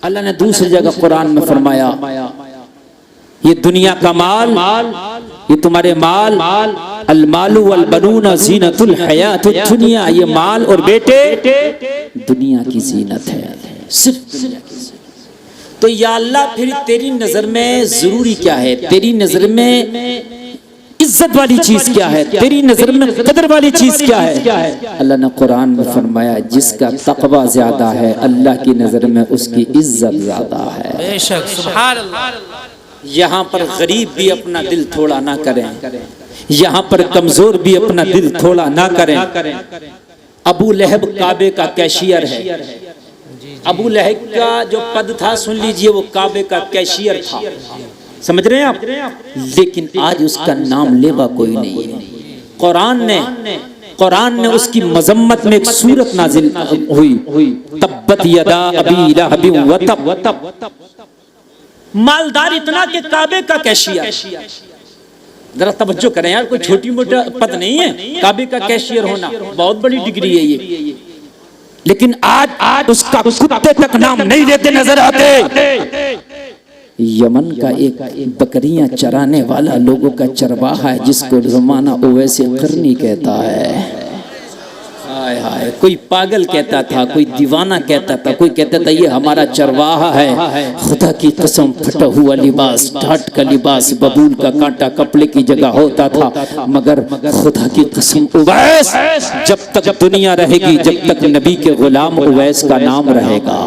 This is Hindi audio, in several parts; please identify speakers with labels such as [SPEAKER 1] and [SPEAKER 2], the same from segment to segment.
[SPEAKER 1] अल्लाह ने दूसरी जगह कुरान में फरमाया, ये दुनिया का माल, ये तुम्हारे माल, अल मालु वल बनूना ज़ीनतुल हयातुद दुनिया, ये माल और बेटे दुनिया की जीनत है, सिर्फ दुनिया की जीनत। तो या अल्लाह फिर तेरी नजर में जरूरी क्या है, तेरी नजर में इज्जत वाली चीज क्या है, तेरी नजर में कदर वाली चीज क्या है? अल्लाह ने कुरान में फरमाया, जिसका तकवा ज्यादा है अल्लाह की नजर में उसकी इज्जत ज्यादा है।
[SPEAKER 2] बेशक, सुभान अल्लाह।
[SPEAKER 1] यहाँ पर गरीब भी अपना दिल थोड़ा ना करें, यहाँ पर कमजोर भी अपना दिल थोड़ा ना करें। अबू लहब काबे का कैशियर है। अबू लहब का जो पद था, सुन लीजिए, वो काबे का कैशियर था, समझ रहे हैं आप? लेकिन आज उसका नाम लेवा कोई नहीं है। कुरान ने उसकी मजम्मत में एक सूरत नाजिल हुई, तब्बत यदा अबी लहब व तब। मालदार इतना के काबे का कैशियर, जरा तवज्जो करें यार, कोई छोटी मोटा पद नहीं है। काबे का कैशियर होना बहुत बड़ी डिग्री है ये। लेकिन आज उसका कुत्ते तक नाम नहीं लेते नजर आते। यमन का एक बकरियां चराने वाला लोगों का चरवाहा है, जिसको ज़माना ओवैसे करनी कहता है। हाय हाय, कोई पागल कहता था, कोई दीवाना कहता था, कोई कहता था ये हमारा चरवाहा है। खुदा की कसम, फटा हुआ लिबास, ठाट का लिबास, बबूल का कांटा कपड़े की जगह होता था। मगर खुदा की कसम, उवैस जब तक दुनिया रहेगी, जब तक नबी के गुलाम उवैस का नाम रहेगा।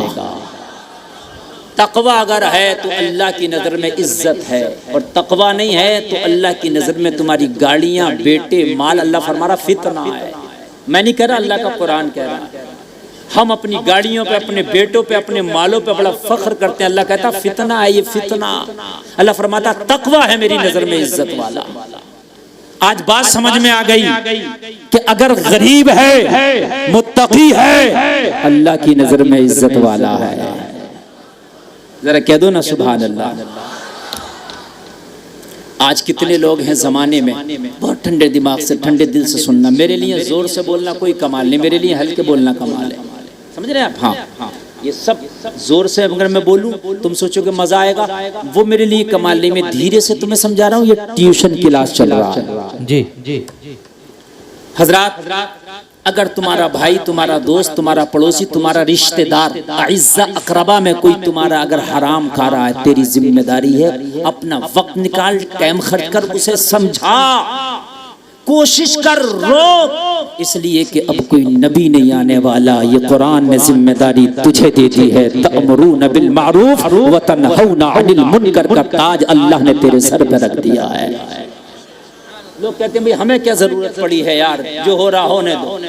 [SPEAKER 1] तकवा अगर है तो अल्लाह की नज़र में इज्जत है, और तकवा नहीं है तो अल्लाह की नज़र में तुम्हारी गाड़ियाँ, बेटे, माल, अल्लाह फरमा रहा फितना है। मैं नहीं कह रहा, अल्लाह का कुरान कह रहा। हम अपनी गाड़ियों पे, अपने बेटों पे, अपने मालों पे बड़ा फख्र करते हैं। अल्लाह कहता फितना है, ये फितना। अल्लाह फरमाता तकवा है मेरी नज़र में इज्जत वाला। आज बात समझ में आ गई कि अगर गरीब है, मुत्तकी है, अल्लाह की नज़र में इज्जत वाला है। जरा कह दो ना सुभान अल्लाह। आज कितने लोग हैं जमाने में, बहुत ठंडे दिमाग से, ठंडे दिल से सुनना। मेरे लिए जोर से बोलना कोई कमाल नहीं, मेरे लिए हल्के बोलना कमाल है। समझ रहे हैं आप? हाँ, ये सब जोर से अगर मैं बोलूं तुम सोचोगे मजा आएगा, वो मेरे लिए कमाल नहीं। मैं धीरे से तुम्हें समझा रहा हूँ, ये ट्यूशन क्लास चल रहा है। जी हजरात, अगर तुम्हारा भाई, तुम्हारा दोस्त, तुम्हारा पड़ोसी, तुम्हारा रिश्तेदार, अइज़्ज़ा अक़रबा में कोई तुम्हारा अगर हराम खा रहा है, तेरी जिम्मेदारी है अपना वक्त निकाल, टाइम खर्च कर उसे समझा, कोशिश कर, रोक। इसलिए कि अब कोई नबी नहीं आने वाला। ये कुरान ने जिम्मेदारी तुझे दे दी है। तअमुरून बिल मारूफ व तनहौना अनिल मुनकर का ताज अल्लाह ने तेरे सर पर रख दिया है। लोग कहते हैं भाई हमें क्या जरूरत पड़ी है यार, जो हो रहा होने दो।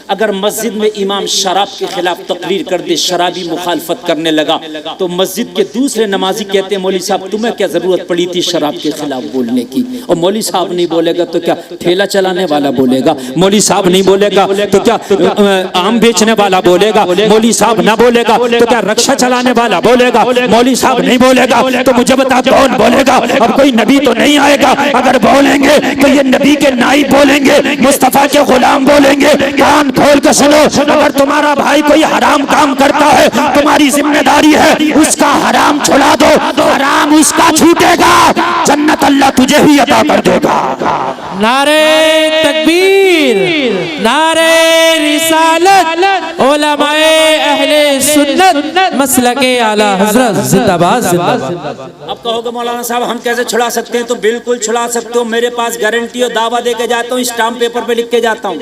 [SPEAKER 1] अगर मस्जिद में इमाम शराब के खिलाफ तकरीर कर दे, शराबी मुखालफत करने लगा, तो मस्जिद के दूसरे नमाजी कहते हैं मौली साहब तुम्हें क्या जरूरत पड़ी थी शराब के खिलाफ बोलने की? और मौली साहब नहीं बोलेगा तो क्या ठेला चलाने वाला बोलेगा? मौली साहब नहीं बोलेगा तो क्या आम बेचने वाला बोलेगा? मौली साहब ना बोलेगा तो क्या रक्षा चलाने वाला बोलेगा? मौली साहब नहीं बोलेगा तो मुझे बता कौन बोलेगा? अब कोई नबी तो नहीं आएगा। अगर बोलेंगे तो ये नबी के नाई बोलेंगे, मुस्तफा के गुलाम बोलेंगे। कान खोल कर सुनो, अगर तुम्हारा भाई कोई हराम काम करता है, तुम्हारी जिम्मेदारी है उसका हराम छुड़ा दो, हराम उसका छूटेगा, जन्नत अल्लाह तुझे ही अता कर देगा।
[SPEAKER 2] नारे तकबीर, नारे रिसालत, उलमाए अहले सुन्नत, मसलके आला हजरत जिंदाबाद जिंदाबाद। अब कहोगे मौलाना साहब हम कैसे छुड़ा सकते हैं? तो बिल्कुल छुड़ा सकते हो। मेरे पास गारंटी और दावा दे के जाता हूँ, स्टाम्प पेपर पे लिख के जाता हूँ।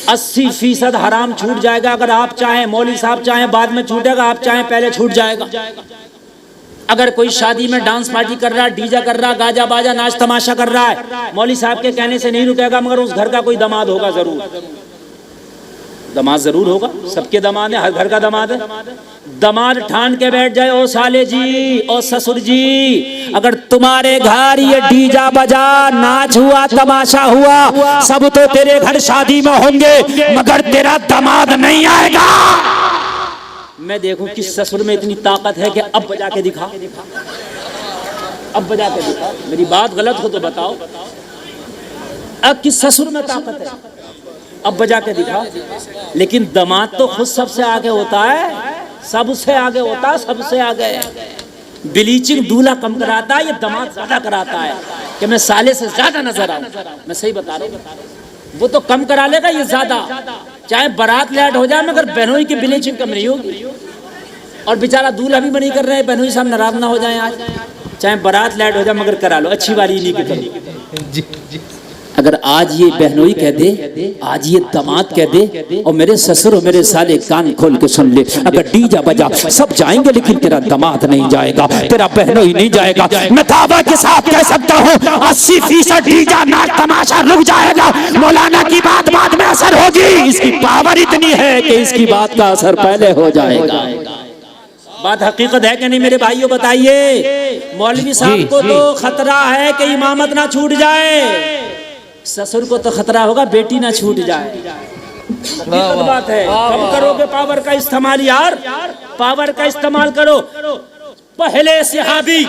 [SPEAKER 2] 80% हराम छूट जाएगा। अगर आप चाहें, मौली साहब चाहें बाद में छूटेगा, आप चाहें पहले छूट जाएगा। अगर कोई शादी में डांस पार्टी कर रहा है, डीजे कर रहा है, गाजा बाजा नाच तमाशा कर रहा है, मौली साहब के कहने से नहीं रुकेगा, मगर उस घर का कोई दामाद होगा जरूर। दामाद जरूर होगा, सबके दामाद है, हर घर का दामाद है। दामाद ठान के बैठ जाए, ओ साले जी, ओ ससुर जी, अगर तुम्हारे घर ये डीजा बजा, नाच हुआ, तमाशा हुआ, सब तो तेरे घर शादी में होंगे, मगर तेरा दामाद नहीं आएगा। मैं देखूं किस ससुर में इतनी ताकत है कि अब बजा के दिखा, अब बजा के दिखा। मेरी बात गलत हो तो बताओ, अब किस ससुर में ताकत है, अब बजा के दिखा। लेकिन दामाद तो खुद सबसे आगे होता है। सबसे आगे होता, सबसे आगे। ब्लीचिंग दूल्हा कम कराता है, ये दामाद ज्यादा कराता है कि मैं साले से ज्यादा नजर आऊं। मैं सही बता रहा हूं। वो तो कम करा लेगा, ये ज्यादा। चाहे बारात लेट हो जाए मगर बहनोई की ब्लीचिंग कम नहीं होगी। और बेचारा दूल्हा भी नहीं कर रहे हैं, बहनोई साहब नाराज ना हो जाए आज। चाहे बारात लेट हो जाए मगर करा लो, अच्छी वाली नहीं की करो। अगर आज ये बहनोई कह दे, आज ये दामाद कह दे, और मेरे ससुर और मेरे साले कान खोल के सुन ले, अगर डीजा बजा सब जाएंगे लेकिन तेरा दामाद नहीं जाएगा, तेरा बहनोई नहीं जाएगा। मैं दावा के साथ कह सकता हूँ 80% डीजा नाच तमाशा रुक जाएगा। मौलाना की बात बाद में असर होगी, इसकी पावर इतनी है कि इसकी बात का असर पहले हो जाएगा। बात हकीकत है कि नहीं मेरे भाइयों, बताइए। मौलवी साहब को तो खतरा है कि इमामत ना छूट जाए, ससुर को तो खतरा होगा बेटी ना छूट जाए। हकीकत बात है। कब करोगे पावर का इस्तेमाल यार, पावर का इस्तेमाल करो। पहले सहाबी,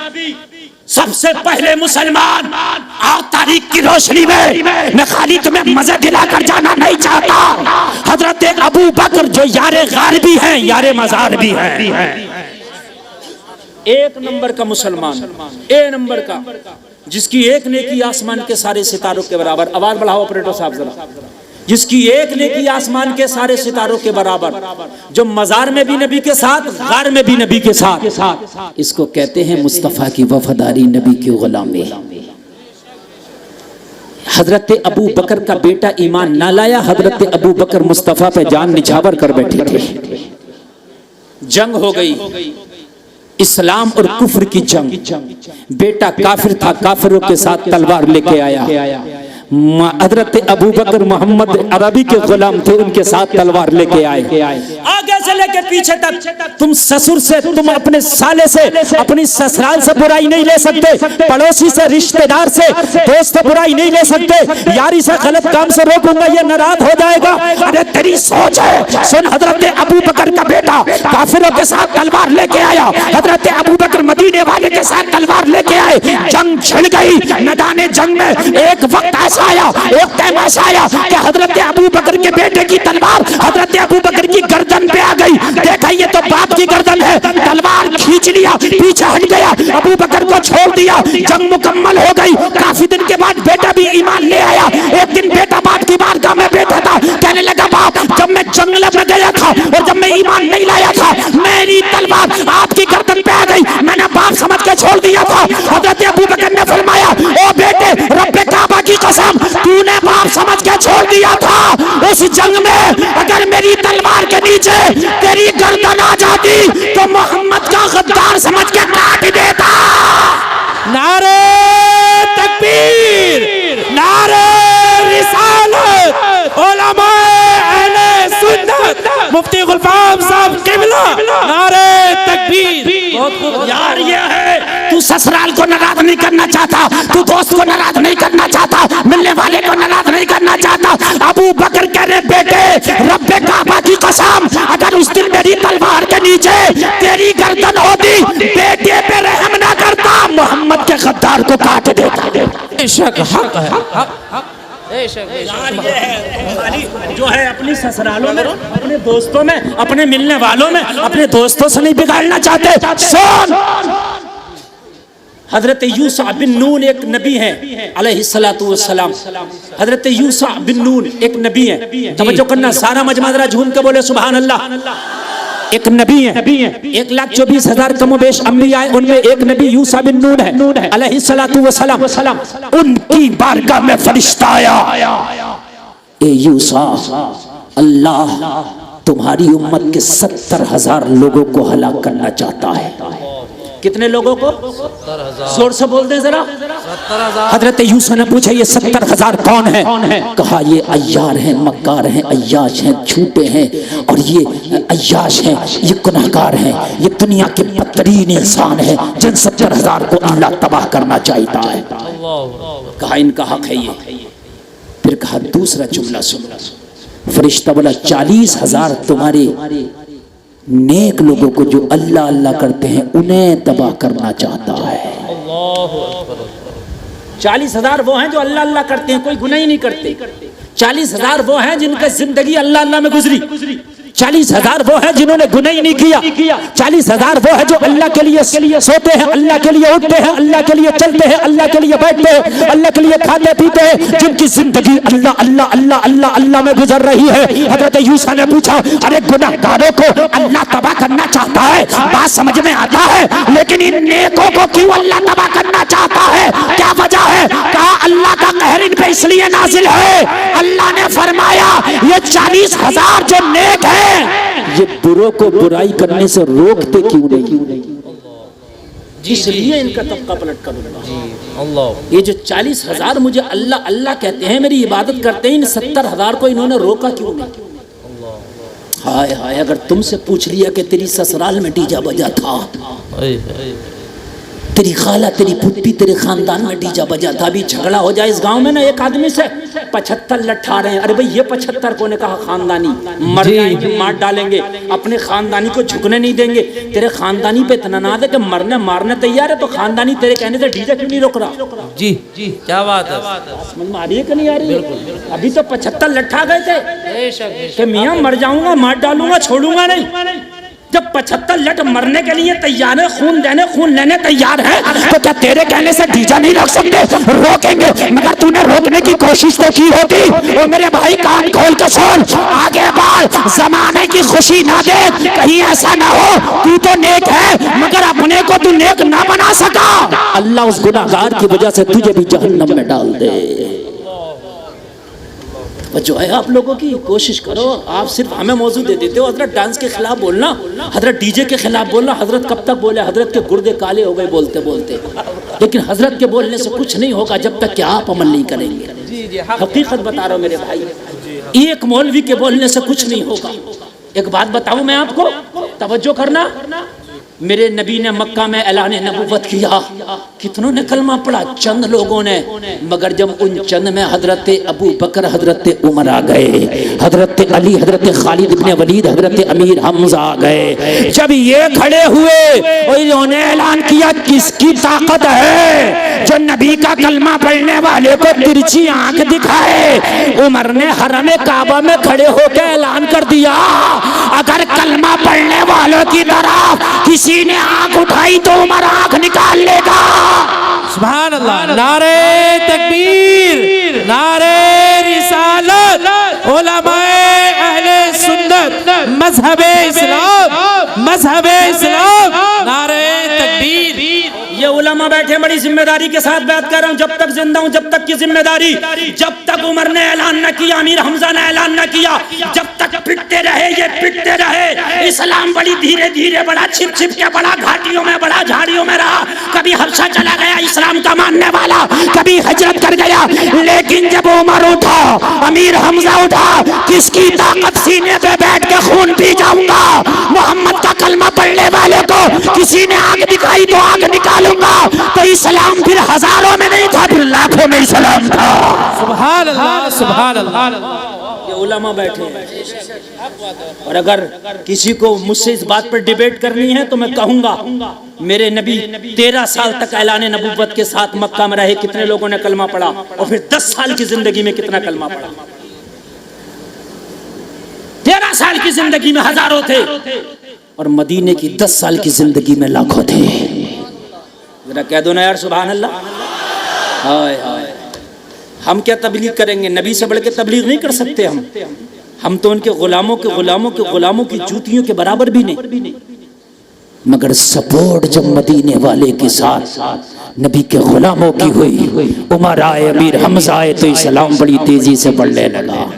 [SPEAKER 2] सबसे पहले मुसलमान। आओ तारीख की रोशनी में, मैं खाली तुम्हें मजे दिलाकर जाना नहीं चाहता। हजरत अबू बकर जो यारे गार भी हैं, यारे मजार भी हैं। एक नंबर का मुसलमान, ए नंबर का, जिसकी एक नेकी आसमान के सारे सितारों के बराबर। आवाज बढ़ाओ ऑपरेटर साहब जरा। जिसकी एक नेकी आसमान के सारे सितारों के बराबर, जो मजार में भी नबी के साथ, गार में भी नबी के साथ। इसको कहते हैं मुस्तफा की वफादारी, नबी की गुलामी। हजरत अबू बकर का बेटा ईमान ना लाया, हजरत अबू बकर मुस्तफा पे जान निछावर कर बैठे थे। जंग हो गई, इस्लाम और कुफ्र की जंग। बेटा काफिर था, काफिरों के साथ तलवार लेके आया। हजरत अबू बकर मोहम्मद अरबी के गुलाम थे, उनके साथ तलवार लेके आए। आगे से लेके पीछे तक तुम ससुर से, तुम अपने साले से, अपनी ससुराल से बुराई नहीं ले सकते, पड़ोसी से, रिश्तेदार से, दोस्त से बुराई नहीं ले सकते। यारी से गलत काम से रोकूंगा, ये नाराज हो जाएगा। अरे तेरी सोच है। सुन, हजरत अबू बकर का बेटा काफिरों के साथ तलवार लेके आया, हजरत अबू बकर मदीने वाले के साथ तलवार लेके आए। जंग छिड़ गई। मैदान जंग में एक वक्त ऐसा आया, एक टाइम ऐसा आया कि हजरत अबू बकर के बेटे की तलवार हजरत अबू बकर की गर्दन पे आ गई। देखा ये तो बाप की गर्दन है, तलवार खींच लिया, पीछे हट गया, अबू बकर को छोड़ दिया। जंग मुकम्मल हो गई। काफी दिन के बाद बेटा भी ईमान ले आया। एक दिन बेटा बाप की बारगाह में बैठा था, कहने लगा बाप, जब मैं जंगल में गया था और जब मैं ईमान नहीं लाया था, मेरी तलवार आपकी गर्दन पे आ गई, मैंने बाप समझ के छोड़ दिया था। हजरत अबू बकर ने फरमाया, ओ बेटे, रब्बे काबा की कसम, तूने बाप समझ के छोड़ दिया था। उस जंग में अगर मेरी तलवार के नीचे तेरी गर्दन आ जाती तो मोहम्मद का गद्दार समझ के काट देता।
[SPEAKER 3] नारे तकबीर, नारे रिसालत, उलमाए अहले सुन्नत, मुफ्ती गुलफाम साहब किबला, नारे तकबीर।
[SPEAKER 2] यार ये है,
[SPEAKER 3] तू ससुराल को नाराज नहीं करना चाहता, तू दोस्त को नाराज नहीं करना चाहता, मिलने वाले को नाराज नहीं करना चाहता। अबू बकर कह रहे, बेटे, रब्बे काबा की कसम, अगर उस दिन मेरी तलवार के नीचे तेरी गर्दन होती, बेटे पे रहम ना करता, मोहम्मद के गद्दार को काट देता। बेशक हक है,
[SPEAKER 2] यार ये है खाली जो है अपनी ससुरालों में, अपने दोस्तों में, अपने मिलने वालों में, अपने दोस्तों से नहीं बिगाड़ना चाहते। सुन, हजरत यूसुफ बिन नून एक नबी हैं अलैहिस्सलातु वस्सलाम। हजरत यूसुफ बिन नून एक नबी हैं। तवज्जो करना, सारा मजमा जरा झूम के बोले सुभान अल्लाह। एक नबी है, 1,24,000 कमोबेश अंबिया है, उनमें एक नबी यूसुफ बिन नून है अलैहिस्सलातु वस्सलाम। उनकी बारगाह में फरिश्ता आया, ए यूसुफ, अल्लाह तुम्हारी उम्मत के 70,000 लोगों को हलाक करना चाहता है। कितने लोगों को? 70,000। जोर से बोल दें जरा।
[SPEAKER 3] 70,000।
[SPEAKER 2] हजरत यूसुफ ने पूछा, ये 70,000 कौन है? कहा, ये अय्यार हैं, मक्कार हैं, अय्याश हैं, झूठे हैं, और ये अय्याश हैं, ये गुनाहगार हैं, ये दुनिया के बदतरीन इंसान हैं, जिन 70,000 को अल्लाह तबाह करना चाहता है। कहा, इनका हक है ये। फिर कहा, दूसरा जुमला सुन। फरिश्ता बोला, 40,000 तुम्हारे नेक लोगों को जो अल्लाह अल्लाह करते हैं उन्हें तबाह करना चाहता है। 40,000 वो हैं जो अल्लाह अल्लाह करते हैं, कोई गुनाह ही नहीं करते। 40,000 वो हैं जिनकी जिंदगी अल्लाह अल्लाह में गुजरी।
[SPEAKER 3] 40,000 वो है जिन्होंने गुनाह ही नहीं किया। 40,000 वो है जो अल्लाह के लिए सोते हैं, अल्लाह के लिए उठते हैं, अल्लाह के लिए चलते हैं, अल्लाह के लिए बैठते हैं, अल्लाह के लिए खाते पीते हैं, जिनकी जिंदगी अल्लाह अल्लाह अल्लाह अल्लाह अल्लाह में गुजर रही है। हजरत यूसुफ ने पूछा, अरे गुनाहगारों को अल्लाह तबाह करना चाहता है, बात समझ में आता है, लेकिन इन नेकों को क्यों अल्लाह तबाह करना चाहता है? क्या वजह है? कहा अल्लाह का कहर इन पे इसलिए नाजिल है, अल्लाह ने फरमाया ये 40,000 जो नेक हैं ये बुरों को बुराई करने से रोकते क्यों नहीं?
[SPEAKER 2] इसलिए इनका तबका पलट करूंगा। ये जो 40,000 मुझे अल्लाह अल्लाह कहते हैं, मेरी इबादत करते हैं, इन 70,000 को इन्होंने रोका क्यों नहीं? हाय हाय, अगर तुमसे पूछ लिया कि तेरी ससुराल में डीजा बजा था, तेरी खाला तेरी पुप्पी तेरे खानदान में डीजा बजा था, अभी झगड़ा हो जाए इस गांव में ना एक आदमी से 75 लट्ठा रहे हैं, अरे भाई ये 75 को ने कहा खानदानी मर जाएंगे, मार डालेंगे, अपने खानदानी को झुकने नहीं देंगे। तेरे खानदानी पे इतना नाज है कि मरने मारने तैयार है, तो खानदानी तेरे कहने से डीजा क्यों नहीं रोक रहा?
[SPEAKER 4] जी जी, क्या बात है,
[SPEAKER 2] समझ में आ रही है कि नहीं आ रही है? अभी तो 75 लट्ठा गए थे कि मियाँ मर जाऊंगा, मार डालूंगा, छोड़ूंगा नहीं। जब 75 लट मरने के लिए तैयार है, खून देने खून लेने तैयार है,
[SPEAKER 3] तो क्या तेरे कहने से डीजा नहीं रोक सकते? रोकेंगे, मगर तूने रोकने की कोशिश तो की होती। और मेरे भाई कान खोल के सुन, आगे बढ़, जमाने की खुशी ना दे, कहीं ऐसा ना हो तू तो नेक है मगर अपने को तू नेक ना बना सका, अल्लाह उस गुनाहगार की वजह से तुझे भी जहन्नम में डाल दे।
[SPEAKER 2] जो है आप लोगों की कोशिश करो, आप सिर्फ हमें मौजूद दे देते हो। हजरत डांस के खिलाफ बोलना, हजरत डीजे के खिलाफ बोलना, हजरत कब तक बोले? हजरत के गुर्दे काले हो गए बोलते बोलते, लेकिन हजरत के बोलने से कुछ नहीं होगा जब तक कि आप अमल नहीं करेंगे। हकीकत बता रहा हूँ मेरे भाई, एक मौलवी के बोलने से कुछ नहीं होगा। एक बात बताऊं मैं आपको, तवज्जो करना, मेरे नबी ने मक्का में ऐलान नबूवत किया, कितनों ने कलमा पढ़ा? चंद लोगों ने, मगर जब उन चंद में हजरत अबू बकर, हजरत उमर आ गए, हजरत अली, हजरत खालिद इब्ने वलीद, हजरत अमीर हमजा आ गए, जब ये खड़े हुए और इन्होंने ऐलान किया किसकी ताकत है जो नबी का कलमा पढ़ने वाले को तिरछी आंख दिखाए, उमर ने हरम काबा में खड़े होकर ऐलान कर दिया, अगर कलमा पढ़ने वालों की तरफ किसी ने आंख उठाई तो उमर आंख निकाल लेगा।
[SPEAKER 4] सुभान अल्लाह, नारे तकबीर, नारे रिसालत, उलमाए अहले सुन्नत, मजहबे इस्लाम, मजहबे इस्लाम, नारे तकबीर।
[SPEAKER 2] ये उलमा बैठे, बड़ी जिम्मेदारी के साथ बात कर रहा हूँ, जब तक जिंदा हूँ जब तक की जिम्मेदारी, जब तक उमर ने ऐलान न किया, अमीर हमजा ने ऐलान न किया, जब तक पिटते रहे ये पिटते रहे। इस्लाम बड़ी धीरे धीरे बढ़ा, छिप छिप के बढ़ा, घाटियों में बढ़ा, झाड़ियों में रहा, कभी हबशा चला गया इस्लाम का मानने वाला, कभी हिजरत कर गया, लेकिन जब उमर उठा, अमीर हमजा उठा, किसकी ताकत सीने पे बैठ के खून पी जाऊंगा, मोहम्मद का कलमा पढ़ने वाले को किसी ने आग दिखाई तो आग निकालूंगा। तो इस्लाम फिर हजारों में नहीं था, फिर लाखों में इस्लाम था।
[SPEAKER 4] सुभान अल्लाह, सुभान अल्लाह।
[SPEAKER 2] ये उलमा बैठे हैं, और अगर किसी को मुझसे इस बात पर डिबेट करनी है तो मैं कहूंगा, मेरे नबी 13 साल तक ऐलान नबूवत के साथ मक्का में रहे, कितने लोगों ने कलमा पढ़ा, और फिर 10 साल की जिंदगी में कितना कलमा पढ़ा? 13 साल की जिंदगी में हजारों थे, और मदीने की 10 साल की जिंदगी में लाखों थे। जरा कह दो ना यार सुभान अल्लाह। हाय हाय, हम क्या तबलीग करेंगे? नबी से बढ़ के तबलीग नहीं कर सकते हम तो उनके गुलामों के गुलामों के गुलामों की जूतियों के बराबर भी नहीं।
[SPEAKER 3] मगर सपोर्ट जब मदीने वाले के साथ नबी के गुलामों की हुई, उमर आए, अमीर हमजा आए, तो इस्लाम बड़ी तेजी से बढ़ने लगा।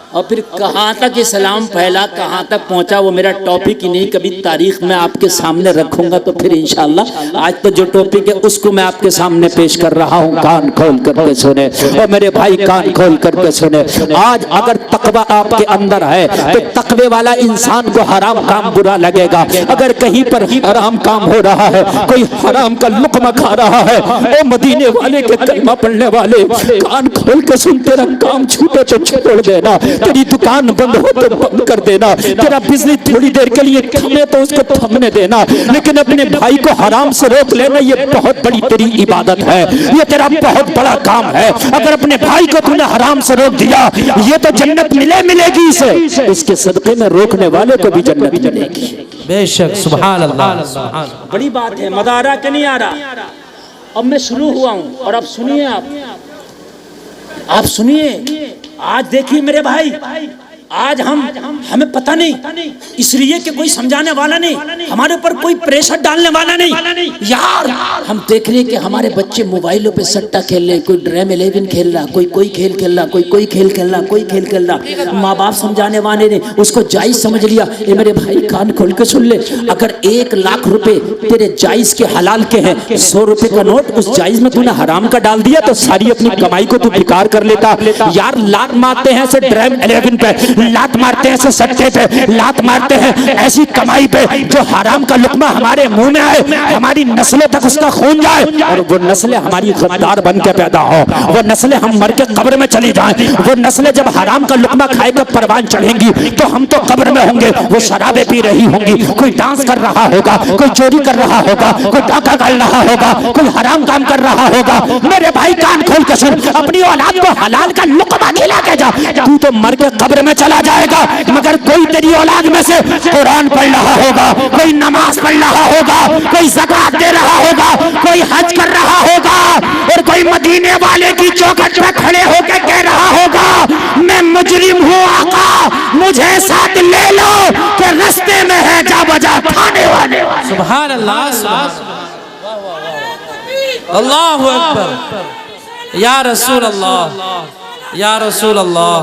[SPEAKER 2] और फिर कहाँ तक इस्लाम फैला, कहाँ तक पहुँचा, वो मेरा टॉपिक ही नहीं, कभी तारीख में आपके सामने रखूंगा तो फिर इंशाल्लाह। आज तो जो टॉपिक है उसको मैं आपके सामने पेश कर रहा हूँ, कान खोल करके सुने, और मेरे भाई कान खोल करके सुने। आज अगर तकवा आपके अंदर है तो तकवे वाला इंसान को हराम काम बुरा लगेगा। अगर कहीं पर हराम काम हो रहा है, कोई हराम का लुक्मा खा रहा है, ओ मदीने वाले के कलमा पढ़ने वाले, कान खोल के सुन, तेरा काम छूटे तो छोड़ देना,
[SPEAKER 3] तेरी दुकान बंद हो तो बंद कर देना, तेरा बिजली थोड़ी देर के लिए थमे तो उसको थमने देना, लेकिन अपने भाई को हराम से रोक लेना ये बहुत बड़ी तेरी इबादत है, ये तेरा बहुत बड़ा काम है। अगर अपने भाई को तूने हराम से रोक दिया ये तो जन्नत मिलेगी इसे, इसके सदके में रोकने वाले को भी जन्नत मिलेगी।
[SPEAKER 4] बेशक सुभान अल्लाह।
[SPEAKER 2] बड़ी बात है, मजा आ रहा कि नहीं आ रहा? अब मैं शुरू हुआ हूं और अब सुनिए आप सुनिए। आज देखिए मेरे भाई, आज हमें पता नहीं, इसलिए कि कोई समझाने वाला नहीं, हमारे ऊपर कोई प्रेशर डालने वाला नहीं। यार हम देख रहे हैं कि हमारे बच्चे मोबाइलों पे सट्टा खेल रहे, कोई ड्रीम 11 खेल रहा, कोई खेल खेल रहा, कोई खेल खेल रहा। माँ बाप समझाने वाले ने उसको जायज समझ लिया। ये मेरे भाई कान खोल के सुन ले, अगर 1 लाख रुपए तेरे जायज के हलाल के हैं, 100 रुपए का नोट उस जायज में तूने हराम का डाल दिया तो सारी अपनी कमाई को तू बेकार कर लेता। यार लात मारते हैं ऐसे ड्रीम 11 पे, लात मारते हैं सट्टे पे, लात मारते हैं ऐसी कमाई पे जो हराम का लुकमा हमारे मुंह में आए, हमारी नस्लों तक उसका खून जाए और वो नस्लें हमारी गद्दार बन के पैदा हो, वो नस्लें हम मर के कब्र में चली जाएं, वो नस्लें जब हराम का लुकमा खाएगा परवान चढ़ेंगी तो हम तो कब्र में होंगे, वो शराबें पी रही होंगी, कोई डांस कर रहा होगा, कोई चोरी कर रहा होगा, कोई डाका कर रहा होगा, कोई हराम काम कर रहा होगा। मेरे भाई कान खोल के सुन, अपनी औलाद को हलाल का लुकमा खिला के जा, तू तो मर के कब्र में चला जाएगा, मगर कोई तेरी औलाद में से कुरान पढ़ रहा होगा, कोई नमाज पढ़ रहा होगा, कोई ज़कात दे रहा होगा, कोई हज कर रहा होगा और कोई मदीने वाले की चौखट पे खड़े होकर कह रहा होगा मैं मुजरिम हूँ आका, मुझे साथ ले लो कि रास्ते में है जा बजा खाने वाले।
[SPEAKER 4] सुभान अल्लाह, अल्लाहु अकबर, या रसूल अल्लाह, या रसूल अल्लाह,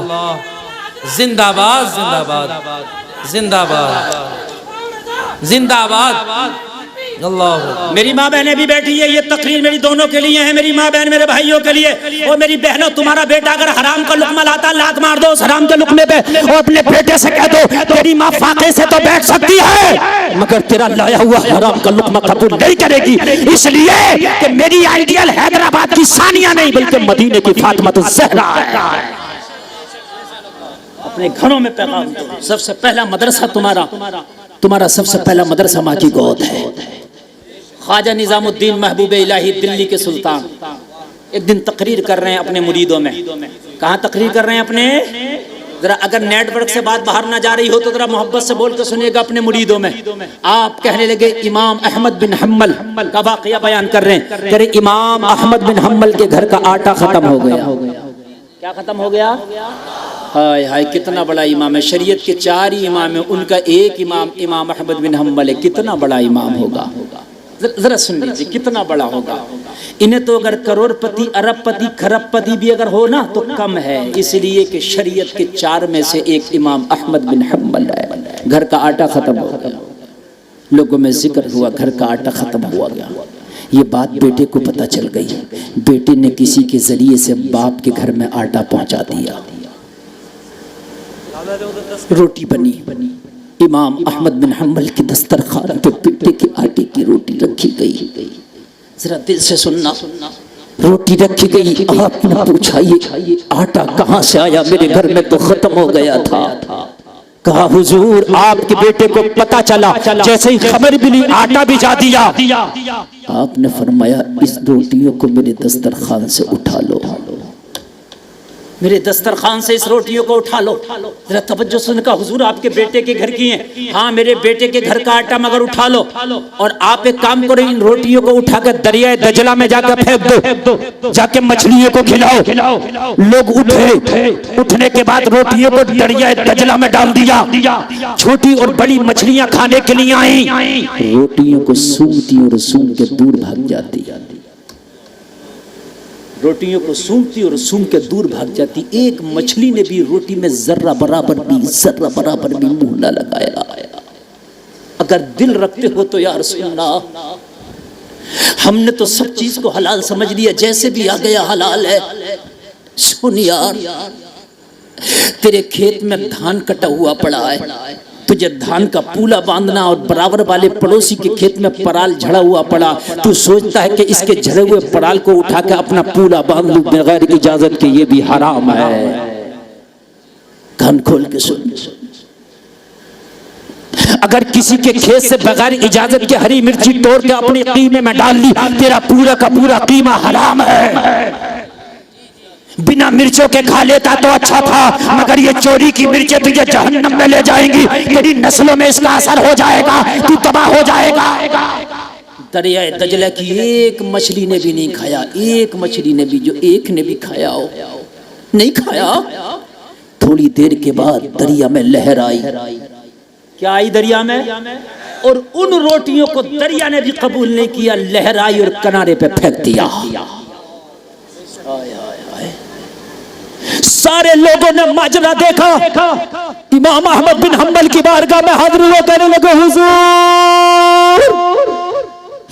[SPEAKER 4] जिंदाबाद जिंदाबाद जिंदाबाद जिंदाबाद। अल्लाह,
[SPEAKER 2] मेरी माँ बहनें भी बैठी है, ये तकरीर मेरी दोनों के लिए है, मेरी माँ बहन मेरे भाइयों के लिए। और मेरी बहनों, तुम्हारा बेटा अगर हराम का लुकमा लाता लात मार दो उस हराम के लुकमे पे और अपने बेटे से कह दो तेरी माँ फाके से तो बैठ सकती है मगर तेरा लाया हुआ हराम का लुकमा कबूल नहीं करेगी, इसलिए कि मेरी आइडियल हैदराबाद की सानिया नहीं बल्कि मदीने की फातिमा तो ज़हरा है। अपने घरों में पैगाम दो। सबसे पहला मदरसा तुम्हारा सबसे पहला मदरसा माँ की गोद है। ख्वाजा निजामुद्दीन महबूब इलाही दिल्ली के सुल्तान एक दिन तकरीर कर रहे हैं अपने मुरीदों में। कहाँ तकरीर कर रहे हैं अपने? जरा अगर नेटवर्क से बात बाहर ना जा रही हो तो जरा मोहब्बत से बोल के सुनिएगा अपने मुरीदों में। आप कहने लगे इमाम अहमद बिन हम्बल का वाकया बयान कर रहे हैं। कह रहे इमाम अहमद बिन हम्बल के घर का आटा खत्म हो गया। क्या खत्म हो गया? हाय हाय, कितना बड़ा इमाम है। शरीयत के 4 ही इमाम है, उनका एक इमाम इमाम अहमद बिन हम्बल है। कितना बड़ा इमाम होगा, जरा सुन लीजिए कितना बड़ा होगा। इन्हें तो अगर करोड़पति, अरबपति, खरबपति भी अगर हो ना तो कम है, इसलिए कि शरीयत के 4 में से एक इमाम अहमद बिन हम्बल है। घर का आटा खत्म हो गया, लोगों में जिक्र हुआ घर का आटा खत्म हुआ गया। ये बात बेटे को पता चल गई। बेटे ने किसी के जरिए से बाप के घर में आटा पहुंचा दिया। रोटी बनी, इमाम अहमद बिन हम्बल की दस्तरखान पे बेटे के आटे की रोटी रखी गई। जरा दिल से सुनना, रोटी रखी गई। आपने पूछा ये आटा कहाँ से आया? मेरे घर में तो खत्म हो गया था। कहा हुजूर आपके बेटे को पता चला, जैसे ही खबर मिली आटा भिजा दिया। आपने फरमाया इस रोटियों को मेरे दस्तरखान से उठा लो, मेरे दस्तरखान से इस रोटियों को उठा लो। जरा तवज्जो सुन का हुजूर आपके बेटे के घर की हैं। हाँ मेरे बेटे के घर का आटा मगर उठा लो, और आप एक काम करो इन रोटियों को उठाकर दरिया दजला में जाकर फेंक दो, जाके मछलियों को खिलाओ। लोग उठे, उठने के बाद रोटियों को दरिया दजला में डाल दिया। छोटी और बड़ी मछलियां खाने के लिए आई, रोटियों को सूंघती और सूंघ के दूर भाग जाती। रोटियों को सूंघती और सूंघ के दूर भाग जाती। एक मछली ने भी रोटी में जर्रा बराबर भी मुंह न लगाया। अगर दिल रखते हो तो यार सुनना, हमने तो सब चीज को हलाल समझ लिया, जैसे भी आ गया हलाल है। सुन यार, तेरे खेत में धान कटा हुआ पड़ा है, तुझे धान का पूला बांधना और बराबर वाले पड़ोसी के खेत में पराल झड़ा हुआ पड़ा, तू सोचता है कि इसके झड़े हुए पराल को उठा के अपना पूला बांध लूं बगैर इजाजत के, ये भी हराम है।
[SPEAKER 3] कान खोल के सुन। अगर किसी के खेत से बगैर इजाजत के हरी मिर्ची तोड़ के अपने कीमे में डाल ली, तेरा पूरा का पूरा कीमा हराम है। बिना मिर्चों के खा लेता तो अच्छा था, मगर ये चोरी की मिर्चें तुझे जहन्नम में ले जाएंगी। तेरी नस्लों में इसका असर हो जाएगा, तू तबाह हो जाएगा।
[SPEAKER 1] दरिया दजला की एक मछली ने भी नहीं खाया, एक मछली ने भी, जो एक ने भी खाया हो, नहीं खाया। थोड़ी देर के बाद दरिया में लहर आई।
[SPEAKER 2] क्या आई दरिया में? और उन रोटियों को दरिया ने भी कबूल नहीं किया, लहर आई और किनारे पे फेंक दिया।
[SPEAKER 3] सारे लोगों ने माजरा देखा। इमाम अहमद बिन हम्बल की बारगाह में हाजिर हुए, कहने लगे हुजूर,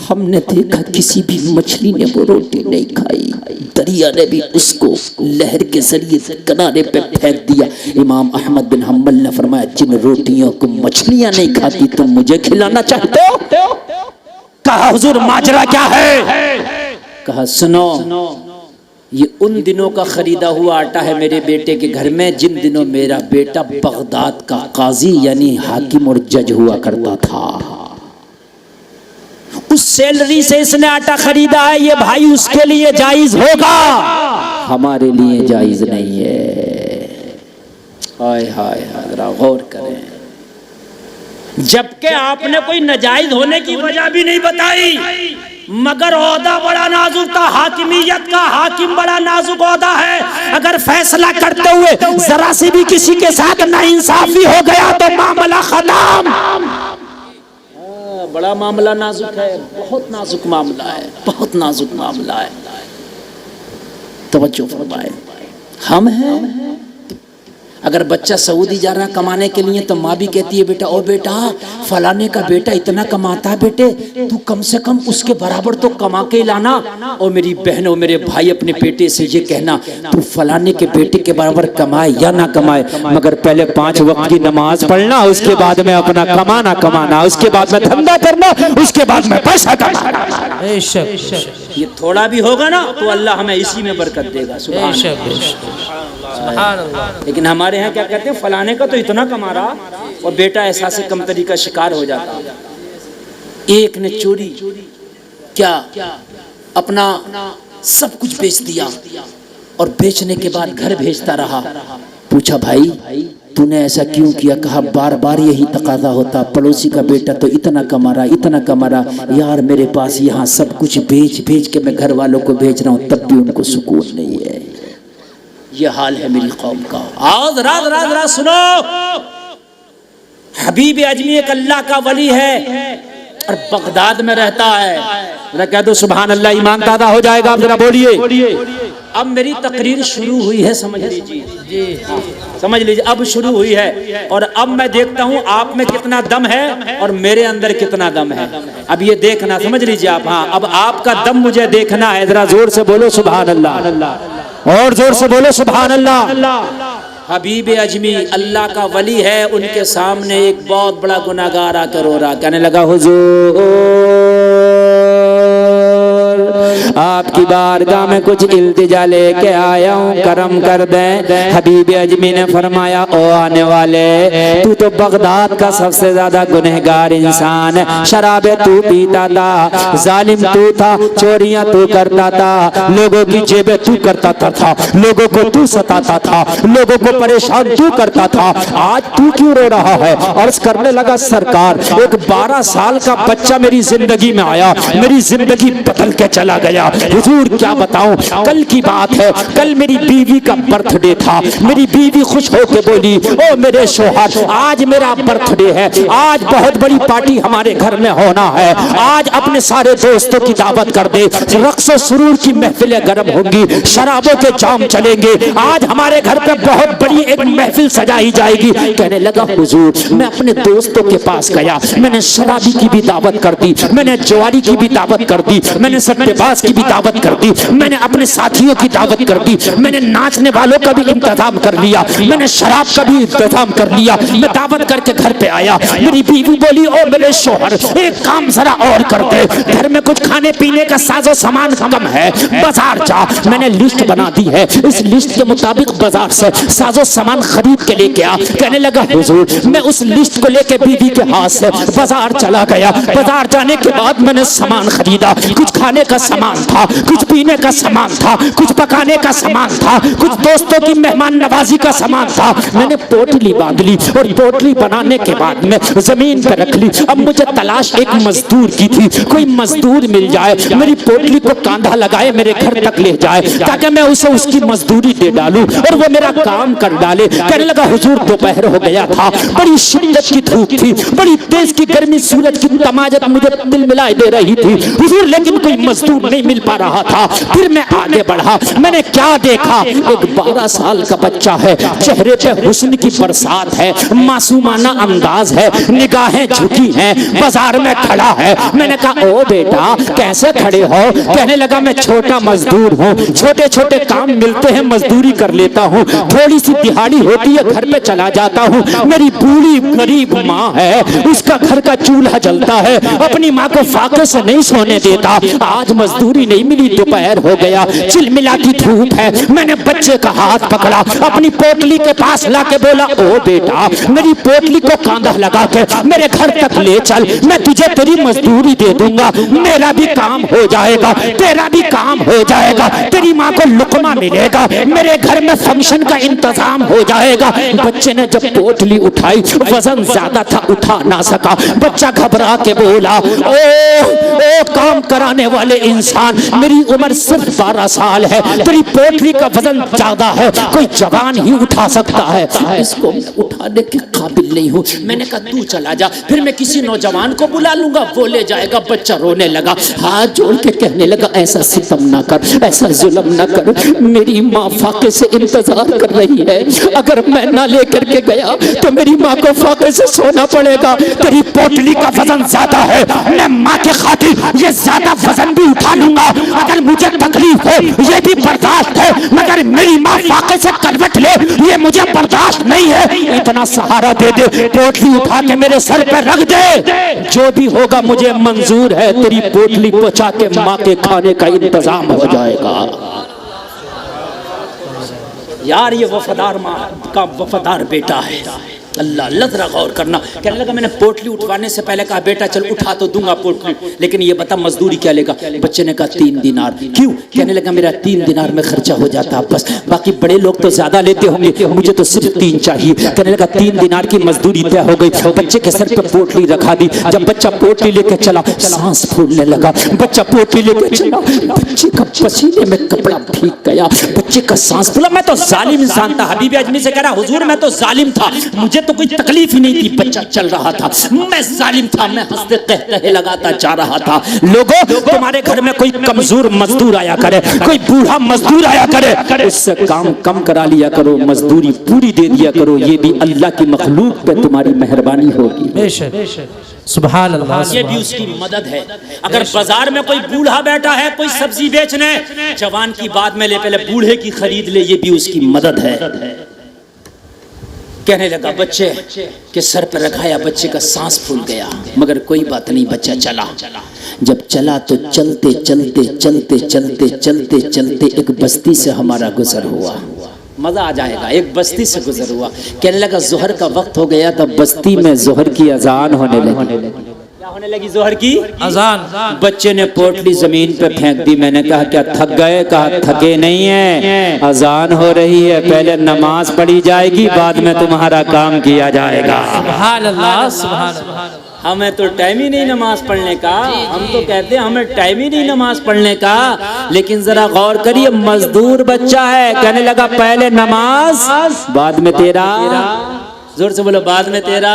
[SPEAKER 3] हमने देखा किसी भी मछली ने वो रोटी नहीं खाई, दरिया ने भी उसको लहर के जरिए से किनारे पे फेंक दिया। इमाम अहमद बिन हम्बल ने फरमाया, जिन रोटियों को मछलियां नहीं खाती तुम मुझे खिलाना चाहते हो? कहा हुजूर माजरा क्या है?
[SPEAKER 1] कहा सुनो, ये उन दिनों का खरीदा हुआ आटा है मेरे बेटे के घर में, जिन दिनों मेरा बेटा बगदाद का काजी यानी हाकिम और जज हुआ करता था।
[SPEAKER 3] उस सैलरी से इसने आटा खरीदा है, ये भाई उसके लिए जायज होगा,
[SPEAKER 1] हमारे लिए जायज नहीं है। हाय हाय हाय, जरा गौर करें।
[SPEAKER 2] जबकि आपने कोई नाजायज होने की वजह भी नहीं बताई, मगर ओहदा बड़ा नाजुक था, हाकिमियत का। हाकिम बड़ा नाजुक ओहदा है।
[SPEAKER 3] अगर फैसला करते हुए जरा से भी किसी के साथ नाइंसाफी हो गया तो मामला खत्म।
[SPEAKER 1] बड़ा मामला नाजुक है, बहुत नाजुक मामला है, बहुत नाजुक मामला है। तवज्जो फरमाए। हम हैं, अगर बच्चा सऊदी जा रहा कमाने के लिए तो माँ भी कहती है, बेटा ओ बेटा फलाने का बेटा इतना कमाता है, बेटे तू कम से कम उसके बराबर तो कमा के लाना। और मेरी बहनों मेरे भाई अपने बेटे से ये कहना, तू फलाने के बेटे के बराबर कमाए या ना कमाए, मगर पहले 5 वक्त की नमाज पढ़ना, उसके बाद में अपना कमाना, उसके बाद में धंधा करना, उसके बाद में पैसा कमाना।
[SPEAKER 2] ये थोड़ा भी होगा ना तो अल्लाह हमें इसी में बरकत देगा। सुभान अल्लाह। लेकिन हमारे यहाँ क्या कहते हैं, फलाने का तो इतना कमा रहा, और बेटा एहसास कमतरी का शिकार हो जाता।
[SPEAKER 1] एक ने चोरी क्या अपना सब कुछ बेच दिया, और बेचने के बाद घर भेजता रहा। पूछा भाई तूने ऐसा क्यों किया? कहा बार बार यही तकाजा होता, पड़ोसी का बेटा तो इतना कमा रहा, इतना कमा रहा, यार मेरे पास यहाँ सब कुछ बेच बेच के मैं घर वालों को भेज रहा हूँ, तब भी उनको सुकून नहीं है। ये हाल है मेरी कौम का।
[SPEAKER 2] आज रात रात रात सुनो, हबीब अजमी एक अल्लाह का वली है और बगदाद में रहता है।
[SPEAKER 3] जरा कह दो सुभान अल्लाह, ईमान ताज़ा हो जाएगा। आप जरा बोलिए।
[SPEAKER 2] अब मेरी तकरीर शुरू हुई है, समझ लीजिए, समझ लीजिए, अब शुरू हुई है। और अब मैं देखता हूँ आप में कितना दम है और मेरे अंदर कितना दम है। अब ये देखना, समझ लीजिए आप। हाँ, अब आपका दम मुझे देखना है।
[SPEAKER 3] जरा जोर से बोलो सुभान अल्लाह, और जोर से बोलो सुभान अल्लाह।
[SPEAKER 1] हबीब अजमी अल्लाह का वली है, उनके सामने एक बहुत बड़ा गुनाहगार आकर रो रहा, कहने लगा हुजूर आपकी बारगाह में कुछ इल्तिजा लेके आया हूँ, करम कर दें। हबीब अजमी ने फरमाया, ओ आने वाले, तू तो बगदाद का सबसे ज्यादा गुनहगार इंसान है। शराबे तू पीता था, जालिम तू था, चोरियां तू करता था, लोगों की जेबें तू करता था, लोगों को तू सताता था, लोगों को परेशान तू करता था। आज तू क्यों रो रहा है? अर्ज करने लगा, सरकार एक 12 साल का बच्चा मेरी जिंदगी में आया, मेरी जिंदगी बदल के चला गया। हुजूर क्या बताऊं, कल की बात है, कल मेरी बीवी का बर्थडे था। मेरी बीवी खुश होकर बोली, ओ मेरे शोहर आज मेरा बर्थडे है, आज बहुत बड़ी पार्टी हमारे घर में होना है, आज अपने सारे दोस्तों की दावत कर दे, रक्स सुरूर की महफिलें गर्म होंगी, शराबों के जाम चलेंगे, आज हमारे घर पे बहुत बड़ी एक महफिल सजाई जाएगी। कहने लगा हुजूर, मैं अपने दोस्तों के पास गया, मैंने शराबी की भी दावत कर दी, मैंने जुआरी की भी दावत कर दी, मैंने सट्टेबाज की
[SPEAKER 3] की भी दावत कर दी, मैंने अपने साथियों की दावत कर दी, मैंने नाचने वालों का भी इंतजाम कर लिया, मैंने शराब का भी इंतजाम कर लिया। मैं दावत करके घर पे आया, मेरी बीवी बोली ओ मेरे शोहर एक काम जरा और कर दे, घर में कुछ खाने पीने का साजो सामान कम है, बाजार जा। मैंने लिस्ट बना दी है, इस लिस्ट के मुताबिक बाजार से साजो सामान खरीद के लेके आ। कहने लगा हुजूर, मैं उस लिस्ट को लेके बीवी के हाथ से बाजार चला गया। बाजार जाने के बाद मैंने सामान खरीदा, कुछ खाने का सामान था, कुछ पीने का सामान था, कुछ पकाने का सामान था, कुछ दोस्तों की मेहमान नवाजी का सामान था। मैंने पोटली बांध ली और पोटली बनाने के बाद में जमीन पर रख ली। अब मुझे तलाश एक मजदूर की थी, कोई मजदूर मिल जाए, मेरी पोटली को कांधा लगाए, मेरे घर तक ले जाए, ताकि मैं उसे उसकी मजदूरी दे डालूं और वो मेरा काम कर डाले। कहने लगा हुजूर दोपहर हो गया था, बड़ी शिद्दत की धूप थी, बड़ी तेज की गर्मी, सूरज की तमाजत मुझे दिल मिलाए दे रही थी हुजूर, लेकिन कोई मजदूर नहीं मिल पा रहा था। फिर मैं आगे बढ़ा, मैंने क्या देखा, एक 12 साल का बच्चा है, चेहरे पे हुस्न की बरसात है, मासूमाना अंदाज है, निगाहें झुकी हैं, बाजार में खड़ा है। मैंने कहा ओ बेटा कैसे खड़े हो? कहने लगा मैं छोटा मजदूर हूँ, छोटे छोटे काम मिलते हैं मजदूरी कर लेता हूँ, थोड़ी सी दिहाड़ी होती है घर पे चला जाता हूँ। मेरी बूढ़ी गरीब माँ है, उसका घर का चूल्हा जलता है, अपनी माँ को फाके से नहीं सोने देता। आज मजदूरी नहीं मिली, दोपहर हो गया, चिलमिलाती धूप है। मैंने बच्चे का हाथ पकड़ा, अपनी पोटली के पास लाके बोला ओ बेटा मेरी पोटली को कांधा लगा के मेरे घर तक ले चल, मैं तुझे तेरी मजदूरी दे दूंगा, मेरा भी काम हो जाएगा, तेरा भी काम हो जाएगा, तेरी माँ को लुकमा मिलेगा, मेरे घर में फंक्शन का इंतजाम हो जाएगा। बच्चे ने जब पोटली उठाई, वजन ज्यादा था, उठा ना सका। बच्चा घबरा के बोला ओ काम कराने वाले इंसान, मेरी उम्र सिर्फ 12 साल है, तेरी पोटली का वजन ज्यादा है, कोई जवान ही उठा सकता है, इसको उठाने के काबिल नहीं हूँ। मैंने कहा तू चला जा, फिर मैं किसी नौजवान को बुला लूंगा, वो ले जाएगा। बच्चा रोने लगा, हाथ जोड़ के कहने लगा ऐसा सितम ना कर, ऐसा जुल्म ना कर, मेरी माँ फाके से इंतजार कर रही है, अगर मैं ना लेकर के गया तो मेरी माँ को फाके से सोना पड़ेगा। तेरी पोटली का वजन ज्यादा है, मैं माँ के खातिर ये ज्यादा वजन भी उठा लूंगा, अगर मुझे तकलीफ हो ये भी बर्दाश्त है, मगर मेरी माँ फाके से करवट ले ये मुझे बर्दाश्त नहीं है। इतना सहारा दे दे, पोटली उठा के मेरे सर पे रख दे, जो भी होगा मुझे मंजूर है, तेरी पोटली पहुंचा के माँ के खाने का इंतजाम हो जाएगा।
[SPEAKER 2] यार ये वफादार माँ का वफादार बेटा है। अल्लाह अल्लाह जरा गौर करना। कहने लगा मैंने पोटली उठवाने से पहले कहा बेटा चल उठा तो दूंगा पोटली, लेकिन ये बता मजदूरी क्या लेगा? बच्चे ने कहा 3 दिनार। क्यों? कहने लगा मेरा 3 दिनार में खर्चा हो जाता बस, बाकी बड़े लोग तो ज्यादा लेते होंगे, मुझे तो सिर्फ 3 चाहिए। कहने लगा 3 दिनार की मजदूरी तय हो गई। बच्चे के सर पे पोटली रखा दी। जब बच्चा पोटली लेके चला, सांस फूलने लगा। बच्चा पोटली लेके चला, बच्चे का पसीने में कपड़ा भीग गया, बच्चे का सांस फूला। मैं तो जालिम इंसान था। हबीब अजमी से कह रहा हुजूर मैं तो जालिम था, मुझे तो कोई तकलीफ ही नहीं थी, बच्चा चल रहा था, मैं जालिम था, मैं हंसते कहते लगाता जा रहा था। लोगों तुम्हारे घर में कोई कमजोर मजदूर आया करे, कोई बूढ़ा मजदूर आया करे, उससे काम कम करा लिया करो, मजदूरी पूरी दे दिया करो, ये भी अल्लाह की मखलूक पे तुम्हारी मेहरबानी होगी।
[SPEAKER 4] सुभान अल्लाह,
[SPEAKER 2] ये भी उसकी मदद है। अगर बाजार में कोई बूढ़ा बैठा है, कोई सब्जी बेचने, जवान की बात में ले, पहले बूढ़े की खरीद ले, ये भी उसकी मदद है। कहने लगा बच्चे के सर पर रखाया, बच्चे का सांस फूल गया, मगर कोई बात नहीं, बच्चा चला। जब चला तो चलते चलते चलते चलते चलते चलते एक बस्ती से हमारा गुजर हुआ। मजा आ जाएगा। एक बस्ती से गुजर हुआ। कहने लगा जोहर का वक्त हो गया, तब बस्ती में जोहर की अजान होने लगी। क्या होने लगी? जोहर की अजान। बच्चे ने पोटली जमीन पे फेंक दी। मैंने कहा क्या थक गए? कहा थके नहीं है, अजान हो रही है, पहले नमाज पढ़ी जाएगी, बाद में तुम्हारा काम किया जाएगा।
[SPEAKER 4] सुभान अल्लाह, सुभान अल्लाह।
[SPEAKER 2] हमें तो टाइम ही नहीं नमाज पढ़ने का, हम तो कहते हैं हमें टाइम ही नहीं नमाज पढ़ने का। लेकिन जरा गौर करिए, मजदूर बच्चा है, कहने लगा पहले नमाज बाद में तेरा। जोर से बोलो, बाद में तेरा।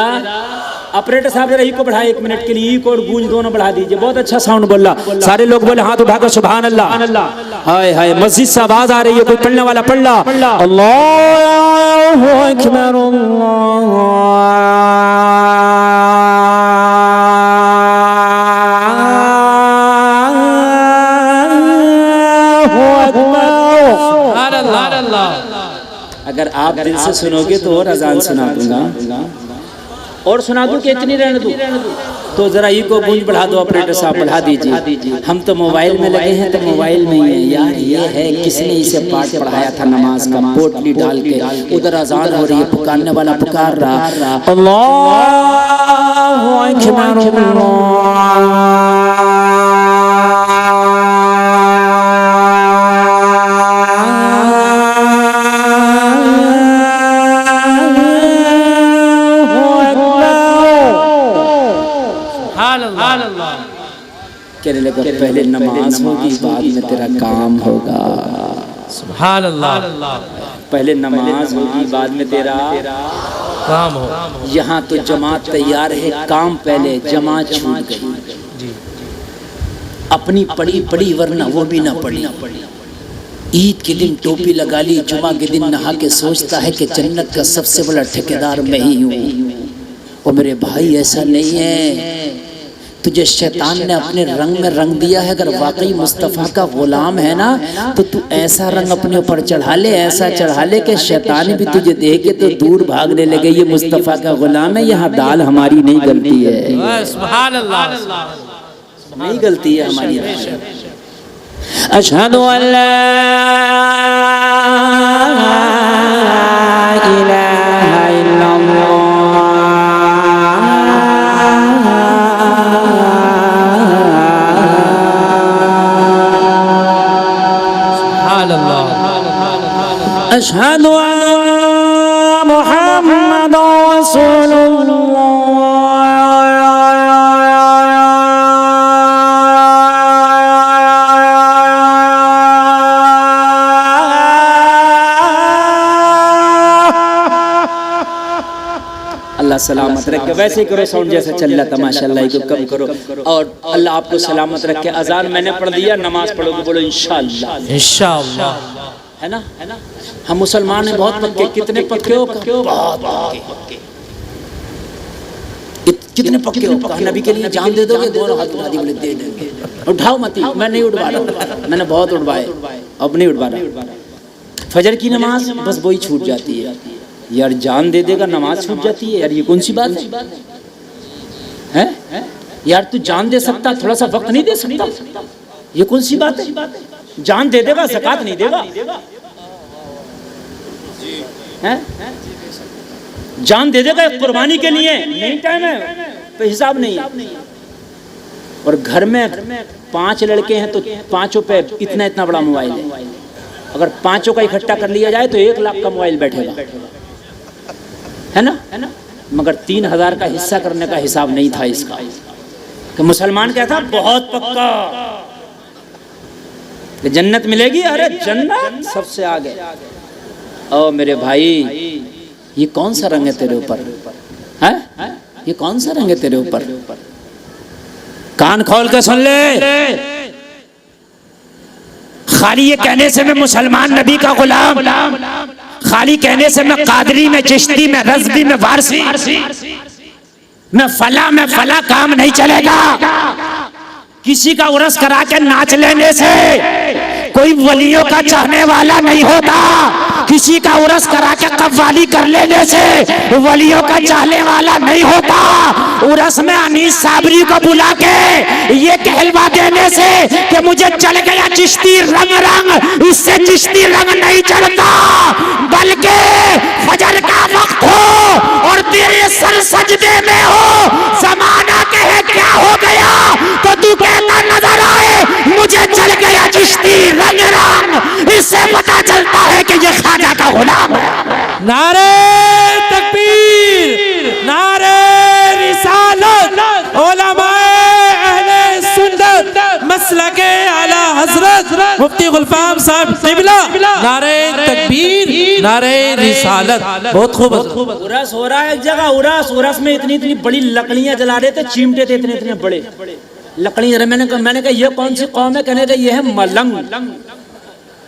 [SPEAKER 2] ऑपरेटर साहब जरा को बढ़ाए 1 मिनट के लिए, ई को और गूंज दोनों बढ़ा दीजिए। बहुत अच्छा साउंड बोला। सारे लोग बोले हाथ उठाकर सुभान अल्लाह। हाय हाय, मस्जिद से आवाज आ रही है, कोई पढ़ने वाला पढ़ ला। अल्लाहु अकबर,
[SPEAKER 1] अगर आप दिल से सुनोगे तो और अजान सुना दूंगा।
[SPEAKER 2] और सुना दूं कि इतनी रहने दूं?
[SPEAKER 1] तो जरा ई को गूंज बढ़ा दो, ऑपरेटर साहब बढ़ा दीजिए। हम तो मोबाइल में लगे हैं, तो मोबाइल में ही है यार। ये है किसने इसे पाठ पढ़ाया था नमाज का, पोटली डाल के। उधर अजान हो रही है, पुकारने वाला पुकार रहा, अल्लाहु अकबर। कहने लगा पहले नमाज होगी, बाद में तेरा काम होगा।
[SPEAKER 4] सुभान अल्लाह।
[SPEAKER 1] पहले नमाज होगी, बाद में तेरा
[SPEAKER 4] काम हो।
[SPEAKER 1] यहाँ तो जमात तैयार है, काम पहले, जमात छूट गई। अपनी पड़ी पड़ी वरना वो भी ना पड़ी। ईद के दिन टोपी लगा ली, जुमा के दिन नहा के सोचता है कि जन्नत का सबसे बड़ा ठेकेदार मैं ही हूँ। और मेरे भाई ऐसा नहीं है, तुझे शैतान ने अपने रंग में रंग दिया है। अगर वाकई मुस्तफ़ा का गुलाम है ना, तो तू ऐसा रंग अपने ऊपर चढ़ा ले, ऐसा चढ़ा ले कि शैतान भी तुझे देखे तो दूर भागने लगे। ये मुस्तफ़ा का गुलाम है, यहाँ दाल हमारी नहीं गलती है।
[SPEAKER 4] सुभान अल्लाह।
[SPEAKER 1] नहीं गलती है हमारी।
[SPEAKER 2] अशहदु अल्ला इलाहा इल्लल्लाह अशहदु अन्ना मुहम्मदुर रसूलुल्लाह।
[SPEAKER 1] अल्लाह सलामत रखे। वैसे करो, साउंड जैसे चल रहा था माशाल्लाह, को कम करो। और अल्लाह आपको सलामत रखे। अजान मैंने पढ़ दिया, नमाज पढ़ोगे बोलो इंशाअल्लाह।
[SPEAKER 4] इंशाअल्लाह।
[SPEAKER 1] है ना? हम मुसलमान हैं बहुत पक्के। कितने पक्के हो? बहुत पक्के। कितने पक्के हो? नबी के लिए जान दे दोगे? दोनों हाथ उठा दिए, बोले दे देंगे। उठाओ मत। मैं नहीं उठवा रहा, मैंने बहुत उठवाए, अब नहीं उठवा रहा। फजर की नमाज बस वही छूट जाती है यार। जान दे देगा, नमाज छूट जाती है यार। ये कौन सी बात है यार? तू जान दे सकता, थोड़ा सा वक्त नहीं दे सकता? ये कौन सी बात है? जान दे देगा, ज़कात नहीं देगा? जान दे देगा कुर्बानी के लिए, नहीं टाइम है तो हिसाब नहीं है। और घर में 5 लड़के हैं तो 5 पे इतना इतना बड़ा मोबाइल है। अगर 5 का इकट्ठा कर लिया जाए तो 1 लाख का मोबाइल बैठेगा, है ना? मगर 3000 का हिस्सा करने का हिसाब नहीं था इसका। कि मुसलमान क्या था? बहुत पक्का कि जन्नत मिलेगी। अरे जन्नत सबसे आगे। ओ मेरे भाई, ये कौन सा रंग है तेरे ऊपर? है ये कौन सा रंग है तेरे ऊपर? कान खोल के सुन ले। खाली ये कहने से मैं मुसलमान, नबी का गुलाम, खाली कहने से मैं कादरी में, चिश्ती में, रज़वी में, वारसी में, फला काम नहीं चलेगा। किसी का उरस करा के नाच लेने से कोई वलियों का चाहने वाला नहीं होता। किसी का उरस करा के कव्वाली कर लेने से वलियों का चाहने वाला नहीं होता। उरस में अनीस साबरी को बुला के ये कहलवा देने से कि मुझे चल गया चिश्ती रंग, इससे चिश्ती रंग नहीं चढ़ता। बल्कि फजर का वक्त हो और तेरे सर सजदे में हो, जमाना कहे क्या हो गया तो तू कहता नजर आए मुझे चल गया चिश्ती रंग। इससे पता चलता है कि ये ख्वाजा का गुलाम है।
[SPEAKER 4] नारे तकबीर, नारे रिसालत, उलमाए अहले सुन्नत, मसलके आला हजरत मुफ्ती गुलफाम साहब क़िबला। नारे तकबीर, नारे रिसालत। बहुत खूब।
[SPEAKER 2] उरस हो रहा है एक जगह, उरस में इतनी इतनी बड़ी लकड़ियां जला रहे थे, चिमटे थे इतने इतने बड़े लकड़ियां। मैंने कहा ये कौन सी कौम है? कहने का ये है मलंग।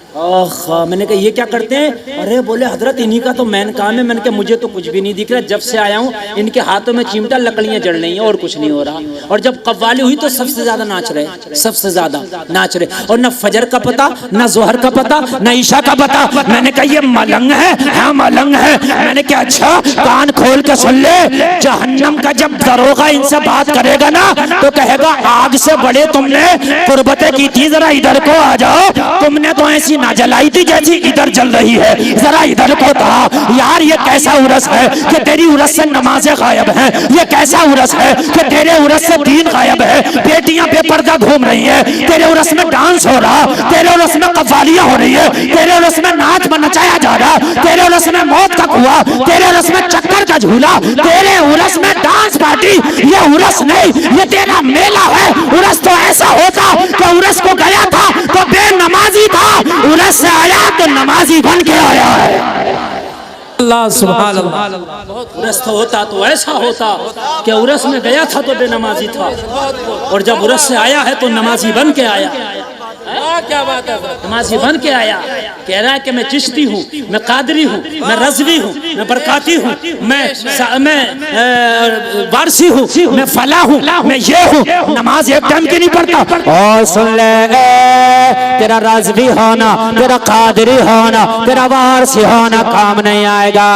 [SPEAKER 2] मैंने कहा ये क्या करते हैं? अरे बोले हजरत इन्हीं का तो मैन काम है। मैंने कहा मुझे तो कुछ भी नहीं दिख रहा, जब से आया हूँ इनके हाथों में चिमटा, लकड़ियां जल रही हैं और कुछ नहीं हो रहा। और जब कव्वाली हुई तो सबसे ज्यादा नाच रहे, सबसे ज्यादा नाच रहे, और न फजर का पता, न जोहर का पता, न ईशा का पता।
[SPEAKER 3] मैंने कहा ये मलंग है, हाँ मलंग है। मैंने कहा अच्छा कान खोल के सुन ले, जहन्नम का जब दरोगा इनसे बात करेगा ना तो कहेगा आग से बड़े तुमने कुर्बतें की थी, जरा इधर को आ जाओ। तुमने तो ऐसी ना जलाई थी जैसी इधर जल रही है, जरा इधर को था। यार ये कैसा उरस है कि तेरी उरस से नमाजें गायब हैं, ये कैसा उरस है कि तेरे उरस से दीन गायब है। बेटियां बेपर्दा घूम रही हैं, तेरे उरस में डांस हो रहा, तेरे उरस में कव्वालियां हो रही है, तेरे उरस में नाच नचाया जा रहा, तेरे उरस में मौत का कुआं, तेरे उरस में चक्कर का झूला, तेरे उरस में डांस पार्टी। ये उरस नहीं, ये तेरा मेला है। उरस तो ऐसा होता कि उरस को गया था तो बेनमाजी था, उरस से आया तो नमाजी बन के आया है।
[SPEAKER 4] अल्लाह सुभान अल्लाह।
[SPEAKER 2] बहुत उरस तो होता तो ऐसा होता कि उरस में गया था तो बेनमाजी था, और जब उरस से आया है तो नमाजी बन के आया।
[SPEAKER 4] क्या बात है?
[SPEAKER 2] नमाजी बन के आया। कह रहा है कि मैं चिश्ती हूँ, मैं कादरी हूँ, मैं रज़वी हूँ, मैं बरकाती हूँ, मैं वारसी हूँ, मैं फला हूँ, मैं ये हूँ। नमाज एक टाइम की नहीं पढ़ता।
[SPEAKER 3] और सुन ले तेरा रज़वी होना, तेरा कादरी होना, तेरा वारसी होना काम नहीं आएगा।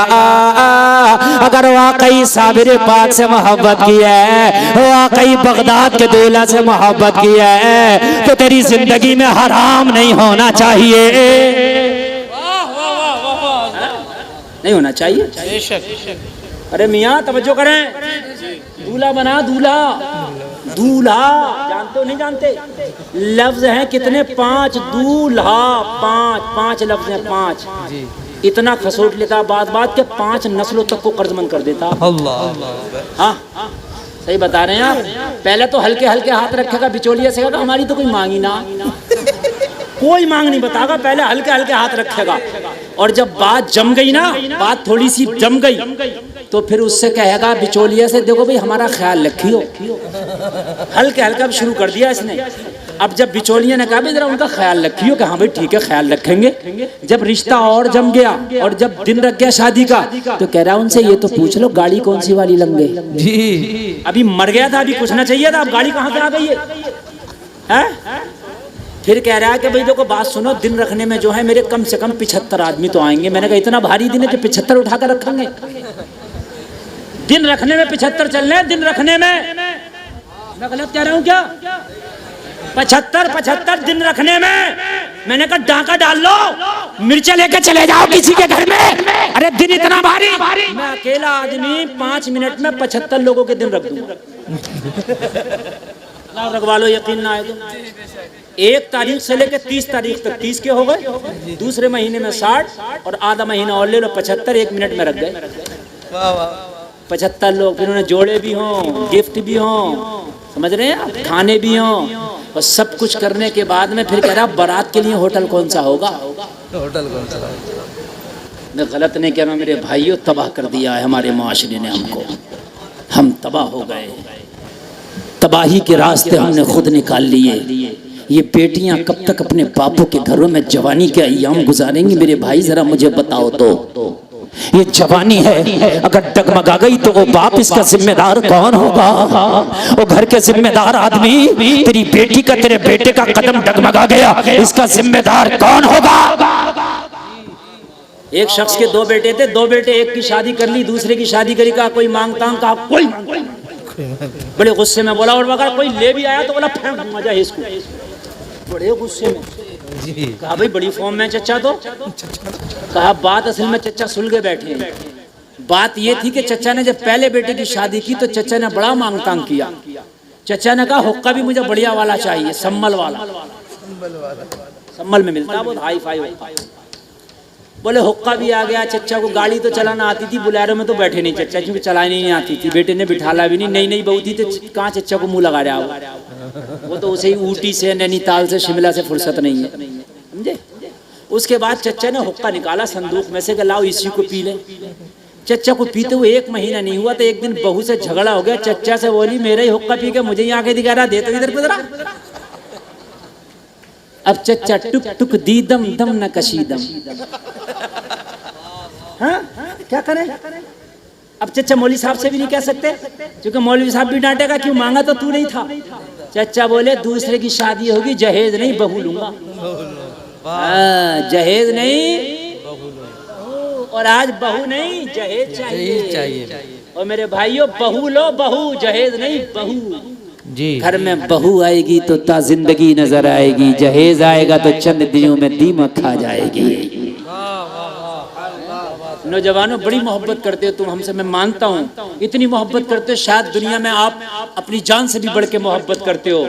[SPEAKER 3] अगर वाकई साबिर पाक से मोहब्बत की है, वाकई बगदाद के दूल्हा से मोहब्बत की है, तो तेरी जिंदगी में हराम नहीं होना चाहिए।
[SPEAKER 2] नहीं होना चाहिए। अरे मियाँ तवज्जो करें, दूल्हा बना, दूल्हा दूल्हा जानते हो नहीं जानते? लफ्ज हैं कितने? 5 दूल्हा, 5 लफ्ज हैं, 5। इतना खसोट लेता बात बात के 5 नस्लों तक को कर्जमंद कर देता। हाँ सही बता रहे हैं आप। पहले तो हल्के हल्के हाथ रखेगा, बिचौलिया से कहेगा हमारी तो कोई मांगी ना, कोई मांग नहीं बताएगा, पहले हल्के हल्के हाथ रखेगा। और जब बात जम गई ना, बात थोड़ी सी जम गई, तो फिर उससे कहेगा बिचौलिया से देखो भाई हमारा ख्याल रखियो। हल्के हल्का शुरू कर दिया इसने। अब जब बिचौलिया ने कहा भाई जरा उनका ख्याल रखियो, कि हाँ भाई ठीक है ख्याल रखेंगे। जब रिश्ता और जम गया और जब दिन रख गया शादी का, तो कह रहा उनसे ये तो पूछ लो गाड़ी कौन सी वाली लंगे जी। अभी मर गया था, अभी पूछना चाहिए था, अब गाड़ी कहाँ से आ गई है? फिर कह रहा है कि भाई देखो बात सुनो, दिन रखने में जो है मेरे कम से कम 75 आदमी तो आएंगे। मैंने कहा इतना भारी दिन है कि 75 उठा कर रखेंगे? दिन रखने में 75 चल रहे हैं, दिन रखने में। मैं गलत कह रहा हूँ क्या? 75 दिन रखने में। मैंने कहा डाका डाल लो,
[SPEAKER 3] मिर्चा लेके चले जाओ किसी के घर में। अरे दिन इतना भारी।
[SPEAKER 2] मैं अकेला आदमी 5 मिनट में 75 लोगों के दिन रख दूंगा। रखवा लो, यकीन ना आए तो। 1 तारीख से लेकर 30 तारीख तक 30 के हो गए, दूसरे महीने में 60, और आधा महीना और ले लो 75, 1 मिनट में रख गए 75 लोग। फिर उन्हें जोड़े भी हों, गिफ्ट भी हों, समझ रहे हैं, खाने भी हों, और सब कुछ करने के बाद में फिर कह रहा बारात के लिए होटल कौन सा होगा?
[SPEAKER 4] होटल कौन सा?
[SPEAKER 2] मैं गलत नहीं कह रहा मेरे भाइयों, तबाह कर दिया है हमारे माशरे ने हमको। हम तबाह हो गए, तबाही के रास्ते हमने खुद निकाल लिए। ये बेटियां कब तक अपने बापों के घरों में जवानी के अय्याम गुजारेंगी? मेरे भाई जरा मुझे बताओ तो।
[SPEAKER 3] ये जवानी है, अगर डगमगा गई तो वो बाप इसका जिम्मेदार कौन होगा? वो घर के जिम्मेदार आदमी, तेरी बेटी का, तेरे बेटे का कदम डगमगा गया, इसका जिम्मेदार कौन होगा?
[SPEAKER 2] एक शख्स के 2 बेटे थे, 2 बेटे, एक की शादी कर ली, दूसरे की शादी करी, कहा कोई मांगता हूं, कहा कोई बड़े गुस्से में बोला, और अगर कोई ले भी आया तो बोला फेंक दूंगा जा इसको। बड़े गुस्से में कहा भाई बड़ी फॉर्म में चच्चा तो। कहा बात असल में चच्चा सुलगे बैठे हैं। बात ये थी कि चच्चा ने जब पहले बेटे की शादी की तो चच्चा ने बड़ा मांग तांग किया। चच्चा ने कहा हुक्का भी मुझे बढ़िया वाला चाहिए, सम्मल वाला। सम्मल में मिलता है, बहुत हाई फाई होता है। बोले हुक्का भी आ गया। चच्चा को गाड़ी तो चलाना आती थी, बुलेरो में तो बैठे नहीं चच्चा, क्योंकि चलानी नहीं आती थी। बेटे ने बिठाला भी नहीं, नई बहू थी तो कहाँ चच्चा को मुंह लगा रहा हो। वो तो उसे ही ऊटी से, नैनीताल से, शिमला से फुर्सत नहीं है, समझे। उसके बाद चच्चा ने हुक्का निकाला संदूक में से कि लाओ इसी को पी ले। चच्चा को पीते हुए 1 महीना नहीं हुआ तो एक दिन बहू से झगड़ा हो गया। चच्चा से बोली मेरा ही हुक्का पी के मुझे ही आके दिखा रहा, दे तो इधर पे जरा। अब चच्चा टुक टुक दीदम दम न कशीदम। हाँ क्या करें? अब चच्चा मौलवी साहब से भी नहीं कह सकते, क्योंकि मौलवी साहब भी डांटेगा, क्यों मांगा तो तू नहीं था। चच्चा बोले दूसरे की शादी होगी, जहेज नहीं बहू लूंगा। जहेज नहीं और आज बहू नहीं, जहेज चाहिए। और मेरे भाइयों बहू लो, बहू जहेज नहीं बहू।
[SPEAKER 4] जी
[SPEAKER 1] घर में बहू आएगी तो ता जिंदगी नजर आएगी, जहेज आएगा तो चंद दिनों में दीमक खा जाएगी।
[SPEAKER 2] नौजवानों बड़ी मोहब्बत करते हो तुम हमसे, मैं मानता हूँ इतनी मोहब्बत करते हो, शायद दुनिया में आप अपनी जान से भी बढ़ के मोहब्बत करते हो।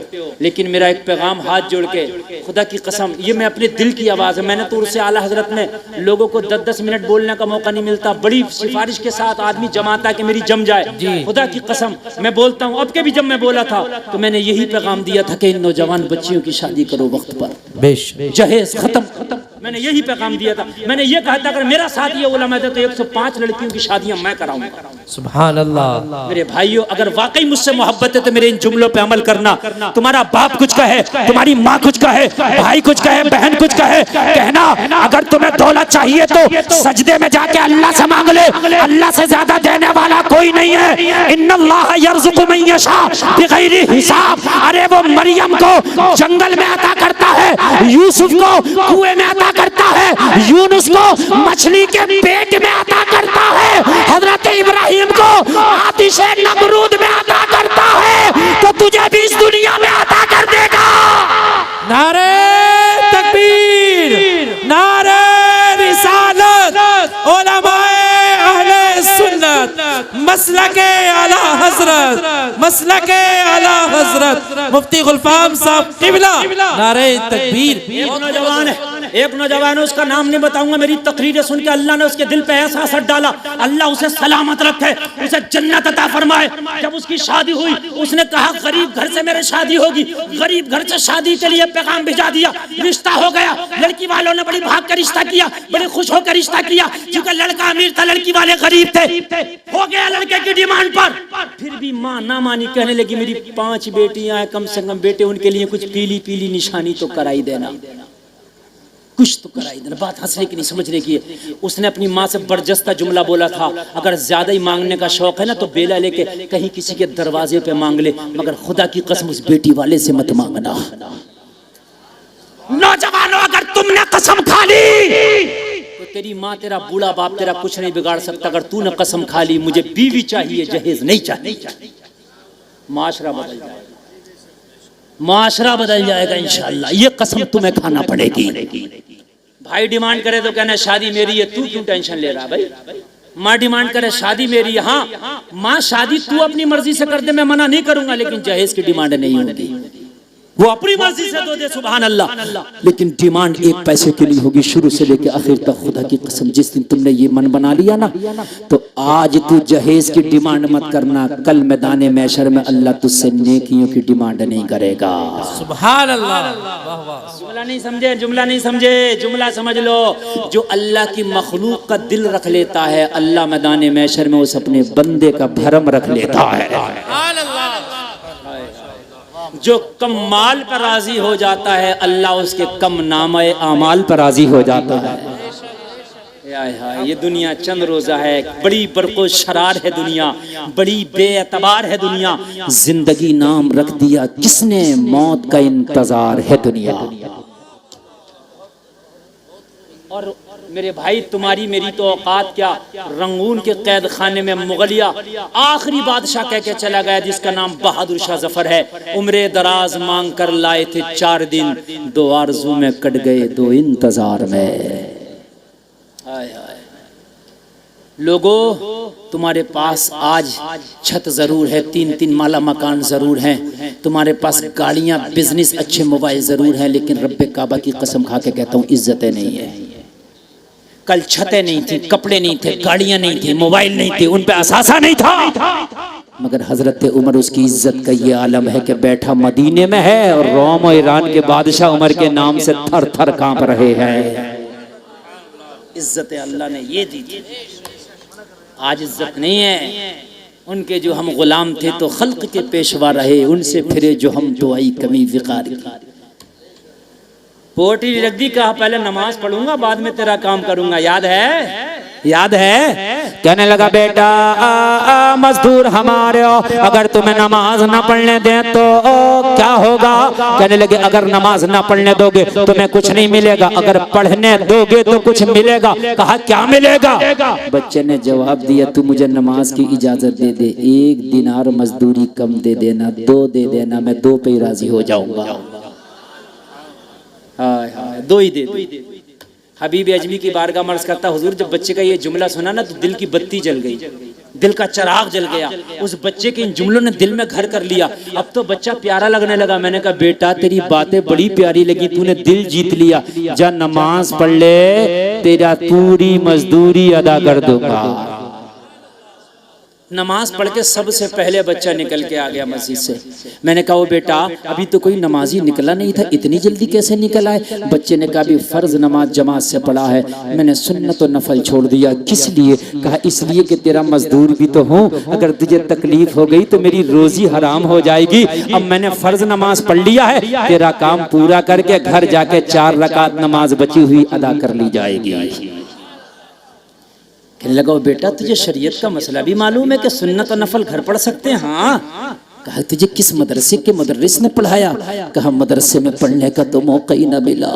[SPEAKER 2] लेकिन मेरा एक पैगाम हाथ जोड़ के, खुदा की कसम, ये मैं अपने दिल की आवाज़ है। मैंने तो उससे आला हजरत में लोगों को 10-10 मिनट बोलने का मौका नहीं मिलता, बड़ी सिफारिश के साथ आदमी जमाता है कि मेरी जम जाए। खुदा की कसम मैं बोलता हूँ, अब के भी जब मैं बोला था तो मैंने यही पैगाम दिया था कि इन नौजवान बच्चियों की शादी करो वक्त पर, जहेज खत्म। मैंने यही पैगाम दिया था। मैंने ये कहा था अगर मेरा साथ ये उलमा दे तो 105 लड़कियों की शादियां मैं कराऊंगा।
[SPEAKER 4] सुभान अल्लाह।
[SPEAKER 2] मेरे भाइयों अगर वाकई मुझसे मोहब्बत है तो मेरे इन जुमलों पे अमल करना। तुम्हारा बाप कुछ कहे, तुम्हारी माँ कुछ कहे, भाई कुछ कहे, बहन कुछ कहे, कहना अगर तुम्हें दौलत चाहिए तो सजदे में जाके अल्लाह से मांग ले, अल्लाह से ज्यादा देने वाला कोई नहीं है। इन्नल्लाह यर्ज़ुक़ु मन यशा बिगैरि हिसाब। अरे वो मरियम को जंगल में अता करता है, यूसुफ को कुएं में अता करता है, यूनुस को मछली के पेट में अता करता है, हजरत इब्राहिम को आतिशे नमरूद में अता करता है, तो तुझे भी इस दुनिया में अता कर देगा।
[SPEAKER 4] नारे तकबीर, नारे रिसालत, उलमाए अहले सुन्नत, मसलके आला हजरत, मसलके आला हजरत मुफ्ती गुलफाम साहब किबला, नारे तकबीर।
[SPEAKER 2] एक नौजवान है, उसका नाम नहीं बताऊंगा, मेरी तकरीरें सुन के अल्लाह ने उसके दिल पे ऐसा असर डाला, अल्लाह उसे सलामत रखे, उसे जन्नत अता फरमाए। जब उसकी शादी हुई उसने कहा गरीब घर से मेरी शादी होगी, गरीब घर से शादी के लिए पैगाम भिजा दिया, रिश्ता हो गया। लड़की वालों ने बड़ी भाग कर रिश्ता किया, बड़े खुश होकर रिश्ता किया, क्योंकि लड़का अमीर था, लड़की वाले गरीब थे। हो गया लड़के की डिमांड पर, फिर भी माँ ना मानी, कहने लगी मेरी 5 बेटियां हैं, कम से कम बेटे, उनके लिए कुछ पीली पीली निशानी तो कराई देना, कुछ तो कराई देना। बात हंसने की नहीं समझने की है। उसने अपनी माँ से बरजस्ता जुमला बोला था, अगर ज्यादा ही मांगने का शौक है ना तो बेला लेके कहीं किसी के दरवाजे पे मांग ले, मगर खुदा की कसम उस बेटी वाले से मत मांगना। नौजवानों अगर तुमने कसम खा ली तो तेरी माँ, तेरा बूढ़ा बाप तेरा कुछ नहीं बिगाड़ सकता। अगर तूने कसम खा ली मुझे बीवी चाहिए, जहेज नहीं चाहिए, माशरा बदल जाएगा, माशरा बदल जाएगा इंशाअल्लाह। ये कसम तुम्हें खाना पड़ेगी। भाई डिमांड करे तो कहना शादी मेरी है, तू क्यों टेंशन ले रहा भाई। माँ डिमांड करे शादी मेरी है, हाँ माँ शादी तू अपनी मर्जी से कर दे, मैं मना नहीं करूंगा, लेकिन जहेज की डिमांड नहीं होगी, वो अपनी मर्जी से दो दे, सुभान अल्लाह, लेकिन डिमांड 1 पैसे की नहीं होगी शुरू से लेकर आखिर तक। खुदा की कसम जिस दिन तुमने ये मन बना लिया ना, तो आज तू जहेज की डिमांड मत करना, कल मैदान महशर में अल्लाह तुझसे नेकियों की डिमांड नहीं करेगा।
[SPEAKER 4] सुभान अल्लाह।
[SPEAKER 2] जुमला नहीं समझे, जुमला नहीं समझे, जुमला समझ लो। जो अल्लाह की मखलूक का दिल रख लेता है, अल्लाह मैदान महशर में उस अपने बंदे का भरम रख लेता है। जो कम माल पर राजी हो जाता है, अल्लाह उसके कम नामे आमाल पर राजी हो जाता है। ये दुनिया चंद रोजा है, बड़ी बरको शरार है दुनिया, बड़ी बेअतबार है दुनिया।
[SPEAKER 1] जिंदगी नाम रख दिया किसने, मौत का इंतजार है दुनिया।
[SPEAKER 2] और मेरे भाई तुम्हारी मेरी तो औकात क्या, रंगून के कैद खाने में मुगलिया आखिरी बादशाह कह के चला गया जिसका नाम बहादुर शाह जफर है। उम्रे दराज मांग कर लाए थे 4 दिन, 2 आरज़ू में कट गए 2 इंतजार में। लोगों तुम्हारे पास आज छत जरूर है, 3-3 माला मकान जरूर हैं, तुम्हारे पास गाड़ियां, बिजनेस, अच्छे मोबाइल जरूर हैं, लेकिन रब्बे काबा की कसम खा के कहता हूँ इज्जतें नहीं है। कल छतें नहीं थी, कपड़े नहीं थे, गाड़ियां नहीं थी, मोबाइल नहीं थे, उन पे असासा नहीं था,
[SPEAKER 1] मगर हजरत उमर उसकी इज्जत का ये आलम है कि बैठा मदीने में है और रोम और ईरान के बादशाह उमर के नाम से थर थर कांप रहे हैं।
[SPEAKER 2] इज्जत अल्लाह ने ये दी थी, आज इज्जत नहीं है। उनके जो हम गुलाम थे तो खल्क के पेशवा रहे, उनसे फिरे जो हम दुआई कमी विकार की। पोटी रख दी, कहा पहले नमाज पढ़ूंगा बाद में तेरा काम करूंगा। याद है? याद है?
[SPEAKER 3] कहने लगा बेटा मजदूर हमारे हो, अगर तुम्हें नमाज ना पढ़ने दें तो क्या होगा? कहने लगे अगर नमाज ना पढ़ने दोगे तुम्हें कुछ नहीं मिलेगा, अगर पढ़ने दोगे तो कुछ मिलेगा। कहा क्या मिलेगा? बच्चे ने जवाब दिया तू मुझे नमाज की इजाजत दे दे, 1 दिनार मजदूरी कम दे देना, 2 दे देना, मैं 2 पे ही राजी हो जाऊंगा।
[SPEAKER 2] हाय हाय, 2 ही दे दे। हबीब अजमी की बारगाह में अर्ज करता हुजूर, जब बच्चे का ये जुमला सुना ना तो दिल की बत्ती जल गई, दिल का चिराग जल गया। उस बच्चे के इन जुमलों ने दिल में घर कर लिया। अब तो बच्चा प्यारा लगने लगा। मैंने कहा बेटा तेरी बातें बड़ी प्यारी लगी, तूने दिल जीत लिया, जा नमाज पढ़ ले, तेरा पूरी मजदूरी अदा कर दूंगा।
[SPEAKER 1] नमाज पढ़ के सबसे पहले बच्चा निकल के आ गया मस्जिद से। मैंने कहा वो बेटा अभी तो कोई नमाजी निकला नहीं था, इतनी जल्दी कैसे निकल आए? बच्चे ने कहा अभी फर्ज नमाज जमात से पढ़ा है, मैंने सुन्नत और नफल छोड़ दिया। किस लिए? कहा इसलिए कि तेरा मजदूर भी तो हूँ, अगर तुझे तकलीफ हो गई तो मेरी रोजी हराम हो जाएगी। अब मैंने फर्ज नमाज पढ़ लिया है, तेरा काम पूरा करके घर जाके 4 रकात नमाज बची हुई अदा कर ली जाएगी। कहने लगा बेटा तुझे शरीयत का मसला भी मालूम है कि सुन्नत और नफल घर पढ़ सकते हैं? हाँ। कहा तुझे किस मदरसे के मुदर्रिस ने पढ़ाया? कहा मदरसे में पढ़ने का तो मौका ही ना मिला,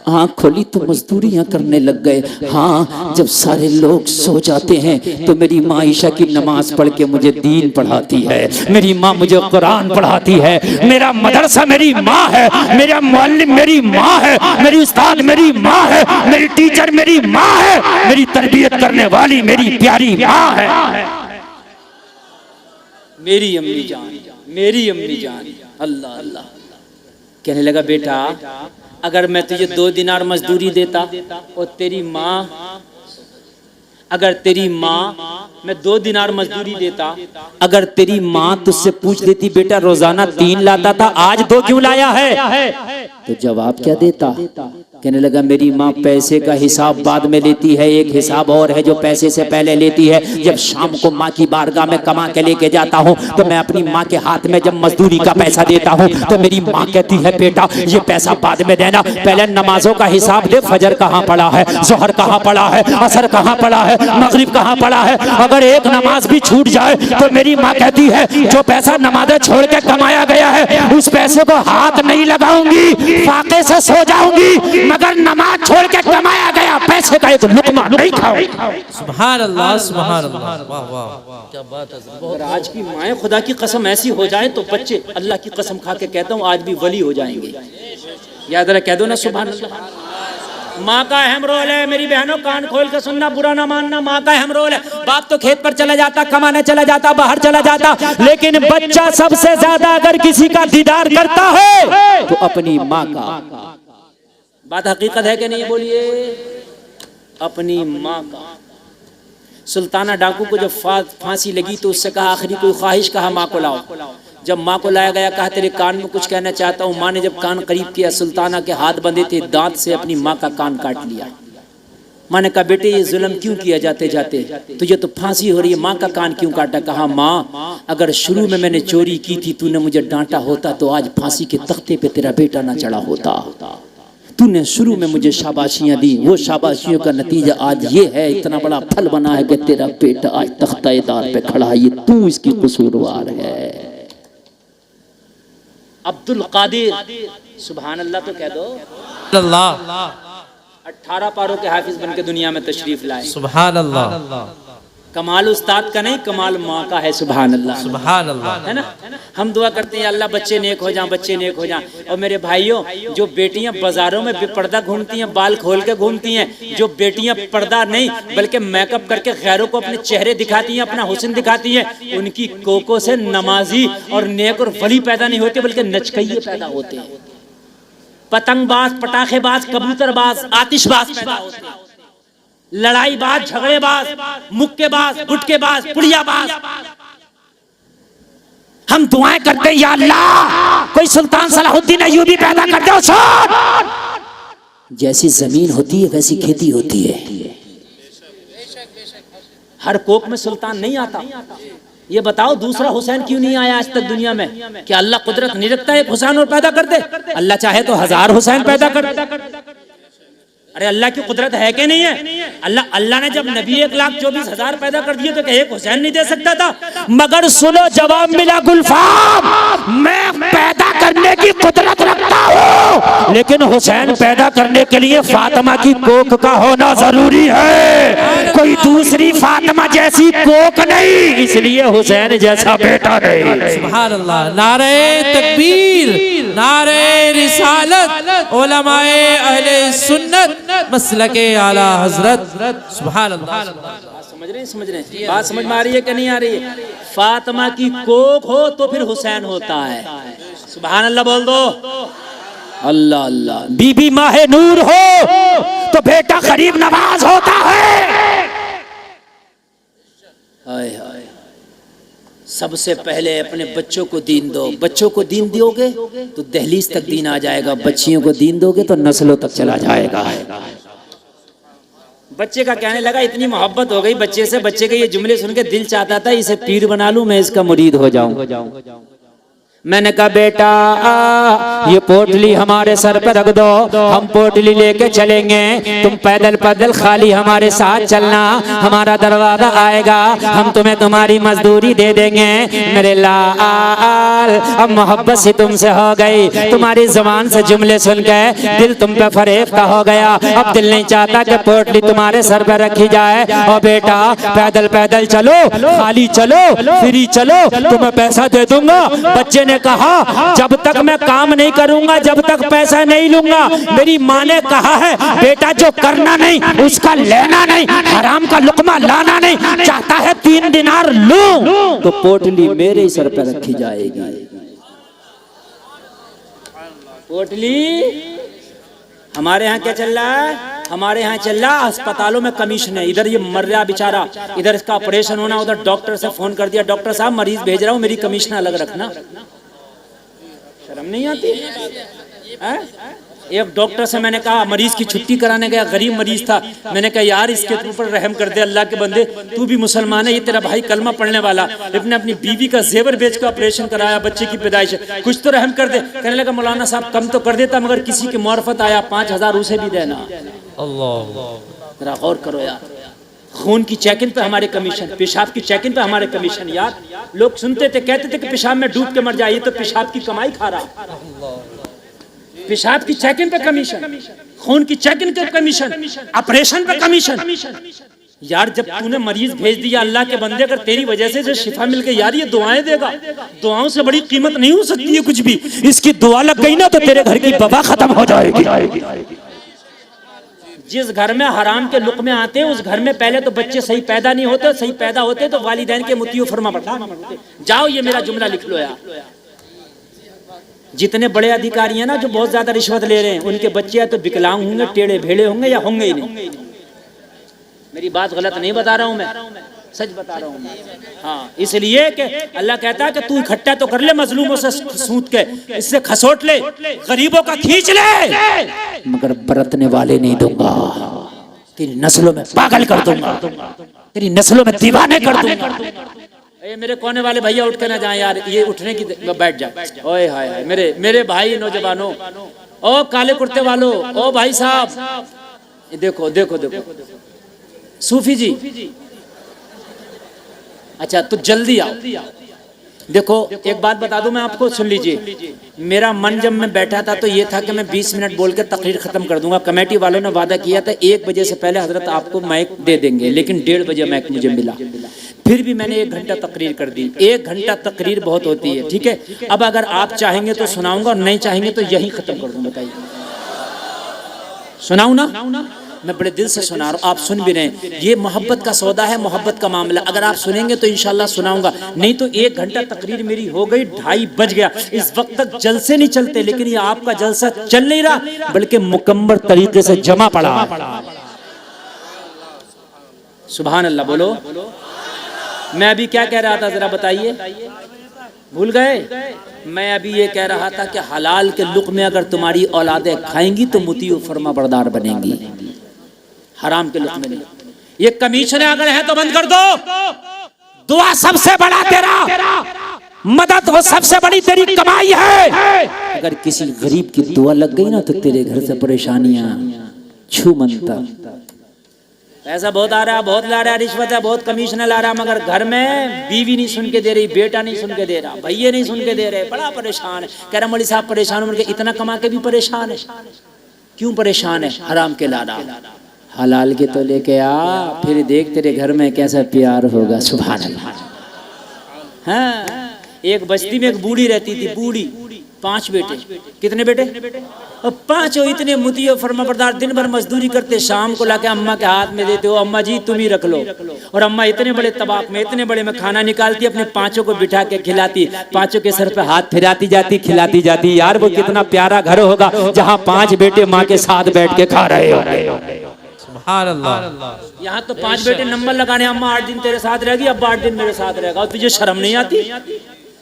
[SPEAKER 1] आँख खोली तो मजदूरियां करने लग गए। हाँ, जब सारे लोग सो जाते हैं तो मेरी माँ ईशा की नमाज पढ़ के मुझे दीन पढ़ाती है, मेरी माँ मुझे कुरान पढ़ाती है, मेरा मदरसा मेरी माँ है, मेरा मुअल्लिम मेरी माँ है, मेरी उस्ताद मेरी माँ है, मेरी टीचर मेरी माँ है, मेरी तरबियत करने वाली मेरी प्यारी माँ है, मेरी अम्मी जान, मेरी अम्मी जान। अल्लाह अल्लाह। कहने लगा बेटा अगर मैं तुझे 2 दिनार मजदूरी देता और तेरी माँ, अगर तेरी माँ, मैं 2 दिनार मजदूरी देता,
[SPEAKER 3] अगर तेरी माँ तुझसे पूछ देती बेटा रोजाना 3 लाता था, आज 2 क्यों लाया है, तो जवाब क्या देता? कहने लगा मेरी माँ पैसे का हिसाब बाद में लेती है, एक हिसाब और है जो पैसे से पहले लेती है। जब शाम को माँ की बारगाह में कमा के लेके जाता हूँ तो मैं अपनी माँ के हाथ में जब मजदूरी का पैसा देता हूँ तो मेरी माँ कहती है बेटा ये पैसा बाद में देना, पहले नमाजों का हिसाब दे, फजर कहाँ पड़ा है, जोहर कहाँ पड़ा है, असर कहाँ पड़ा है, मगरिब कहाँ पड़ा है। अगर एक नमाज भी छूट जाए तो मेरी माँ कहती है जो पैसा नमाजें छोड़ के कमाया गया है उस पैसे को हाथ नहीं लगाऊंगी, फाके से सो जाऊंगी, मगर नमाज छोड़ के कमाया गया पैसे का एक लुकमा नहीं खाऊं।
[SPEAKER 4] सुभान अल्लाह, सुभान अल्लाह, वाह वाह, क्या बात है।
[SPEAKER 1] अगर आज की माएँ खुदा की कसम ऐसी हो जाए तो बच्चे अल्लाह की कसम खा के कहता हूँ आज भी वली हो जाएंगे। याद रहे, कह दो ना सुभान अल्लाह। माँ का अहम रोल है मेरी बहनों, कान खोल के सुनना, बुरा ना मानना। माँ का अहम रोल है। बाप तो खेत पर चला जाता, कमाने चला जाता, बाहर चला जाता, लेकिन बच्चा सबसे ज्यादा अगर किसी का दीदार करता है तो अपनी माँ का। बात हकीकत है कि नहीं? बोलिए। अपनी माँ का। सुल्ताना डाकू को जब फांसी लगी तो उससे कहा आखिरी कोई ख्वाहिश, कहा माँ को लाओ। जब माँ को लाया गया कहा तेरे कान में कुछ कहना चाहता हूँ। माँ ने जब कान करीब किया, सुल्ताना के हाथ बंधे थे, दांत से अपनी माँ का कान काट लिया। माँ ने कहा बेटे ये जुल्म क्यों किया जाते जाते, तुझे तो फांसी हो रही है, माँ का कान क्यों काटा? कहा माँ अगर शुरू में मैंने चोरी की थी, तूने मुझे डांटा होता तो आज फांसी के तख्ते पे तेरा बेटा ना चढ़ा होता। तूने शुरू में मुझे शाबाशियां दी, वो शाबाशियों का नतीजा आज ये है, इतना बड़ा फल बना है कि तेरा बेटा आज तख्ते-ए-दार पे खड़ा है, ये तू इसकी कसूरवार है। अब्दुल कादिर, सुभान अल्लाह तो कह दो।
[SPEAKER 4] अल्लाह
[SPEAKER 1] 18 पारों के हाफिज बन के दुनिया में तशरीफ लाए।
[SPEAKER 4] सुभान अल्लाह।
[SPEAKER 1] कमाल उस्ताद का नहीं, कमाल माँ का है। सुभान अल्लाह,
[SPEAKER 4] सुभान अल्लाह।
[SPEAKER 1] है ना? हम दुआ करते हैं अल्लाह बच्चे नेक हो जाएं, बच्चे नेक हो जाएं। और मेरे भाइयों, जो बेटियां बाजारों में बेपर्दा घूमती हैं, बाल खोल के घूमती हैं, जो बेटियां पर्दा नहीं बल्कि मेकअप करके गैरों को अपने चेहरे दिखाती हैं, अपना हुस्न दिखाती हैं, उनकी कोकों से नमाजी और नेक और वली पैदा नहीं होते बल्कि नचकइये पैदा होते हैं। पतंगबाज, पटाखेबाज, कबूतरबाज, आतिशबाज पैदा होते हैं। लड़ाईबाज, झगड़ेबाज, मुक्केबाज, गुटकेबाज, पुड़ियाबाज।
[SPEAKER 3] हम दुआएं करते या अल्लाह कोई सुल्तान सलाहुद्दीन अय्यूबी पैदा कर दो। जैसी जमीन होती है वैसी खेती होती है।
[SPEAKER 1] हर कोक में सुल्तान नहीं आता।
[SPEAKER 2] ये बताओ दूसरा हुसैन क्यों नहीं आया आज तक दुनिया में? क्या अल्लाह कुदरत नहीं रखता एक हुसैन और पैदा कर दे? अल्लाह चाहे तो 1000 हुसैन पैदा कर दे। अरे अल्लाह की कुदरत है कि नहीं है? अल्लाह ने जब नबी 1,24,000 पैदा कर दिए तो क्या एक हुसैन नहीं दे सकता था?
[SPEAKER 3] मगर सुनो जवाब मिला गुलफाम, मैं पैदा करने की कुदरत रखता हूँ, लेकिन हुसैन पैदा करने के लिए फातिमा की कोख का होना जरूरी है। कोई दूसरी फातिमा जैसी कोख नहीं, इसलिए हुसैन जैसा बेटा नहीं।
[SPEAKER 4] सुभान अल्लाह। नारे तकबीर, नारे रिसालत, उलमाए अहले सुन्नत, मसलके आला हजरत। सुभान अल्लाह।
[SPEAKER 2] समझ रहे हैं? बात समझ में आ रही है कि नहीं आ रही है? फातिमा की कोख हो तो फिर हुसैन होता है। सुभान अल्लाह बोल दो।
[SPEAKER 3] अल्लाह अल्लाह। बीबी माहे नूर हो तो बेटा गरीब नवाज होता है।
[SPEAKER 2] हाय हाय। सबसे पहले अपने बच्चों को दीन दो। बच्चों को दीन दोगे तो दहलीज तक दीन आ जाएगा, बच्चियों को दीन दोगे तो नस्लों तक चला जाएगा। बच्चे का कहने लगा, इतनी मोहब्बत हो गई बच्चे से, बच्चे के ये जुमले सुन के दिल चाहता था इसे पीर बना लूं, मैं इसका मुरीद हो जाऊं। मैंने कहा बेटा ये पोटली हमारे सर पर रख दो, हम पोटली लेके चलेंगे, तुम पैदल पैदल खाली हमारे साथ चलना, हमारा दरवाजा आएगा, हम तुम्हें तुम्हारी मजदूरी दे देंगे। मेरे लाल अब मोहब्बत से तुमसे हो गई, तुम्हारी जुबान से जुमले सुन के दिल तुम पे फरेफ्ता हो गया। अब दिल नहीं चाहता कि पोटली तुम्हारे सर पर रखी जाए। और बेटा पैदल पैदल चलो, खाली चलो, फ्री चलो, तुम्हें पैसा दे दूंगा। बच्चे ने कहा जब तक मैं काम नहीं करूंगा, जब तक पैसा नहीं लूंगा। मेरी माँ ने कहा है बेटा जो करना नहीं उसका लेना नहीं, हराम का लुकमा लाना नहीं। चाहता है 3 दिनार लूं तो पोटली मेरे ही सर पर रखी जाएगी। पोटली हमारे यहाँ क्या चल रहा है? हमारे यहाँ चल रहा अस्पतालों में कमीशन है। इधर ये मर रहा बेचारा, इधर इसका ऑपरेशन होना, उधर डॉक्टर से फोन कर दिया, डॉक्टर साहब मरीज भेज रहा हूँ, मेरी कमीशन अलग रखना। शर्म नहीं आती है? एक डॉक्टर से मैंने कहा, मरीज की छुट्टी कराने गया, गरीब मरीज था, मैंने कहा यार इसके ऊपर रहम कर दे, अल्लाह के बंदे तू भी मुसलमान है, ये तेरा भाई कलमा पढ़ने वाला, लेकिन अपनी बीवी का जेवर बेच कर ऑपरेशन कराया, बच्चे की पैदाइश है, कुछ तो रहम कर दे। कहने लगा मौलाना साहब कम तो कर देता, मगर किसी की मार्फत आया 5,000 उसे भी देना।
[SPEAKER 4] अल्लाह।
[SPEAKER 2] जरा गौर करो यार, खून की चेकिंग पे हमारे कमीशन, पेशाब की चेकिंग पे हमारे कमीशन। यार लोग सुनते थे, कहते थे कि पेशाब में डूब के मर जाए, ये तो पेशाब की कमाई खा रहा। पेशाब की चेकिंग पे कमीशन, खून की चेकिंग पे कमीशन, ऑपरेशन पे कमीशन। यार जब तूने मरीज भेज दिया अल्लाह के बंदे, अगर तेरी वजह से जो शिफा मिल गई, यार ये दुआएं देगा, दुआओं से बड़ी कीमत नहीं हो सकती है कुछ भी।
[SPEAKER 3] इसकी दुआ लग गई ना तो तेरे घर की वबा खत्म हो जाएगी।
[SPEAKER 2] जिस घर में हराम के लुक़मे आते हैं उस घर में पहले तो बच्चे सही पैदा नहीं होते, सही पैदा होते तो वालिदैन के मुतियो फरमा पड़ता। जाओ ये मेरा जुमला लिख लो यार। जितने बड़े अधिकारी हैं ना जो बहुत ज्यादा रिश्वत ले रहे हैं, उनके बच्चे या तो विकलांग होंगे, टेढ़े भेड़े होंगे, या होंगे ही नहीं। मेरी बात गलत नहीं बता रहा हूं मैं, सच बता रहा हूं मैं। हाँ, इसलिए कि अल्लाह कहता है कि तू इकट्ठा तो कर ले मजलूमों से सूत के, इससे खसोट ले, गरीबों का खींच ले,
[SPEAKER 3] मगर बरतने वाले नहीं दूंगा। तेरी नस्लों में पागल कर दूंगा, तेरी नस्लों में दीवाने कर दूंगा।
[SPEAKER 2] ये मेरे कोने वाले भैया उठ के ना जाए यार, ये उठने की बैठ जाए। ओए हाय हाय, मेरे भाई नौजवानों, ओ काले कुर्ते वालों, ओ भाई साहब, देखो देखो देखो सूफी जी, अच्छा तो जल्दी आओ। देखो एक बात बता दूं मैं आपको, सुन लीजिए। मेरा मन जब मैं बैठा था तो ये था कि मैं 20 मिनट बोल के तकरीर खत्म कर दूंगा। कमेटी वालों ने वादा किया था 1 बजे से पहले हजरत आपको माइक दे देंगे, लेकिन 1:30 बजे माइक मुझे मिला। फिर भी मैंने 1 घंटा तकरीर कर दी। 1 घंटा तकरीर बहुत होती है, ठीक है। अब अगर आप चाहेंगे तो सुनाऊंगा और नहीं चाहेंगे तो यही खत्म कर दूं। बताइए सुनाऊं ना? मैं बड़े दिल से सुना रहा हूँ, आप सुन भी रहे हैं। ये मोहब्बत का सौदा है, मोहब्बत का मामला। अगर आप सुनेंगे तो इंशाल्लाह सुनाऊंगा, नहीं तो 1 घंटा तकरीर मेरी हो गई, 2:30 बज गया। इस वक्त तक जलसे नहीं चलते, लेकिन ये आपका जलसा चल नहीं रहा बल्कि मुकम्मल तरीके से जमा पड़ा। सुभान अल्लाह बोलो। मैं अभी क्या कह रहा था जरा बताइए, भूल गए? मैं अभी ये कह रहा था कि हलाल के लुक़मे अगर तुम्हारी औलादें खाएंगी तो मुतीउ फरमा बरदार बनेंगी, हराम के लुक़मे नहीं। ये कमीशन अगर है तो बंद कर दो।
[SPEAKER 3] दुआ सबसे बड़ा तेरा मदद, वो सबसे बड़ी तेरी कमाई है।
[SPEAKER 1] अगर किसी गरीब की दुआ लग गई ना तो तेरे घर से परेशानियां छू मनता।
[SPEAKER 2] पैसा बहुत आ रहा, बहुत ला रहा, रिश्वत है, बहुत कमीशन ला रहा, मगर घर में बीवी नहीं सुन के दे रही, बेटा नहीं सुन के दे रहा, भैया नहीं सुन के दे रहे, बड़ा परेशान है। कह रहा मौलवी साहब परेशान हो, इतना कमा के भी परेशान है। क्यों परेशान है? हराम के ला रहा।
[SPEAKER 1] हलाल के तो लेके आ, फिर देख तेरे घर में कैसा प्यार होगा। सुभान अल्लाह।
[SPEAKER 2] हाँ, एक बस्ती में एक बूढ़ी रहती थी, बूढ़ी, 5 बेटे। कितने बेटे? और 5 इतने मुतियो फर्माबरदार, दिन भर मजदूरी करते, शाम को लाके अम्मा के हाथ में देते हो, अम्मा जी तुम ही रख लो। और अम्मा इतने बड़े तबाक में, इतने बड़े में खाना निकालती, अपने 5 को बिठा के खिलाती, 5 के सर पे हाथ फिराती जाती, खिलाती जाती। यार वो कितना प्यारा घर होगा जहाँ 5 बेटे माँ के साथ बैठ के खा रहे हो।
[SPEAKER 4] सुभान अल्लाह।
[SPEAKER 2] यहाँ तो 5 बेटे नंबर लगाने, अम्मा 8 दिन तेरे साथ रहेगी, अब्बा 8 दिन मेरे साथ रहेगा। और तुझे शर्म नहीं आती?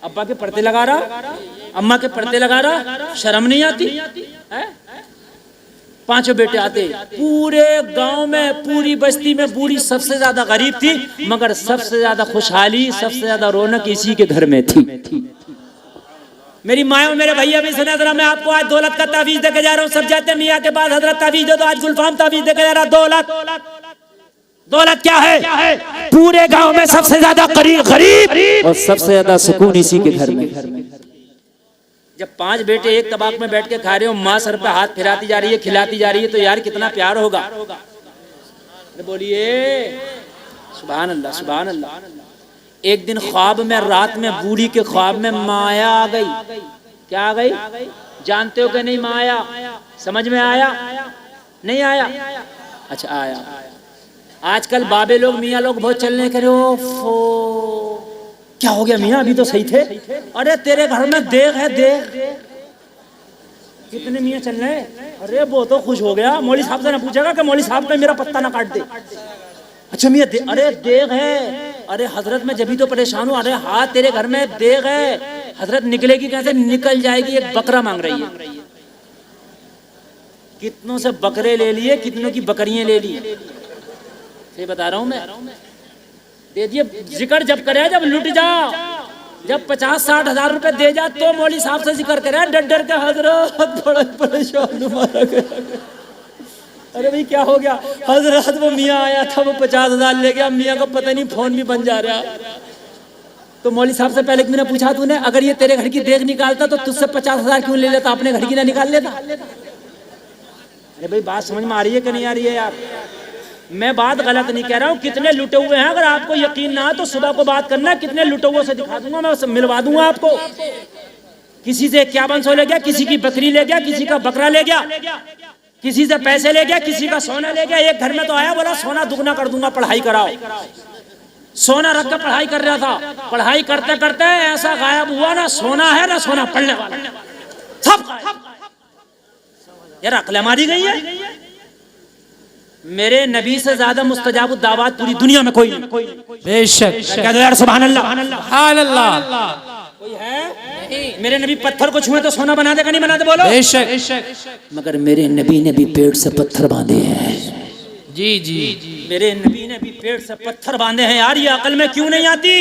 [SPEAKER 2] अब्बा के पर्दे लगा रहा, अम्मा के पर्दे लगा रहा, शर्म नहीं आती है? 5 बेटे आते, पूरे गांव में, पूरी बस्ती में बूढ़ी सबसे ज्यादा गरीब थी, मगर सबसे ज्यादा खुशहाली, सबसे ज्यादा रौनक इसी के घर में थी। मेरी माँ और मेरे भैया भी सुने जरा, मैं आपको आज दौलत का तावीज देके जा रहा हूँ। सब जाते मियाँ के पास, हजरत तावीज दे दो, आज गुलफाम तावीज देके जा रहा। दौलत क्या है?
[SPEAKER 3] पूरे गांव में सबसे ज्यादा गरीब
[SPEAKER 1] और सबसे ज्यादा सुकून इसी के घर में।
[SPEAKER 2] जब 5 बेटे एक तबाक में बैठ के खा रहे हो, माँ सर पे हाथ फिराती जा रही है, खिलाती जा रही है, तो यार कितना प्यार होगा। बोलिए सुभान अल्लाह, सुभान अल्लाह। एक दिन ख्वाब में, रात में, बूढ़ी के ख्वाब में माया आ गई। क्या आ गई? जानते हो कि नहीं? माया। समझ में आया? नहीं आया? अच्छा आया। आजकल बाबे लोग, मियाँ लोग बहुत चलने करे। क्या हो गया मियाँ, अभी तो सही थे। अरे तेरे घर में देख है, देख। कितने मियाँ चल रहे? अरे वो तो खुश हो गया, मौलवी साहब से ना पूछेगा कि मौलवी साहब का मेरा पत्ता ना काट दे। अच्छा मियाँ अरे देख है। अरे हजरत मैं जब भी तो परेशान हूँ। अरे हाँ तेरे घर में देख है। हजरत निकलेगी कैसे? निकल जाएगी, एक बकरा मांग रही है। कितनों से बकरे ले लिए, कितनों की बकरियां ले ली, ये बता रहा हूं मैं। दे दिए। जिक्र जब करे, जब लुट जा, जब 50-60 हजार रुपए दे जा तो मौलवी साहब से जिक्र करे, डर डर के हजरत बड़ा परेशान मारा गया। अरे भाई क्या हो गया? हजरत वो मियाँ आया था, वो 50 हजार ले गया। मियाँ को पता नहीं फोन भी बन जा रहा। तो मौलवी साहब से पहले मैंने पूछा, तूने अगर ये तेरे घर की देख निकालता तो तुझसे 50 हजार क्यों ले लेता? अपने घर की ना निकाल लेता? अरे भाई बात समझ में आ रही है कि नहीं आ रही है यार? मैं बात गलत नहीं कह रहा हूँ। कितने लुटे हुए हैं, अगर आपको यकीन ना तो सुबह को बात करना, कितने लुटे हुए से दिखा दूंगा, मैं मिलवा दूंगा आपको। किसी से 5100 ले गया, किसी की बकरी ले गया, किसी का बकरा ले गया, किसी से पैसे ले गया, किसी का सोना ले गया। एक घर में तो आया, बोला सोना दुगना कर दूंगा, पढ़ाई कराओ। सोना रख कर पढ़ाई कर रहा था। पढ़ाई करते करते ऐसा गायब हुआ, ना सोना है ना सोना पढ़ने वाला, सब यार अक्ल मारी गई है। मेरे नबी से ज्यादा मुस्तजाब दावत पूरी दुनिया में कोई नहीं।
[SPEAKER 4] बेशक।
[SPEAKER 3] कह दो यार सुभान अल्लाह।
[SPEAKER 4] सुभान अल्लाह।
[SPEAKER 2] कोई है? नहीं। मेरे नबी पत्थर को छुए तो सोना बना देगा, नहीं बना दे? बोलो।
[SPEAKER 4] बेशक।
[SPEAKER 1] मगर मेरे नबी ने भी पेट से पत्थर बांधे हैं।
[SPEAKER 4] जी जी।
[SPEAKER 2] मेरे नबी ने भी पेट से पत्थर बांधे हैं। यार ये अकल में क्यों नहीं आती?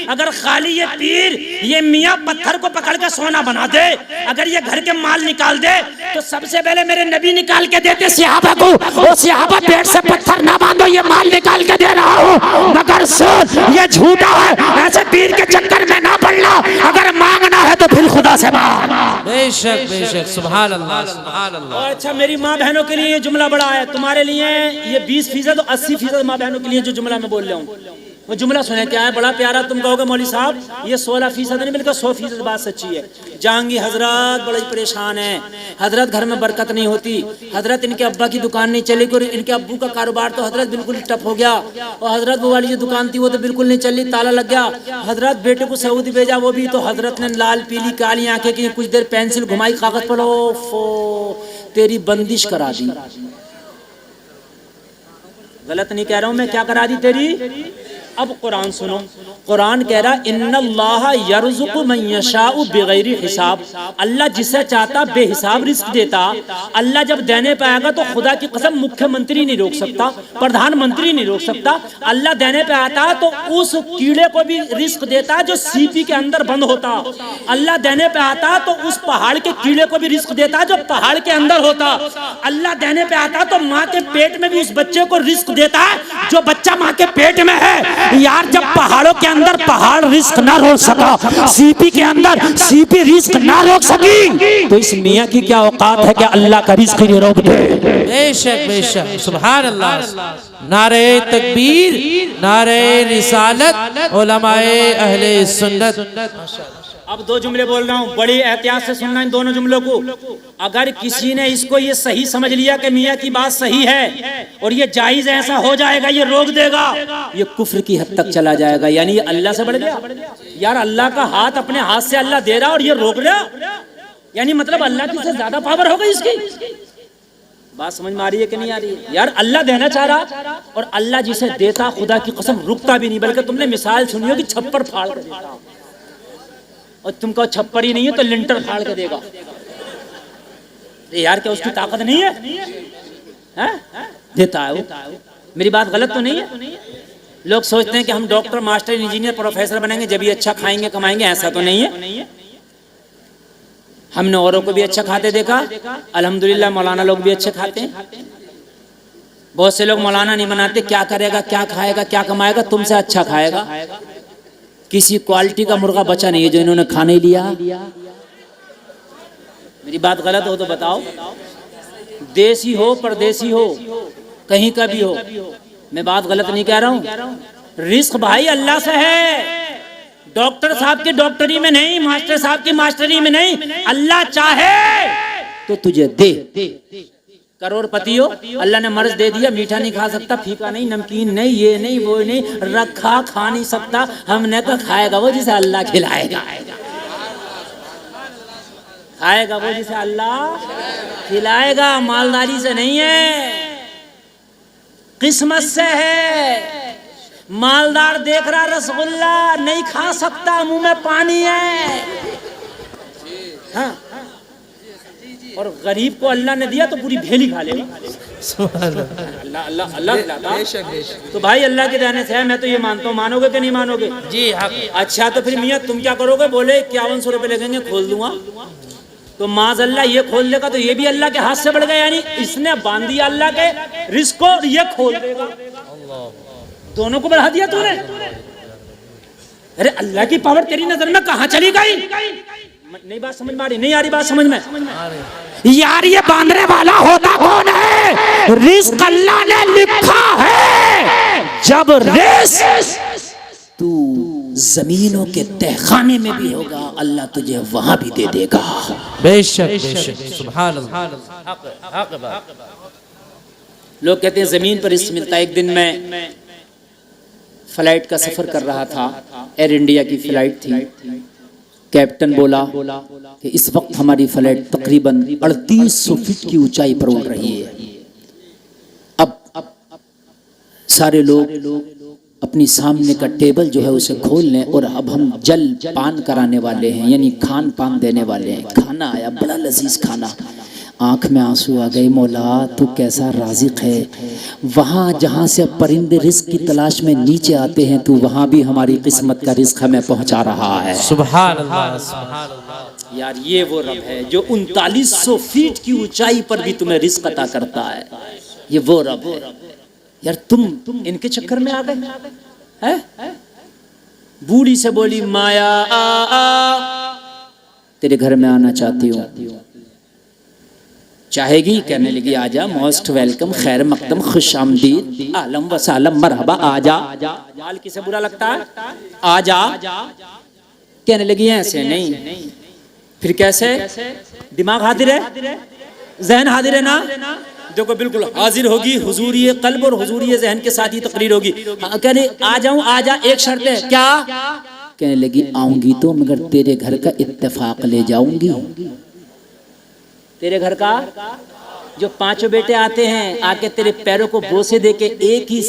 [SPEAKER 2] अगर खाली ये पीर, ये मियाँ पत्थर को पकड़ के सोना बना दे, अगर ये घर के माल निकाल दे, तो सबसे पहले मेरे नबी निकाल के देते
[SPEAKER 3] सहाबा को। ओ सहाबा पेट से पत्थर ना बांधो, ये माल निकाल के दे रहा हूँ, मगर सुन ये झूठा है। ऐसे पीर के चक्कर में ना पड़ना। अगर मांगना है तो फिर खुदा से मांग।
[SPEAKER 4] बेशक बेशक। सुभान अल्लाह, सुभान अल्लाह।
[SPEAKER 2] अच्छा मेरी माँ बहनों के लिए ये जुमला बड़ा है, तुम्हारे लिए ये 20% और 80% माँ बहनों के लिए जो जुमला मैं बोल रहा हूँ, वो जुमला सुने। क्या है? बड़ा प्यारा। तुम कहोगे मौलवी साहब ये 16% नहीं बल्कि 100% बात सच्ची है। जहांगी हजरत बड़ी परेशान है। हजरत घर में बरकत नहीं होती। हजरत इनके अब्बा की दुकान नहीं चली, और इनके अब्बू का कारोबार तो हजरत बिल्कुल ठप हो गया। और हजरत वो वाली जो दुकान थी वो तो बिल्कुल नहीं चली, ताला लग गया। हजरत बेटे को सऊदी भेजा, वो भी तो हजरत ने लाल पीली काली आंखें की, कुछ देर पेंसिल घुमाई कागज पर, तेरी बंदिश करा दी। गलत नहीं कह रहा हूं मैं, क्या करा दी? तेरी अब कुरान सुनो, कुरान कह रहा इन्नल्लाह यर्ज़ुक़ु मन यशाउ बिगैरि हिसाब, अल्लाह जिसे चाहता बेहिसाब रिस्क देता। अल्लाह जब देने पे आएगा तो खुदा की कसम मुख्यमंत्री नहीं रोक सकता, प्रधानमंत्री नहीं रोक सकता। अल्लाह देने पे आता तो उस कीड़े को भी रिस्क देता जो सीपी के अंदर बंद होता। अल्लाह देने पे आता तो उस पहाड़ के कीड़े को भी रिस्क देता जो पहाड़ के अंदर होता। अल्लाह देने पे आता तो माँ के पेट में भी उस बच्चे को रिस्क देता है जो बच्चा माँ के पेट में है।
[SPEAKER 3] यार जब पहाड़ों के अंदर पहाड़ रिस्क ना रोक सका, सीपी के अंदर सीपी रिस्क ना रोक सकी, तो इस मियाँ की क्या औकात है कि अल्लाह का रिस्क ही रोक दे।
[SPEAKER 4] बेशक बेशक, सुभान अल्लाह। नारे तकबीर, नारे रिसालत, उलमाए अहले सुन्नत।
[SPEAKER 2] अब दो जुमले बोल रहा हूँ, बड़ी एहतियात से सुनना इन दोनों जुमलों को। अगर किसी ने इसको ये सही समझ लिया कि मियाँ की बात सही है और ये जायज ऐसा हो जाएगा, ये रोक देगा, ये कुफ्र की हद तक चला जाएगा। यानी ये अल्लाह से बढ़ गया। यार अल्लाह का हाथ अपने हाथ से अल्लाह दे रहा और ये रोक रहा, यानी मतलब अल्लाह की से ज्यादा पावर हो गई इसकी। बात समझ में आ रही है कि नहीं आ रही है? यार अल्लाह देना चाह रहा और अल्लाह जिसे देता खुदा की कसम रुकता भी नहीं, बल्कि तुमने मिसाल सुनी होगी छप्पर फाड़ कर देता, और तुमको छप्पर ही नहीं है तो लिंटर फाड़ के देगा। यार क्या उसकी ताकत नहीं है? देता है वो। मेरी बात गलत तो नहीं है? लोग सोचते हैं कि हम डॉक्टर, मास्टर, इंजीनियर, प्रोफेसर बनेंगे जब ये अच्छा खाएंगे कमाएंगे, ऐसा तो नहीं है। हमने औरों को भी अच्छा खाते देखा, अल्हम्दुलिल्लाह मौलाना लोग भी अच्छे खाते हैं। बहुत से लोग मौलाना नहीं बनाते, क्या करेगा, क्या खाएगा, क्या कमाएगा, तुमसे अच्छा खाएगा। किसी क्वालिटी का मुर्गा बचा नहीं है जो इन्होंने खाने लिया। मेरी बात गलत हो तो बताओ। देसी हो परदेसी हो कहीं का भी हो, मैं बात गलत नहीं कह रहा हूँ। रिस्क भाई अल्लाह से है, डॉक्टर साहब की डॉक्टरी में नहीं, मास्टर साहब की मास्टरी में नहीं। अल्लाह चाहे तो तुझे दे। करोड़पति हो, अल्लाह ने मर्ज दे दिया, मीठा नहीं खा सकता, फीका नहीं, नमकीन नहीं, ये नहीं वो नहीं, रखा खा नहीं सकता, हमने तो खाएगा वो जिसे अल्लाह खिलाएगा। खाएगा वो जिसे अल्लाह खिलाएगा, मालदारी से नहीं है, किस्मत से है। मालदार देख रहा रसगुल्ला नहीं खा सकता, मुंह में पानी है। हाँ, और गरीब को अल्लाह ने दिया तो पूरी भेली खा लेगा। अल्लाह अल्लाह अल्लाह खिलाता। तो भाई अल्लाह के देने से है, मैं तो ये मानता हूँ। मानोगे कि नहीं मानोगे?
[SPEAKER 4] जी हाँ।
[SPEAKER 2] अच्छा तो फिर मियाँ तुम क्या करोगे? बोले 5100 रुपए लगेंगे, खोल दूंगा। तो माज अल्लाह ये खोल देगा तो ये भी अल्लाह के हाथ से बढ़ गया, यानी इसने बांध दिया अल्लाह के रिस्क को, ये खोल देगा, दोनों को बढ़ा दिया तूने। अरे अल्लाह की पावर तेरी नजर में कहाँ चली गई? नहीं बात समझ में आ रही? नहीं आ रही बात समझ में?
[SPEAKER 3] यार ये बांधने वाला होता कौन है? रिस्क अल्लाह ने लिखा है। जब रिस्क तू जमीनों के तहखाने में भी होगा, अल्लाह तुझे वहां भी दे देगा।
[SPEAKER 4] बेशक बेशक, सुभान अल्लाह।
[SPEAKER 2] लोग कहते हैं जमीन पर रिस्क मिलता है। एक दिन मैं फ्लाइट का सफर कर रहा था, एयर इंडिया की फ्लाइट थी। कैप्टन बोला कि इस वक्त हमारी फ्लाइट तकरीबन 3800 फीट की ऊंचाई पर उड़ रही है। अब सारे लोग अपनी सामने का टेबल जो है उसे खोल लें और अब हम जल पान कराने वाले हैं, यानी खान पान देने वाले हैं। खाना आया, बड़ा लजीज खाना। आंख में आंसू आ गए, मौला तू कैसा राज़िक है। वहाँ जहाँ से परिंदे रिस्क की तलाश में नीचे आते हैं, तू वहाँ भी हमारी किस्मत का रिस्क हमें पहुँचा रहा है।
[SPEAKER 4] सुभान अल्लाह, सुभान अल्लाह।
[SPEAKER 2] यार ये वो रब है जो 3900 फीट की ऊंचाई पर भी तुम्हें रिस्क अता करता है। ये वो रब है। यार तुम इनके चक्कर में आ गए हैं? बूढ़ी से बोली माया तेरे घर में आना चाहती हूँ। चाहेगी? कहने लगी आजा, मोस्ट वेलकम, खैर मकदम, खुश आमदीद, आलम वसालम, मरहबा, आजा। हाल किसे बुरा लगता है? आजा। कहने लगी ऐसे नहीं, फिर कैसे? दिमाग हाजिर है, जहन हाजिर है ना? देखो बिल्कुल हाजिर होगी, हुजूरी कल्ब और हुजूरी जहन के साथ ही तकरीर होगी। कहने आ जाऊं, आजा, एक शर्त है। क्या? कहने लगी आऊंगी तो मगर तेरे घर का इत्तेफाक ले जाऊंगी। तेरे घर का जो पांचों बेटे आते हैं आके तेरे पैरों को बोसे देके एक ही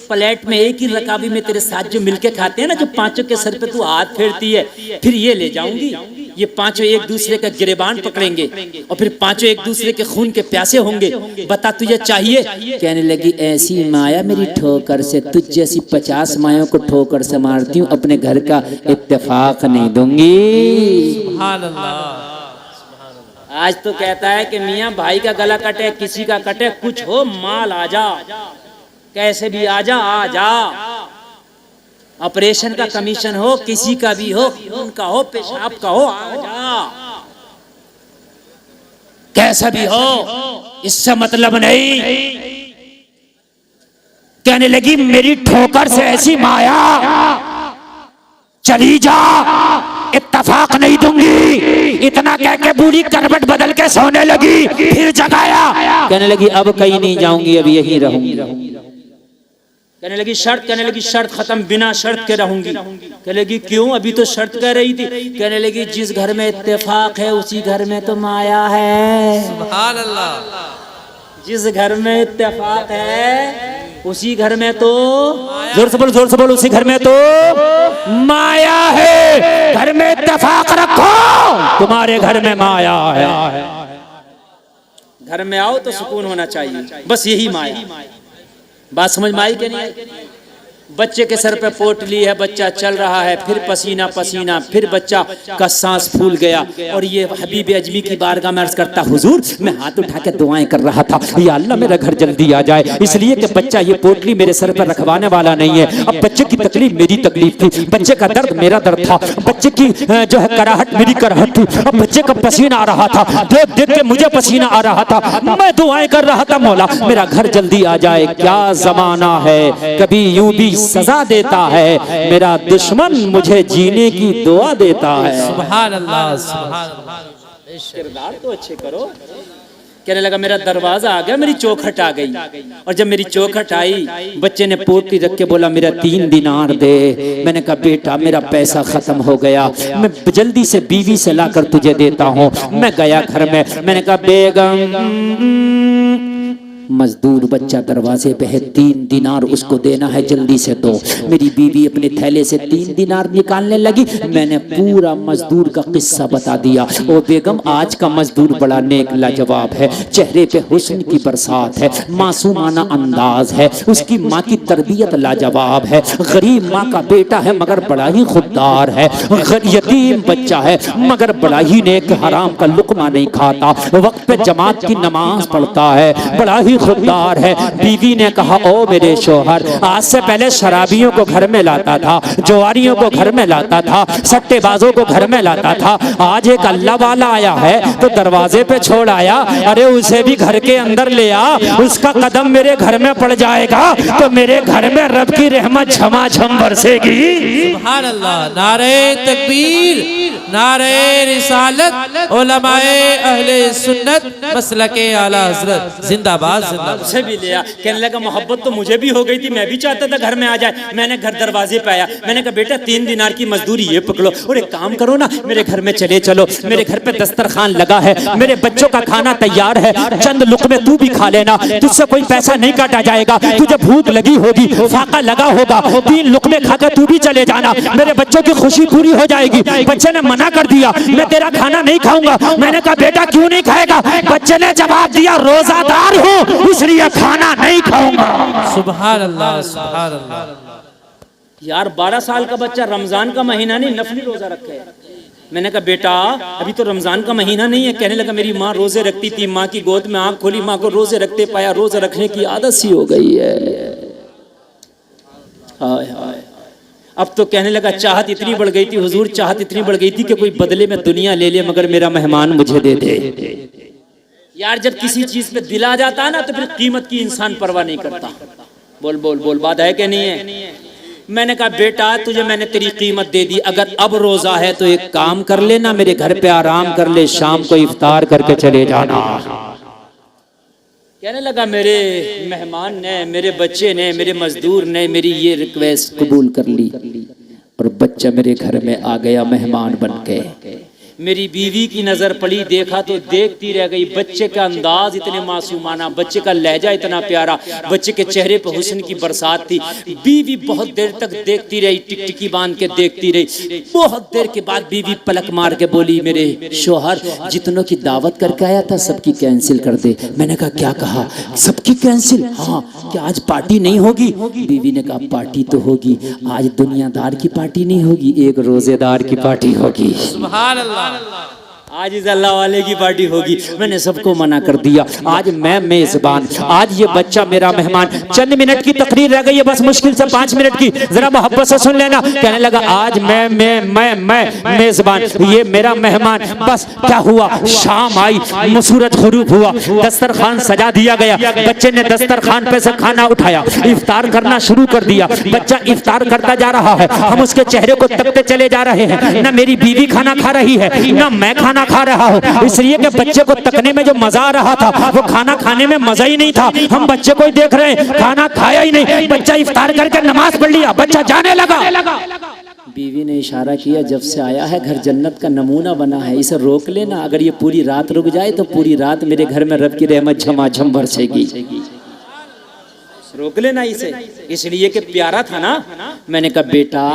[SPEAKER 2] प्लेट में एक ही रकाबी में तेरे साथ जो मिलके खाते हैं ना, जो पांचों के सर पे तू हाथ फेरती है, फिर ये ले जाऊंगी, ये पांचों एक दूसरे का गिरेबान पकड़ेंगे और फिर पांचों एक दूसरे के खून के प्यासे होंगे, बता तुझे चाहिए? कहने लगी ऐसी माया मेरी ठोकर से, तुझ जैसी 50 मायों को ठोकर से मारती हूँ, अपने घर का इत्तेफाक नहीं दूंगी।
[SPEAKER 4] सुभान अल्लाह।
[SPEAKER 2] आज तो कहता है कि मियाँ भाई का गला कटे, किसी का कटे, कुछ हो माल आ जा, कैसे भी आ जा, आ जा। ऑपरेशन का कमीशन हो, किसी का भी हो, खून का हो, पेशाब का हो, आ जा,
[SPEAKER 3] कैसा भी हो, इससे मतलब नहीं। कहने लगी मेरी ठोकर से ऐसी माया, चली जा, इत्तफाक नहीं दूंगी। इतना कह के बूढ़ी करवट बदल के सोने लगी, फिर जगाया। कहने लगी अब कहीं नहीं जाऊंगी, अब यहीं रहूंगी।
[SPEAKER 2] कहने लगी शर्त, कहने लगी शर्त खत्म, बिना शर्त के रहूंगी। कहने लगी क्यों, अभी तो शर्त कह रही थी। कहने लगी जिस घर में इत्तेफाक है उसी घर में तो माया है।
[SPEAKER 4] सुभान अल्लाह।
[SPEAKER 2] जिस घर में इत्तेफाक है उसी घर में तो,
[SPEAKER 3] जोर से बोल, जोर से बोल, उसी घर में तो माया है। घर में इत्तेफाक रखो, तुम्हारे घर में माया है।
[SPEAKER 2] घर में आओ तो सुकून होना चाहिए, बस यही माया। बात समझ में आई कि नहीं? बच्चे के सर पे पोटली है, बच्चा चल रहा है, फिर पसीना पसीना, फिर बच्चा का सांस फूल गया और ये हबीब अजमी की बारगाह में अर्ज करता, हुजूर मैं हाथ उठा के दुआएं कर रहा था, या अल्लाह मेरा घर जल्दी आ जाए, इसलिए कि बच्चा ये पोटली मेरे सर पर रखवाने वाला नहीं है। अब बच्चे की तकलीफ मेरी तकलीफ थी, बच्चे का दर्द मेरा दर्द था, बच्चे की जो है कराहट मेरी कराहट थी। अब बच्चे का पसीना आ रहा था, देख देख के मुझे पसीना आ रहा था, मैं दुआएं कर रहा था, मौला मेरा घर जल्दी आ जाए। क्या जमाना है, कभी यूं भी सजा देता है, मेरा दुश्मन मुझे जीने की दुआ देता है।
[SPEAKER 4] सुभान अल्लाह, सुभान अल्लाह।
[SPEAKER 2] किरदार तो अच्छे करो। कहने लगा मेरा दरवाजा आ गया, मेरी चौखट आ गई, और जब मेरी चौखट आई बच्चे ने पोटली रख के बोला मेरा 3 दिनार दे। मैंने कहा बेटा मेरा पैसा खत्म हो गया, मैं जल्दी से बीवी से लाकर तुझे देता हूँ। मैं गया घर में, मैंने कहा बेगम, मजदूर बच्चा दरवाजे पे है, 3 दिनार उसको देना है, जल्दी से दो। मेरी बीवी अपने थैले से 3 दिनार निकालने लगी। मैंने पूरा मजदूर का किस्सा बता दिया। ओ बेगम आज का मजदूर बड़ा नेक लाजवाब है, चेहरे पे हुस्न की बरसात है, मासूमाना अंदाज है, उसकी माँ की तरबियत लाजवाब है, गरीब माँ का बेटा है मगर बड़ा ही खुददार है, यतीम बच्चा है मगर बड़ा ही नेक, हराम का लुकमा नहीं खाता, वक्त पे जमात की नमाज पढ़ता है, बड़ा ही खुददार है। बीवी ने कहा ओ मेरे शोहर, आज से पहले शराबियों को घर में लाता था, जुआरियों को घर में लाता था, सट्टेबाजों को घर में लाता था, आज एक अल्लाह वाला आया है तो दरवाजे पे छोड़ आया, अरे उसे भी घर के अंदर ले आ, उसका कदम मेरे घर में पड़ जाएगा तो मेरे घर में रब की रहमत झमाझम बरसेगी।
[SPEAKER 4] सुभान अल्लाह। नारे तकबीर, नारे रिसालत, उलमाए अहले सुन्नत मसलके आला हजरत जिंदाबाद।
[SPEAKER 2] उसे भी लिया। कहने लगा मोहब्बत तो मुझे भी हो गई थी, मैं भी चाहता था घर में आ जाए। मैंने घर दरवाजे पे आया, मैंने कहा बेटा 3 दिनार की मजदूरी ये पकड़ो और एक काम करो ना, मेरे घर में चले चलो, मेरे घर पे दस्तरखान लगा है, मेरे बच्चों का खाना तैयार है, चंद लुक़मे तू भी खा लेना, तुझसे कोई पैसा नहीं काटा जाएगा, तुझे भूख लगी होगी, फाका लगा होगा, 3 लुक़मे खाकर तू भी चले जाना, मेरे बच्चों की खुशी पूरी हो जाएगी। बच्चे ने मना कर दिया, मैं तेरा खाना नहीं खाऊंगा। मैंने कहा बेटा क्यों नहीं खाएगा? बच्चे ने जवाब दिया रोजादार हूँ इसलिए खाना नहीं खाऊंगा।
[SPEAKER 4] सुभान अल्लाह, सुभान अल्लाह।
[SPEAKER 2] यार 12 साल का बच्चा रमजान का महीना नहीं नफली रोजा रखे। मैंने कहा बेटा अभी तो रमजान का महीना नहीं है। कहने लगा मेरी माँ रोजे रखती थी, माँ की गोद में आंख खोली, माँ को रोजे रखते पाया, रोजे रखने की आदत सी हो गई है। हाय हाय। अब तो कहने लगा चाहत इतनी बढ़ गई थी हुजूर, चाहत इतनी बढ़ गई थी कि कोई बदले में दुनिया ले ले मगर मेरा मेहमान मुझे दे दे। यार जब किसी चीज पे दिल आ जाता है ना तो फिर कीमत की इंसान परवाह नहीं करता। बोल बोल बोल, बात है कि नहीं है? मैंने कहा बेटा तुझे मैंने तेरी कीमत दे दी, अगर अब रोजा है तो एक काम कर लेना, मेरे घर पे आराम कर ले, शाम को इफ्तार करके चले जाना। कहने लगा मेरे मेहमान ने, मेरे बच्चे ने, मेरे मजदूर ने मेरी ये रिक्वेस्ट कबूल कर ली और बच्चा मेरे घर में आ गया मेहमान बन के। मेरी बीवी की नजर पड़ी, देखा तो देखती रह गई। बच्चे का अंदाज इतने मासूमाना, बच्चे का लहजा इतना प्यारा, बच्चे के चेहरे पर हुस्न की बरसात थी। बीवी बहुत देर तक देखती रही, टिकटिकी बांध के देखती रही। बहुत देर के बाद बीवी पलक मार के बोली, मेरे शोहर जितनों की दावत करके आया था सबकी कैंसिल कर दे। मैंने कहा क्या कहा? सबकी कैंसिल? हाँ, क्या आज पार्टी नहीं होगी? बीवी ने कहा पार्टी तो होगी, आज दुनियादार की पार्टी नहीं होगी, एक रोजेदार की पार्टी होगी।
[SPEAKER 4] सुभान अल्लाह।
[SPEAKER 2] आज इस अल्लाह वाले की पार्टी होगी। मैंने सबको मना कर दिया। आज मैं मेजबान, आज ये बच्चा मेरा मेहमान। चंद मिनट की तकरीर रह गई है, बस मुश्किल से 5 मिनट की, जरा मोहब्बत से सुन लेना। कहने लगा आज मैं मेजबान, ये मेरा मेहमान। बस क्या हुआ, शाम आई, सूरज गुरूब हुआ, दस्तरखान सजा दिया गया। बच्चे ने दस्तरखान पे से खाना उठाया, इफ्तार करना शुरू कर दिया। बच्चा इफ्तार करता जा रहा है, हम उसके चेहरे को तकते चले जा रहे हैं। न मेरी बीवी खाना खा रही है, न मैं खाना खा रहा हूं, इसलिए कि बच्चे को तकने में जो मजा आ रहा था वो खाना खाने में मजा ही नहीं था। हम बच्चे को ही देख रहे हैं, खाना खाया ही नहीं। बच्चा इफ्तार करके नमाज पढ़ लिया, बच्चा जाने लगा।
[SPEAKER 1] बीवी ने इशारा किया, जब से आया है घर जन्नत का नमूना बना है, इसे रोक लेना। अगर ये पूरी रात रुक जाए तो पूरी रात मेरे घर में रब की रहमत झमाझम बरसेगी।
[SPEAKER 2] रोक लेना इसे, इसलिए कि प्यारा था ना।
[SPEAKER 1] मैंने कहा बेटा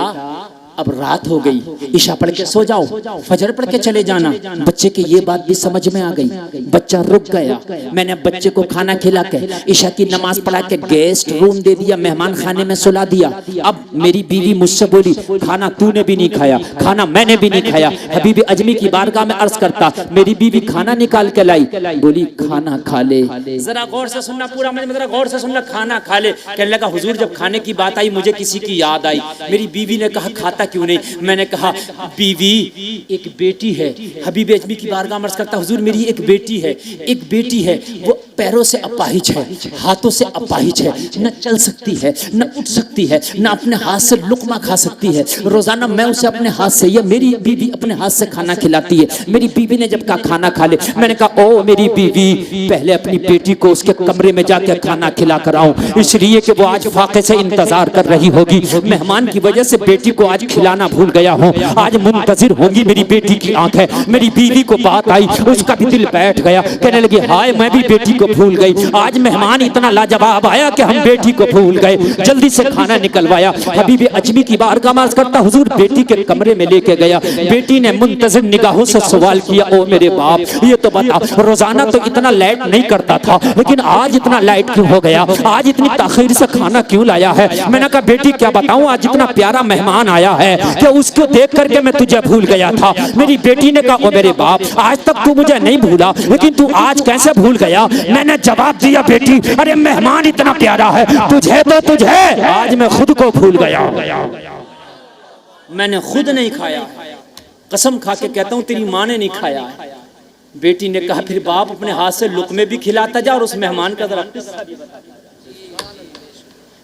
[SPEAKER 1] अब रात हो गई, ईशा पढ़ के सो जाओ, फजर पढ़ के चले जाना। बच्चे की ये बात भी समझ में आ गई, बच्चा रुक गया। मैंने बच्चे को खाना खिला के ईशा की नमाज पढ़ा के गेस्ट रूम दे दिया, मेहमान खाने में सुला दिया। अब मेरी बीवी मुझसे बोली, खाना तूने भी नहीं खाया, खाना मैंने भी नहीं खाया। हबीब अजमी की बारगाह में अर्ज करता, मेरी बीवी खाना निकाल के लाई, बोली खाना खा ले।
[SPEAKER 2] जरा गौर से सुनना, पूरा जरा गौर से सुनना। खाना खा ले। कहने लगा हुजूर जब खाने की बात आई मुझे किसी की याद आई। मेरी बीवी ने कहा खाता क्यों नहीं? मैंने कहा बीवी एक बेटी है। हबीब अजमी की बारगाह में अर्ज करता, हुजूर मेरी एक बेटी है, एक बेटी है, वो पैरों से अपाहिज है, हाथों से अपाहिज है, न चल सकती है, न उठ सकती है, न अपने हाथ से लुकमा खा सकती है। रोजाना मैं उसे अपने हाथ से, या मेरी बीवी अपने हाथ से खाना खिलाती है। मेरी बीवी ने जब कहा खाना खा ले, मैंने कहा ओ मेरी बीवी, पहले अपनी बेटी को उसके कमरे में जाकर खाना खिला कर आऊं, इसलिए कि वो आज फाके से इंतजार कर रही होगी। मेहमान की वजह से बेटी को आज खिलाना भूल गया हूँ, आज मुंतजिर होगी मेरी बेटी की आंखें। मेरी बीवी को बात आई, उसका भी दिल बैठ गया। कहने लगी हाय मैं भी बेटी को भूल गई, आज मेहमान इतना लाजवाब आया कि हम बेटी को भूल गए। जल्दी से खाना निकलवाया। हबीब अजमी की बारगाह में अर्ज करता, हुजूर बेटी के कमरे में लेके गया। बेटी ने मुंतजिर निगाहों से सवाल किया, ओ मेरे बाप ये तो बता, रोजाना तो इतना लेट नहीं करता था, लेकिन आज इतना लेट क्यों हो गया? आज इतनी ताखीर से खाना क्यों लाया है? मैंने कहा बेटी क्या बताऊं, आज इतना प्यारा मेहमान आया है कि उसको देख करके मैं तुझे भूल गया था। मेरी बेटी ने कहा ओ मेरे बाप, आज तक तू मुझे नहीं भूला, लेकिन तू आज कैसे भूल गया? मैंने जवाब दिया, बेटी अरे मेहमान इतना प्यारा है, तुझे तो तुझे, आज मैं खुद को भूल गया। मैंने खुद नहीं खाया, कसम खा के कहता हूँ तेरी माँ ने नहीं खाया है। बेटी ने कहा फिर बाप अपने हाथ से लुकमे भी खिलाता जा और उस मेहमान का जरा किस्सा भी बता।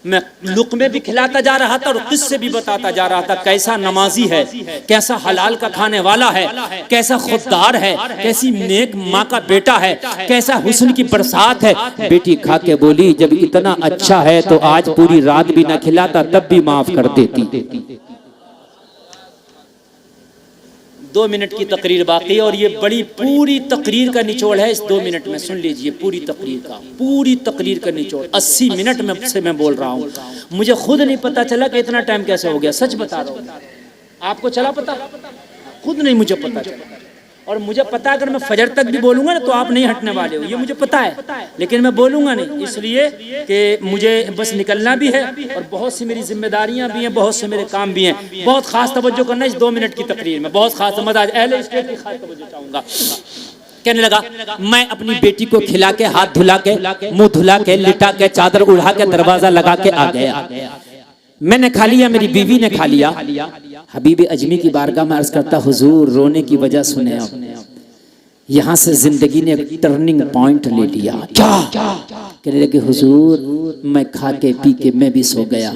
[SPEAKER 2] मैं लुकमे भी खिलाता जा रहा था और किस्से भी बताता जा रहा था, कैसा नमाजी है, कैसा हलाल का खाने वाला है, कैसा खुददार है, कैसी नेक माँ का बेटा है, कैसा हुस्न की बरसात है।
[SPEAKER 1] बेटी खा के बोली, जब इतना अच्छा है तो आज पूरी रात भी ना खिलाता तब भी माफ कर देती।
[SPEAKER 2] 2 मिनट की तकरीर बाकी है और ये बड़ी पूरी तकरीर का निचोड़ है। इस 2 मिनट में सुन लीजिए पूरी तकरीर का निचोड़। 80 मिनट में से मैं बोल रहा हूँ, मुझे खुद नहीं पता चला कि इतना टाइम कैसे हो गया। सच बता रहा हूँ, आपको चला पता? खुद नहीं मुझे पता चला। और मुझे पता है अगर मैं फजर तक भी बोलूंगा ना तो आप नहीं हटने वाले हो, ये मुझे पता है, लेकिन मैं बोलूंगा नहीं, इसलिए कि मुझे बस निकलना भी है और बहुत सी मेरी जिम्मेदारियां भी हैं, बहुत से मेरे काम भी हैं। बहुत खास तवज्जो करना इस 2 मिनट की तकरीर में, बहुत खास समझ आज अहले स्टेट की खास तवज्जो चाहूंगा।
[SPEAKER 1] कहने लगा मैं अपनी बेटी को खिला के, हाथ धुला के, मुंह धुला के, लिटा के, चादर उड़ा के, दरवाजा लगा के आ गया। मैंने खा लिया, मेरी बीवी ने खा लिया। हबीब अजमी की बारगाह में अर्ज करता, हुजूर रोने की वजह सुने आप, यहाँ से जिंदगी ने एक टर्निंग पॉइंट ले लिया। क्या? कहने लगे हुजूर मैं खा के पी के मैं भी सो गया,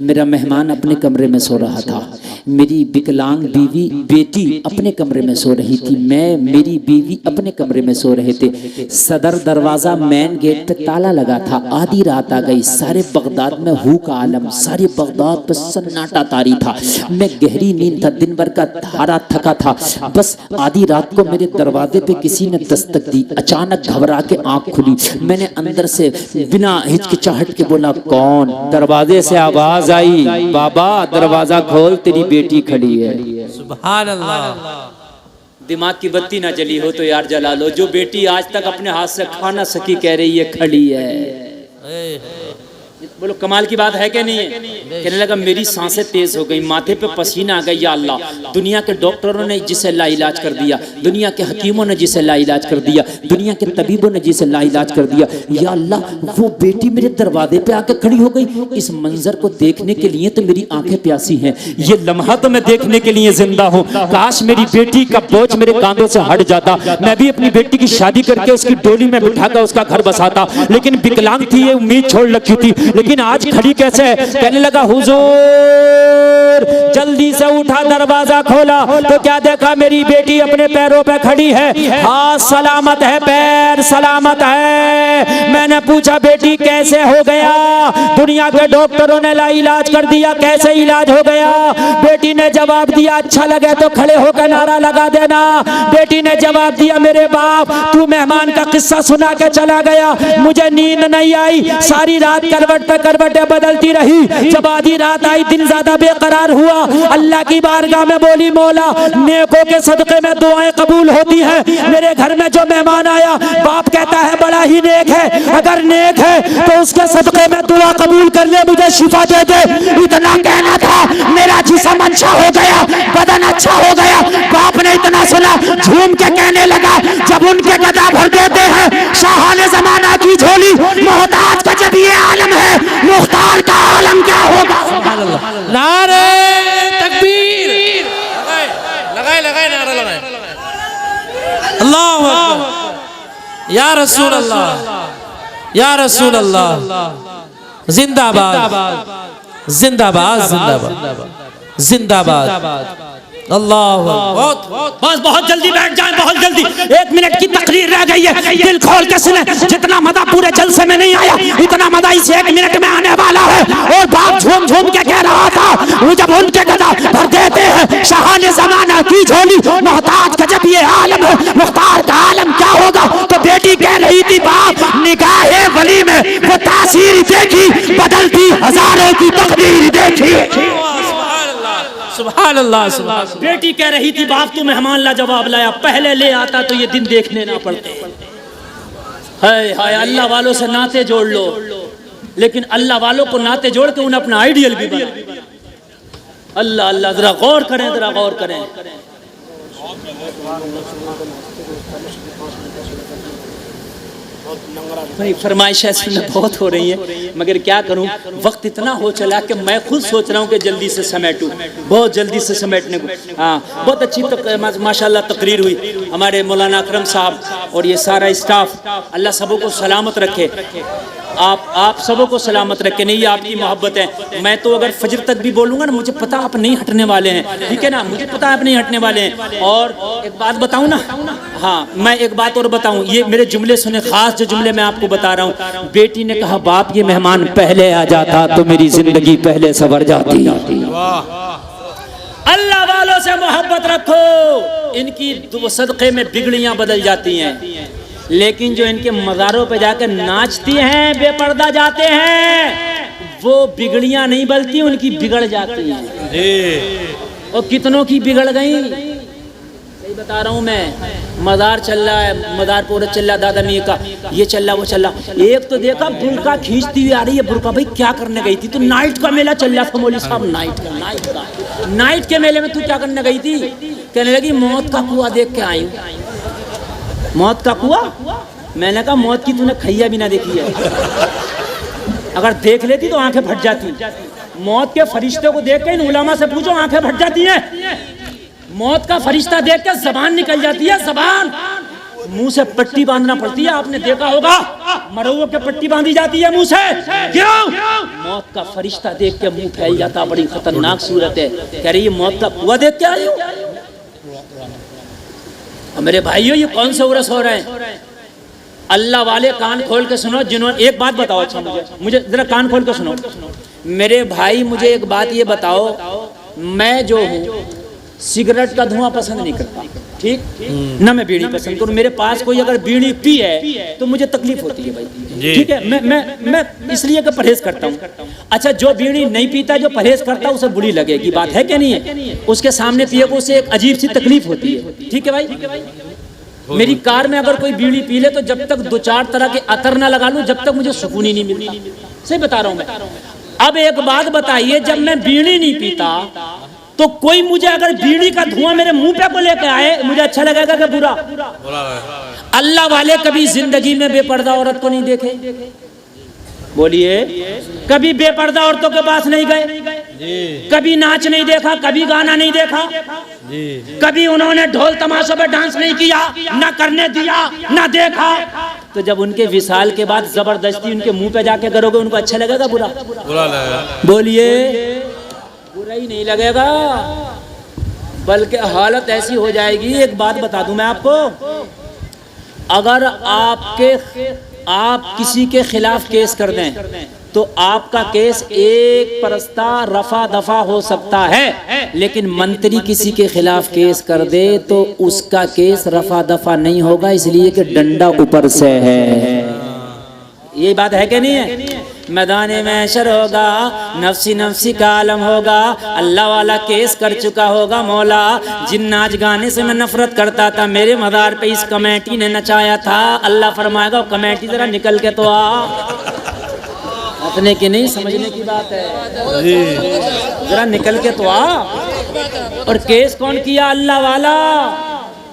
[SPEAKER 1] मेरा मेहमान अपने कमरे में सो रहा था, मेरी विकलांग बीवी बेटी अपने कमरे में सो रही थी, मैं मेरी बीवी अपने कमरे में सो रहे थे। सदर दरवाजा मेन गेट पे ताला लगा था। आधी रात आ गई, सारे बगदाद में हू का आलम, सारे बगदाद पे सन्नाटा तारी था। मैं गहरी नींद था, दिन भर का धारा थका था। बस आधी रात को मेरे दरवाजे पे किसी ने दस्तक दी। अचानक घबरा के आंख खुली। मैंने अंदर से बिना हिचकिचाहट के बोला, कौन? दरवाजे से आवाज आई, बाबा दरवाजा खोल, तेरी बेटी खड़ी है।
[SPEAKER 4] सुभान अल्लाह।
[SPEAKER 2] दिमाग की बत्ती ना जली हो तो यार जला लो। जो बेटी आज तक अपने हाथ से खा ना सकी कह रही है खड़ी है। बोलो कमाल की बात है कि नहीं है? कहने लगा मेरी सांसें तेज हो गई, माथे पे पसीना आ गया। या अल्लाह, दुनिया के डॉक्टरों ने जिसे लाइलाज कर दिया, दुनिया के हकीमों ने जिसे लाइलाज कर दिया, दुनिया के तबीबों ने जिसे लाइलाज कर दिया, या अल्लाह वो बेटी मेरे दरवाजे पे आके खड़ी हो गई। इस मंजर को देखने के लिए तो मेरी आंखें प्यासी हैं, ये लम्हा तो मैं देखने के लिए जिंदा हूँ। काश मेरी बेटी का बोझ मेरे कांधों से हट जाता, मैं भी अपनी बेटी की शादी करके उसकी डोली में बिठाकर उसका घर बसाता। लेकिन विकलांग थी, ये उम्मीद छोड़ रखी थी, लेकिन आज खड़ी कैसे है? कहने लगा हुजूर, जल्दी से उठा, दरवाजा खोला तो क्या देखा? मेरी बेटी अपने पैरों पे खड़ी है, हाथ सलामत है, पैर सलामत है। मैंने पूछा बेटी कैसे हो गया? दुनिया के डॉक्टरों ने इलाज कर दिया, कैसे इलाज हो गया? बेटी ने जवाब दिया, अच्छा लगे तो खड़े होकर नारा लगा देना। बेटी ने जवाब दिया, मेरे बाप तू मेहमान का किस्सा सुना के चला गया, मुझे नींद नहीं आई, सारी रात करवट पे करवटें बदलती रही। जब आधी रात आई, दिन ज्यादा बेकरार हुआ, अल्लाह की बारगाह में बोली, मौला नेकों के सदके में दुआएं कबूल होती है। मेरे घर में जो मेहमान आया, बाप कहता है बड़ा ही नेक है, अगर नेक है तो उसके सदके में दुआ कबूल कर ले, मुझे शिफा दे दे। इतना कहना था, मेरा जिस्म अच्छा हो गया, बदन अच्छा हो गया। बाप ने इतना सुना, झूम के कहने लगा, जब उनके गदा भर देते हैं शाहाने जमाना की झोली, मोहताज का जब ये आलम है, मुख्तार का आलम क्या होगा?
[SPEAKER 4] नारे तकबीर, लगाए लगाए नारा लगाए। अल्लाहु अकबर, या रसूल अल्लाह, या रसूल अल्लाह। जिंदाबाद जिंदाबाद जिंदाबाद जिंदाबाद। अल्लाह,
[SPEAKER 3] बस बहुत जल्दी बैठ जाएं, बहुत जल्दी, 1 मिनट की तकरीर रह गई है। दिल खोल के सुने, जितना मजा पूरे जलसे में नहीं आया, इतना मजा इस 1 मिनट में आने वाला है। और बाप झूम झूम के कह रहा था, वो जब उनके गदा भर देते हैं शाहाने जमाना की झोली, मोहताज का जब ये आलम है, मुख्तार का आलम क्या होगा? तो बेटी कह रही थी, बाप निगाहे वली में वो तासीर देखी, बदलती हजारों की तकदीर देखी।
[SPEAKER 4] सुभान अल्लाह, सुभान अल्लाह।
[SPEAKER 2] बेटी कह रही थी, बाप तू मेहमान ला जवाब लाया, पहले ले आता तो ये दिन देखने ना पड़ते। हाय हाय, अल्लाह वालों से नाते जोड़ लो, लेकिन अल्लाह वालों को नाते जोड़ के उन्हें अपना आइडियल भी बना। अल्लाह अल्लाह, जरा गौर करें, जरा गौर करें। भाई फरमाइशें सुनने बहुत हो रही है, मगर क्या करूं, वक्त इतना हो चला कि मैं खुद सोच रहा हूं कि जल्दी से समेटूं, बहुत जल्दी से समेटने को। हाँ, बहुत अच्छी माशाल्लाह तकरीर हुई। हमारे मौलाना अकरम साहब और ये सारा स्टाफ, अल्लाह सबों को सलामत रखे, आप सबों को सलामत रखे। नहीं, ये आपकी मोहब्बत है। मैं तो अगर फजर तक भी बोलूँगा ना, मुझे पता आप नहीं हटने वाले हैं, ठीक है ना? मुझे पता आप नहीं हटने वाले हैं। और एक बात बताऊँ ना, हाँ मैं एक बात और बताऊँ, ये मेरे जुमले सुने, खास जो जुमले मैं आपको बता रहा हूँ। बेटी ने कहा, बाप ये मेहमान पहले आ जाता तो मेरी जिंदगी पहले सवर जाती। अल्लाह वालों से मोहब्बत रखो, इनकी सदक़े में बिगड़ियाँ बदल जाती हैं, लेकिन जो इनके मज़ारों पे जाकर नाचती हैं, बेपर्दा जाते हैं, वो बिगड़ियां नहीं बल्कि उनकी बिगड़ जाती हैं। और कितनों की बिगड़ गई, सही बता रहा हूँ मैं। मज़ार चल रहा है, मज़ार पूरा चल रहा, दादा मियाँ का ये चल रहा, वो चल रहा। एक तो देखा बुर्का खींचती हुई आ रही है, बुर्का भाई क्या करने गई थी? तो नाइट का मेला चल रहा था मौलवी साहब, नाइट के मेले में तू क्या करने गई थी? कहने लगी मौत का कुआं देख के आई। मौत का कुआं? मैंने कहा मौत की तूने खैया भी ना देखी है, अगर देख लेती तो आंखें फट जाती। मौत के फरिश्ते को देख के इन उलमा से पूछो, आंखें फट जाती हैं। मौत का फरिश्ता देख के जबान निकल जाती है, जबान। मुंह से पट्टी बांधना पड़ती है, आपने देखा होगा मरौओं के पट्टी बांधी जाती है मुंह से। क्यों? मौत का फरिश्ता देख के मुंह फैल जाता, बड़ी खतरनाक सूरत है। कह रही है मौत का कुआं देख के आई हूं। मेरे भाइयों ये कौन से उरस हो रहे हैं? अल्लाह वाले कान खोल के सुनो, जिन्होंने एक बात बताओ, अच्छा मुझे जरा कान खोल के सुनो मेरे भाई, मुझे एक बात ये बताओ, मैं जो हूँ सिगरेट का धुआं पसंद नहीं करता, ठीक ना, मैं बीड़ी पसंद करूँ। मेरे पास कोई अगर बीड़ी पी है तो मुझे तकलीफ होती है भाई, ठीक है, मैं इसलिए कि परहेज करता हूँ। अच्छा, जो बीड़ी नहीं पीता, जो परहेज करता है, उसे बुरी लगेगी, बात है क्या नहीं है? उसके सामने पिए को उसे एक अजीब सी तकलीफ होती है, ठीक है भाई। मेरी कार में अगर कोई बीड़ी पी ले तो जब तक 2-4 तरह के अतर ना लगा लूं, जब तक मुझे सुकून ही नहीं मिलता। सही बता रहा हूं मैं। अब एक बात बताइए, जब मैं बीड़ी नहीं पीता तो कोई मुझे अगर बीड़ी का धुआं मेरे मुंह पे को लेकर आए, मुझे अच्छा लगेगा कि बुरा? अल्लाह वाले कभी जिंदगी में बेपर्दा औरत को नहीं देखे? बोलिए, कभी बेपर्दा औरतों के पास नहीं गए? कभी नाच नहीं देखा, कभी गाना नहीं देखा, कभी उन्होंने ढोल तमाशों पे डांस नहीं किया, ना करने दिया, ना देखा? तो जब उनके विसाल के बाद जबरदस्ती उनके मुंह पे जाके करोगे, उनको अच्छा लगेगा बुरा? बुरा लगेगा। बोलिए, बुरा ही नहीं लगेगा, बल्कि हालत ऐसी हो जाएगी। एक बात बता दूं मैं आपको, अगर आप किसी के खिलाफ केस कर दें तो आपका केस एक परस्ता रफा दफा हो सकता है, लेकिन मंत्री किसी के खिलाफ केस कर दे तो उसका केस रफा दफा नहीं होगा, इसलिए कि डंडा ऊपर से है। ये बात है कि नहीं है? मैदाने महशर होगा, नफ्सी नफ्सी का आलम होगा, अल्लाह वाला केस कर चुका होगा, मौला जिन नाच गाने से मैं नफरत करता था, मेरे मदार पे इस कमेटी ने नचाया था, अल्लाह फरमाएगा कमेटी जरा निकल के तो आ। अपने की नहीं समझने की बात है, जरा निकल के तो आ। और केस कौन किया? अल्लाह वाला,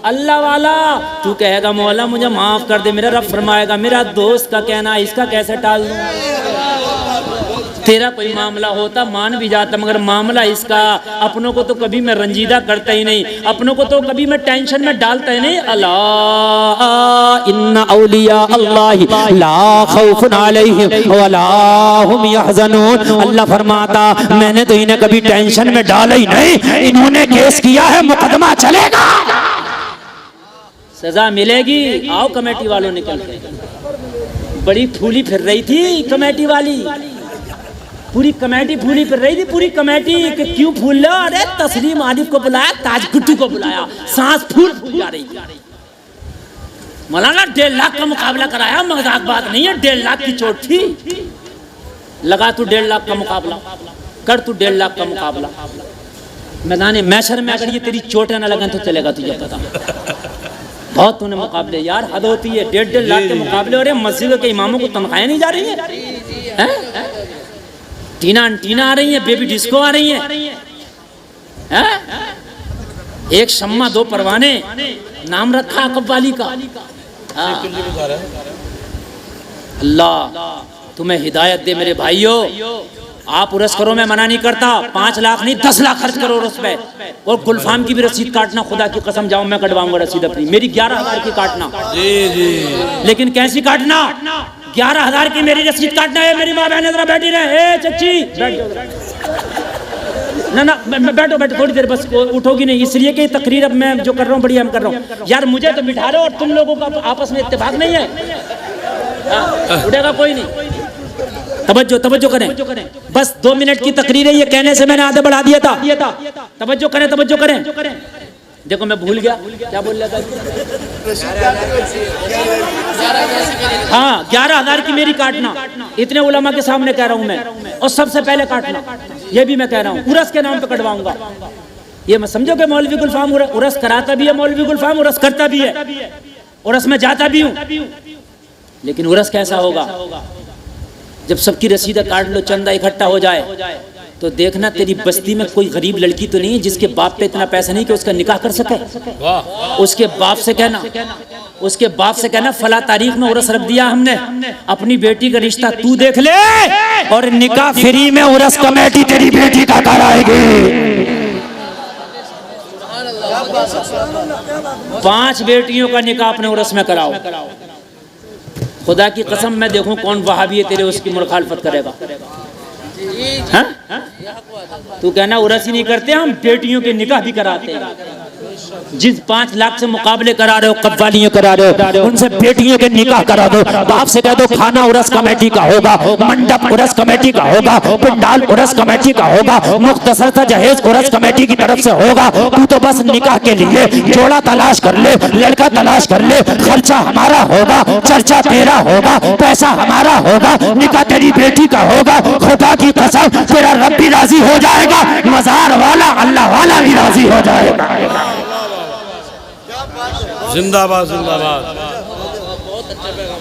[SPEAKER 2] अल्लाह वाला। तू कहेगा मौला मुझे माफ कर दे, मेरा रब फरमाएगा मेरा दोस्त का कहना, इसका कैसे टाल दूं? तेरा कोई मामला होता मान भी जाता, मगर मामला इसका, अपनों को तो कभी मैं रंजीदा करता ही नहीं, अपनों को तो कभी मैं टेंशन में डालता ही नहीं। अल्लाह
[SPEAKER 3] इन्ना औलिया अल्लाह ला खौफुन अलैहिम वला हुम यहज़नून। अल्लाह फरमाता मैंने तो इन्हें कभी टेंशन में डाला ही नहीं, इन्होंने केस किया है, मुकदमा चलेगा,
[SPEAKER 2] सजा मिलेगी। आओ कमेटी वालों निकल के। बड़ी फूली फिर रही थी कमेटी वाली, पूरी कमेटी फूली फिर रही थी, पूरी कमेटी कि क्यों फूल लो? अरे तस्लीम आरिफ को बुलाया, ताज गुट्टू को बुलाया, सांस फूल फूल जा रही। मौलाना 1.5 लाख का मुकाबला कराया, मजाक बात नहीं है, 1.5 लाख की चोट थी। लगा तू 1.5 लाख का मुकाबला कर, तू 1.5 लाख का मुकाबला। मैदाने मैशर में अगर ये तेरी चोटें ना लगन तो चलेगा, तुझे पता। बहुत तूने मुकाबले, यार हद होती है, 1.5 लाख के मुकाबले। और मस्जिद के इमामों को तनख्वाहें नहीं जा रही है? टीना अंटीना आ रही है, बेबी डिस्को आ रही है? एक शम्मा 2 परवाने, नाम रखा कव्वाली का। अल्लाह तुम्हें हिदायत दे मेरे भाइयों। आप उरस करो, मैं मना नहीं करता, 5 लाख नहीं 10 लाख खर्च करो उरस पे। और गुलफाम की भी रसीद काटना, खुदा की कसम जाऊं मैं कटवाऊंगा रसीद अपनी, मेरी 11,000 की काटना। लेकिन कैसी काटना? 11,000 की मेरी रसीद काटना है। मेरी माँ बहन जरा बैठी रहे, ए चच्ची ना बैठो बैठो थोड़ी देर, बस उठोगी नहीं, इसलिए कि तकरीर अब मैं जो कर रहा हूँ बढ़िया हम कर रहा हूँ। यार मुझे तो बिठा रहे हो और तुम लोगों का आपस में इत्तेफाक नहीं है। उठेगा कोई नहीं। तवज्जो करें, बस 2 मिनट की तकरीर है, ये कहने से मैंने आधे बढ़ा दिया था। तवज्जो करें। देखो मैं भूल गया क्या बोल रहा था। हाँ 11,000 की मेरी काटना, इतने उलमा के सामने कह रहा हूँ मैं, और सबसे पहले काटना ये भी मैं कह रहा हूँ, उरस के नाम पे कटवाऊंगा। ये मैं समझो कि मौलवी गुलफाम उरस कराता भी है, मौलवी गुलफाम उरस करता भी है, उरस में जाता भी हूँ। लेकिन उरस कैसा होगा? जब सबकी रसीदें काट लो, चंदा इकट्ठा हो जाए, तो देखना तेरी बस्ती में कोई गरीब लड़की तो नहीं है जिसके बाप पे इतना पैसा नहीं कि उसका निकाह कर सके। उसके बाप से कहना फला तारीख में उरस रख दिया हमने, अपनी बेटी का रिश्ता तू देख ले,
[SPEAKER 3] और निकाह फ्री में उरस कमेटी तेरी बेटी का कराएगी।
[SPEAKER 2] 5 बेटियों का निकाह अपने उर्स में कराओ। खुदा की कसम मैं देखूं कौन वहाबी है तेरे उसकी मुखालफत करेगा। हाँ? तू कहना उर्स ही नहीं करते, हम बेटियों के निकाह भी कराते हैं। जिस 5 लाख से मुकाबले करा रहे हो, कव्वालियां करा रहे हो, उनसे बेटियों के निकाह करा दो। बाप से कह दो खाना उर्स कमेटी का होगा, मंडप उर्स कमेटी का होगा, पंडाल उर्स कमेटी का होगा, मुख्तसर सा जहेज उर्स कमेटी की तरफ से होगा। तू तो बस निकाह के लिए जोड़ा तलाश कर ले, लड़का तलाश कर ले, खर्चा हमारा होगा, चर्चा तेरा होगा, पैसा हमारा होगा, निकाह तेरी बेटी का होगा। खुदा की कसम तेरा रब भी राजी हो जाएगा, मजार वाला अल्लाह वाला भी राजी हो जाएगा।
[SPEAKER 5] जिंदाबाद जिंदाबाद।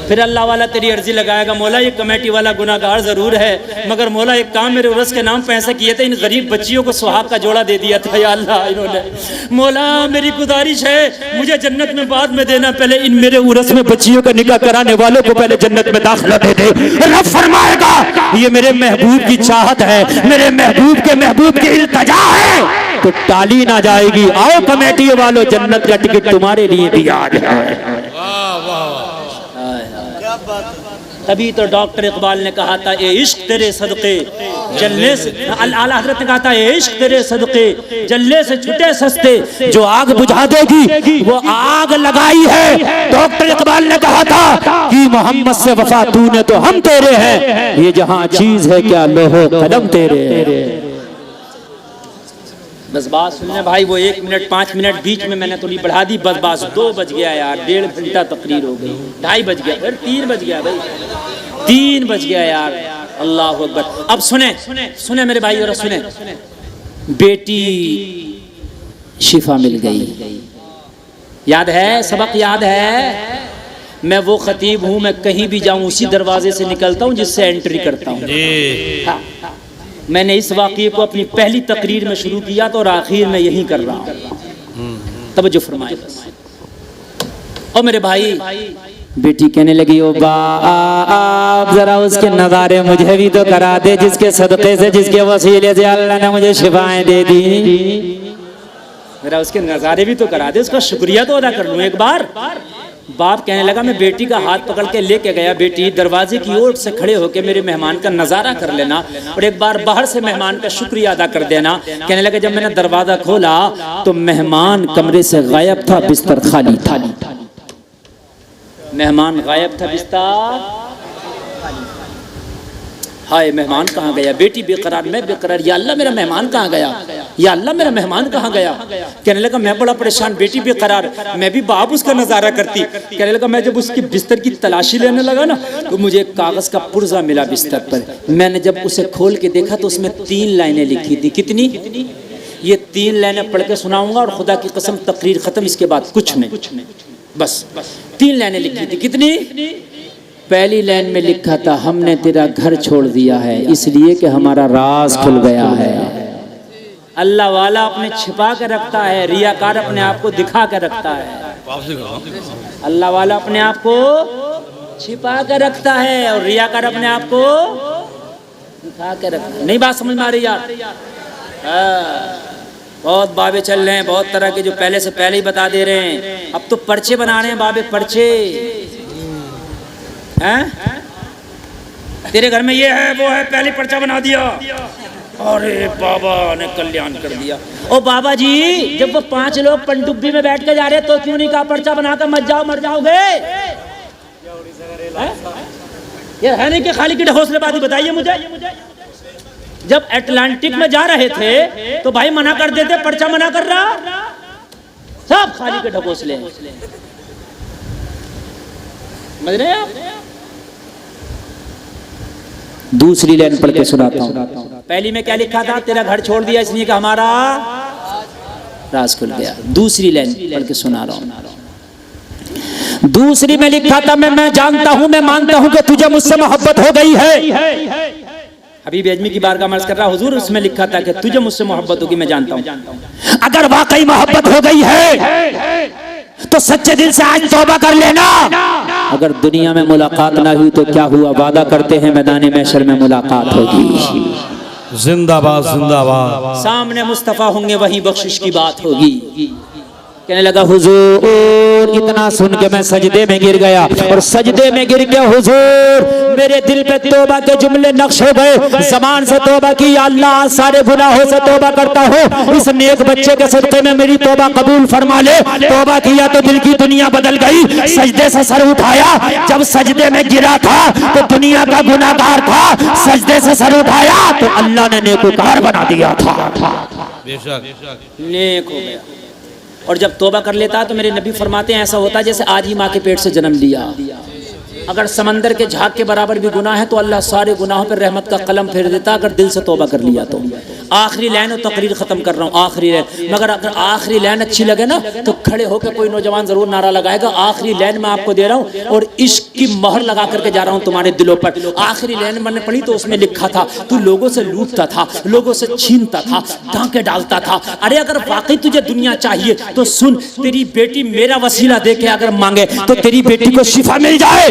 [SPEAKER 2] फिर अल्लाह वाला तेरी अर्जी लगाएगा, मौला ये कमेटी वाला गुनाहगार जरूर है, मगर मौला एक काम मेरे उर्स के नाम पे ऐसा किए थे, इन गरीब बच्चियों को सुहाग का जोड़ा दे दिया था या अल्लाह इन्होंने। मौला मेरी गुजारिश है मुझे जन्नत में बाद में देना, पहले इन मेरे उर्स में बच्चियों का निकाह कराने वालों को पहले जन्नत में दाखिला दे दे। रब फरमाएगा ये मेरे महबूब की चाहत है, मेरे महबूब की इल्तिजा है, तो टाली ना जाएगी। आओ कमेटी वालों, जन्नत का टिकट तुम्हारे लिए भी याद है। तभी तो डॉक्टर इकबाल ने कहा था ये इश्क तेरे सदके जलने से, आला हजरत ने कहा था ये इश्क तेरे सदके जलने से छुटे सस्ते, जो आग बुझा देगी वो आग लगाई है। डॉक्टर इकबाल ने कहा था कि मोहम्मद से वफा तूने तो हम तेरे हैं, ये जहां चीज है क्या लोहो कदम तेरे। बस बात सुनने भाई, वो 1 मिनट 5 मिनट बीच में मैंने थोड़ी बढ़ा दी, बस बात 2 बज गया यार, 1.5 घंटा तकरीर हो गई, 2:30 बज गया, फिर 3 बज गया भाई, 3 बज गया यार। अल्लाह अकबर। अब सुने मेरे भाई और सुने, बेटी शिफा मिल गई, याद है सबक याद है। मैं वो खतीब हूँ, मैं कहीं भी जाऊँ उसी दरवाजे से निकलता हूँ जिससे एंट्री करता हूँ। मैंने इस वाक़ये को अपनी पहली तकरीर में शुरू किया तो और आखिर में यही कर रहा हूँ। तवज्जो फरमाए। और मेरे भाई बेटी कहने लगी ओ बाप जरा उसके नज़ारे मुझे भी तो करा दे, जिसके सदक़े से जिसके वसीले से अल्लाह ने मुझे शिफाएं दे दी, जरा उसके नज़ारे भी तो करा दे, उसका शुक्रिया तो अदा कर लूँ एक बार। बाप कहने लगा मैं बेटी का हाथ पकड़ के लेके गया, बेटी दरवाजे की ओर से खड़े होकर मेरे मेहमान का नज़ारा कर लेना और एक बार बाहर से मेहमान का शुक्रिया अदा कर देना। कहने लगा जब मैंने दरवाजा खोला तो मेहमान कमरे से गायब था, बिस्तर खाली था। मेहमान गायब था, बिस्तर हाय मेहमान कहाँ गया। बेटी बेकरार, मैं बेकरार, या अल्लाह मेरा मेहमान कहाँ गया, या अल्लाह मेरा मेहमान कहाँ गया। कहने लगा मैं बड़ा परेशान, बेटी बेकरार, मैं भी बाप उसका नज़ारा करती। कहने लगा मैं जब उसकी बिस्तर की तलाशी लेने लगा ना तो मुझे एक कागज़ का पुर्जा मिला बिस्तर पर। मैंने जब उसे खोल के देखा तो उसमें 3 लाइनें लिखी थी। कितनी? ये 3 लाइनें पढ़ के सुनाऊंगा और खुदा की कसम तकरीर खत्म, इसके बाद कुछ नहीं, बस 3 लाइनें लिखी थी। कितनी? पहली लाइन में लिखा था हमने तेरा घर छोड़ दिया है इसलिए कि हमारा राज खुल गया है। अल्लाह वाला अपने छिपा के रखता है, रियाकार अपने आप को दिखा के रखता है। अल्लाह वाला अपने आप को छिपा के रखता है और रियाकार अपने आप को दिखा के रखता है। नहीं बात समझ में आ रही यार? बहुत बाबे चल रहे हैं, बहुत तरह के, जो पहले से पहले ही बता दे रहे हैं। अब तो पर्चे बना रहे हैं बाबे, पर्चे हैं? तेरे घर में ये है वो है, पहले पर्चा बना दिया, अरे बाबा ने कल्याण कर दिया। ओ बाबा जी जब वो 5 लोग पनडुब्बी में बैठ के जा रहे हैं तो क्यों नहीं कहा पर्चा बनाकर मत जाओ, मर जाओगे? ये है नहीं कि खाली की हौसलेबाजी। बताइए मुझे, जब अटलांटिक में जा रहे थे तो भाई मना कर देते, पर्चा मना कर रहा, सब खाली के ढकोसले। समझ रहे हैं आप? दूसरी लाइन पढ़ के सुनाता हूँ। पहली में क्या लिखा था? तेरा घर छोड़ दिया इसलिए कि हमारा राज खुल गया। दूसरी लाइन पढ़ के सुना रहा हूँ। दूसरी में लिखा था मैं जानता हूँ, मैं मानता हूँ कि तुझे मुझसे मोहब्बत हो गई है। हबीब अजमी की बारगाह में अर्ज़ कर रहा हुजूर, उसमें लिखा था कि तुझे मुझसे मोहब्बत होगी, मैं जानता हूँ। अगर वाकई मोहब्बत हो गई है तो सच्चे दिल से आज तौबा कर लेना। अगर दुनिया में मुलाकात ना हुई तो क्या हुआ, वादा करते हैं मैदान महशर में मुलाकात होगी।
[SPEAKER 5] जिंदाबाद जिंदाबाद।
[SPEAKER 2] सामने मुस्तफा होंगे वहीं बख्शिश की बात होगी। कहने लगा हुजूर, इतना सुन के मैं सजदे में गिर गया और सजदे में गिर के हुजूर मेरे दिल पे तौबा के जुमले नक्श हो गए। ज़बान से तौबा की, या अल्लाह सारे गुनाहों से तौबा करता हूँ, इस नेक बच्चे के सदक़े में मेरी तौबा कबूल फरमा ले। तौबा किया तो दिल की दुनिया बदल गई। सजदे से सर उठाया, जब सजदे में गिरा था तो दुनिया का गुनाहगार था, सजदे से सर उठाया तो अल्लाह ने नेकूकार बना दिया था।
[SPEAKER 5] बेशक
[SPEAKER 2] नेक हो गया। और जब तौबा कर लेता तो मेरे नबी फरमाते हैं ऐसा होता जैसे आज ही माँ के पेट से जन्म लिया। अगर समंदर के झाग के बराबर भी गुनाह है तो अल्लाह सारे गुनाहों पर रहमत का कलम फेर देता, अगर दिल से तौबा कर लिया तो। आखिरी लाइन और तकरीर खत्म कर रहा हूँ, आखिरी लाइन। मगर अगर आखिरी लाइन अच्छी लगे ना तो खड़े होकर कोई नौजवान जरूर नारा लगाएगा। आखिरी लाइन मैं आपको दे रहा हूँ और इश्क की मोहर लगा करके जा रहा हूँ तुम्हारे दिलों पर। आखिरी लाइन मैंने पढ़ी तो उसमें लिखा था, तू लोगों से लूटता था, लोगों से छीनता था, डांके डालता था। अरे अगर वाकई तुझे दुनिया चाहिए तो सुन, तेरी बेटी मेरा वसीला दे के अगर मांगे तो तेरी बेटी को शिफा मिल जाए।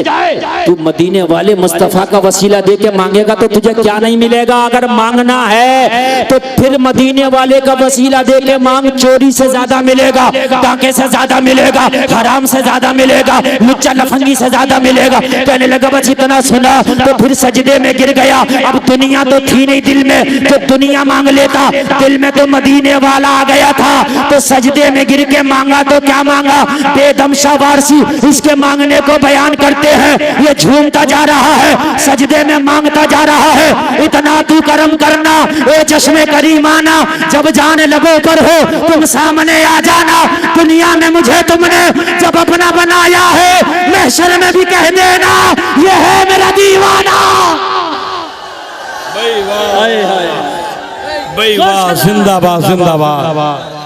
[SPEAKER 2] तू मदीने वाले मुस्तफा का वसीला दे के मांगेगा तो तुझे क्या नहीं मिलेगा। अगर मांगना है तो फिर मदीने वाले का वसीला दे के मांग। चोरी से ज्यादा मिलेगा, डाके से ज्यादा मिलेगा, हराम से ज्यादा मिलेगा, लुच्चा लफंगी से ज्यादा मिलेगा। कहने लगा बस इतना सुना तो फिर सजदे में गिर गया। अब दुनिया तो थी नहीं दिल में, तो दुनिया मांग लेता, दिल में तो मदीने वाला आ गया था। तो सजदे में गिर के मांगा तो क्या मांगा। बेदम शाह वारसी इसके मांगने को बयान करते हैं, ये झूमता जा रहा है, सजदे में मांगता जा रहा है। इतना तू करम करना ए चश्मे करीमाना, जब जाने लगो पर हो तुम सामने आ जाना। दुनिया में मुझे तुमने जब अपना बनाया है, महशर में भी कह देना ये है मेरा दीवाना।
[SPEAKER 5] भाई वाह, भाई वाह, जिंदाबाद जिंदाबाद।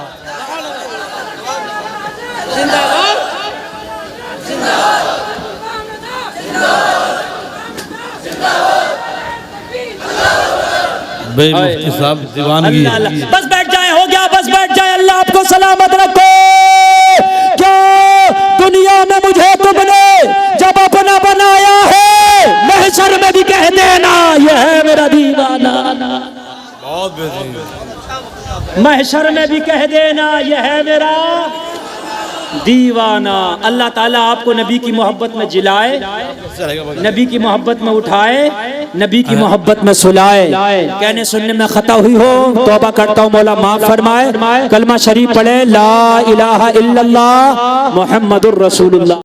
[SPEAKER 5] भाई मुफ्ती साहब दीवानगी।
[SPEAKER 2] बस बैठ जाए, हो गया, बस बैठ जाए। अल्लाह आपको सलामत रखो। क्या दुनिया में मुझे तुमने जब अपना बनाया है, महशर में भी कह देना ये है मेरा दीवाना।
[SPEAKER 5] बहुत बेहतरीन।
[SPEAKER 2] महशर में भी कह देना ये है मेरा दीवाना। अल्लाह ताला आपको नबी की मोहब्बत में जिलाए, नबी की मोहब्बत में उठाए, नबी की मोहब्बत में सुलाए। कहने सुनने में खता हुई हो तौबा करता हूँ, मौला माफ फरमाए। कलमा शरीफ पढ़े, ला इलाहा इल्लल्लाह मुहम्मदुर रसूलुल्लाह।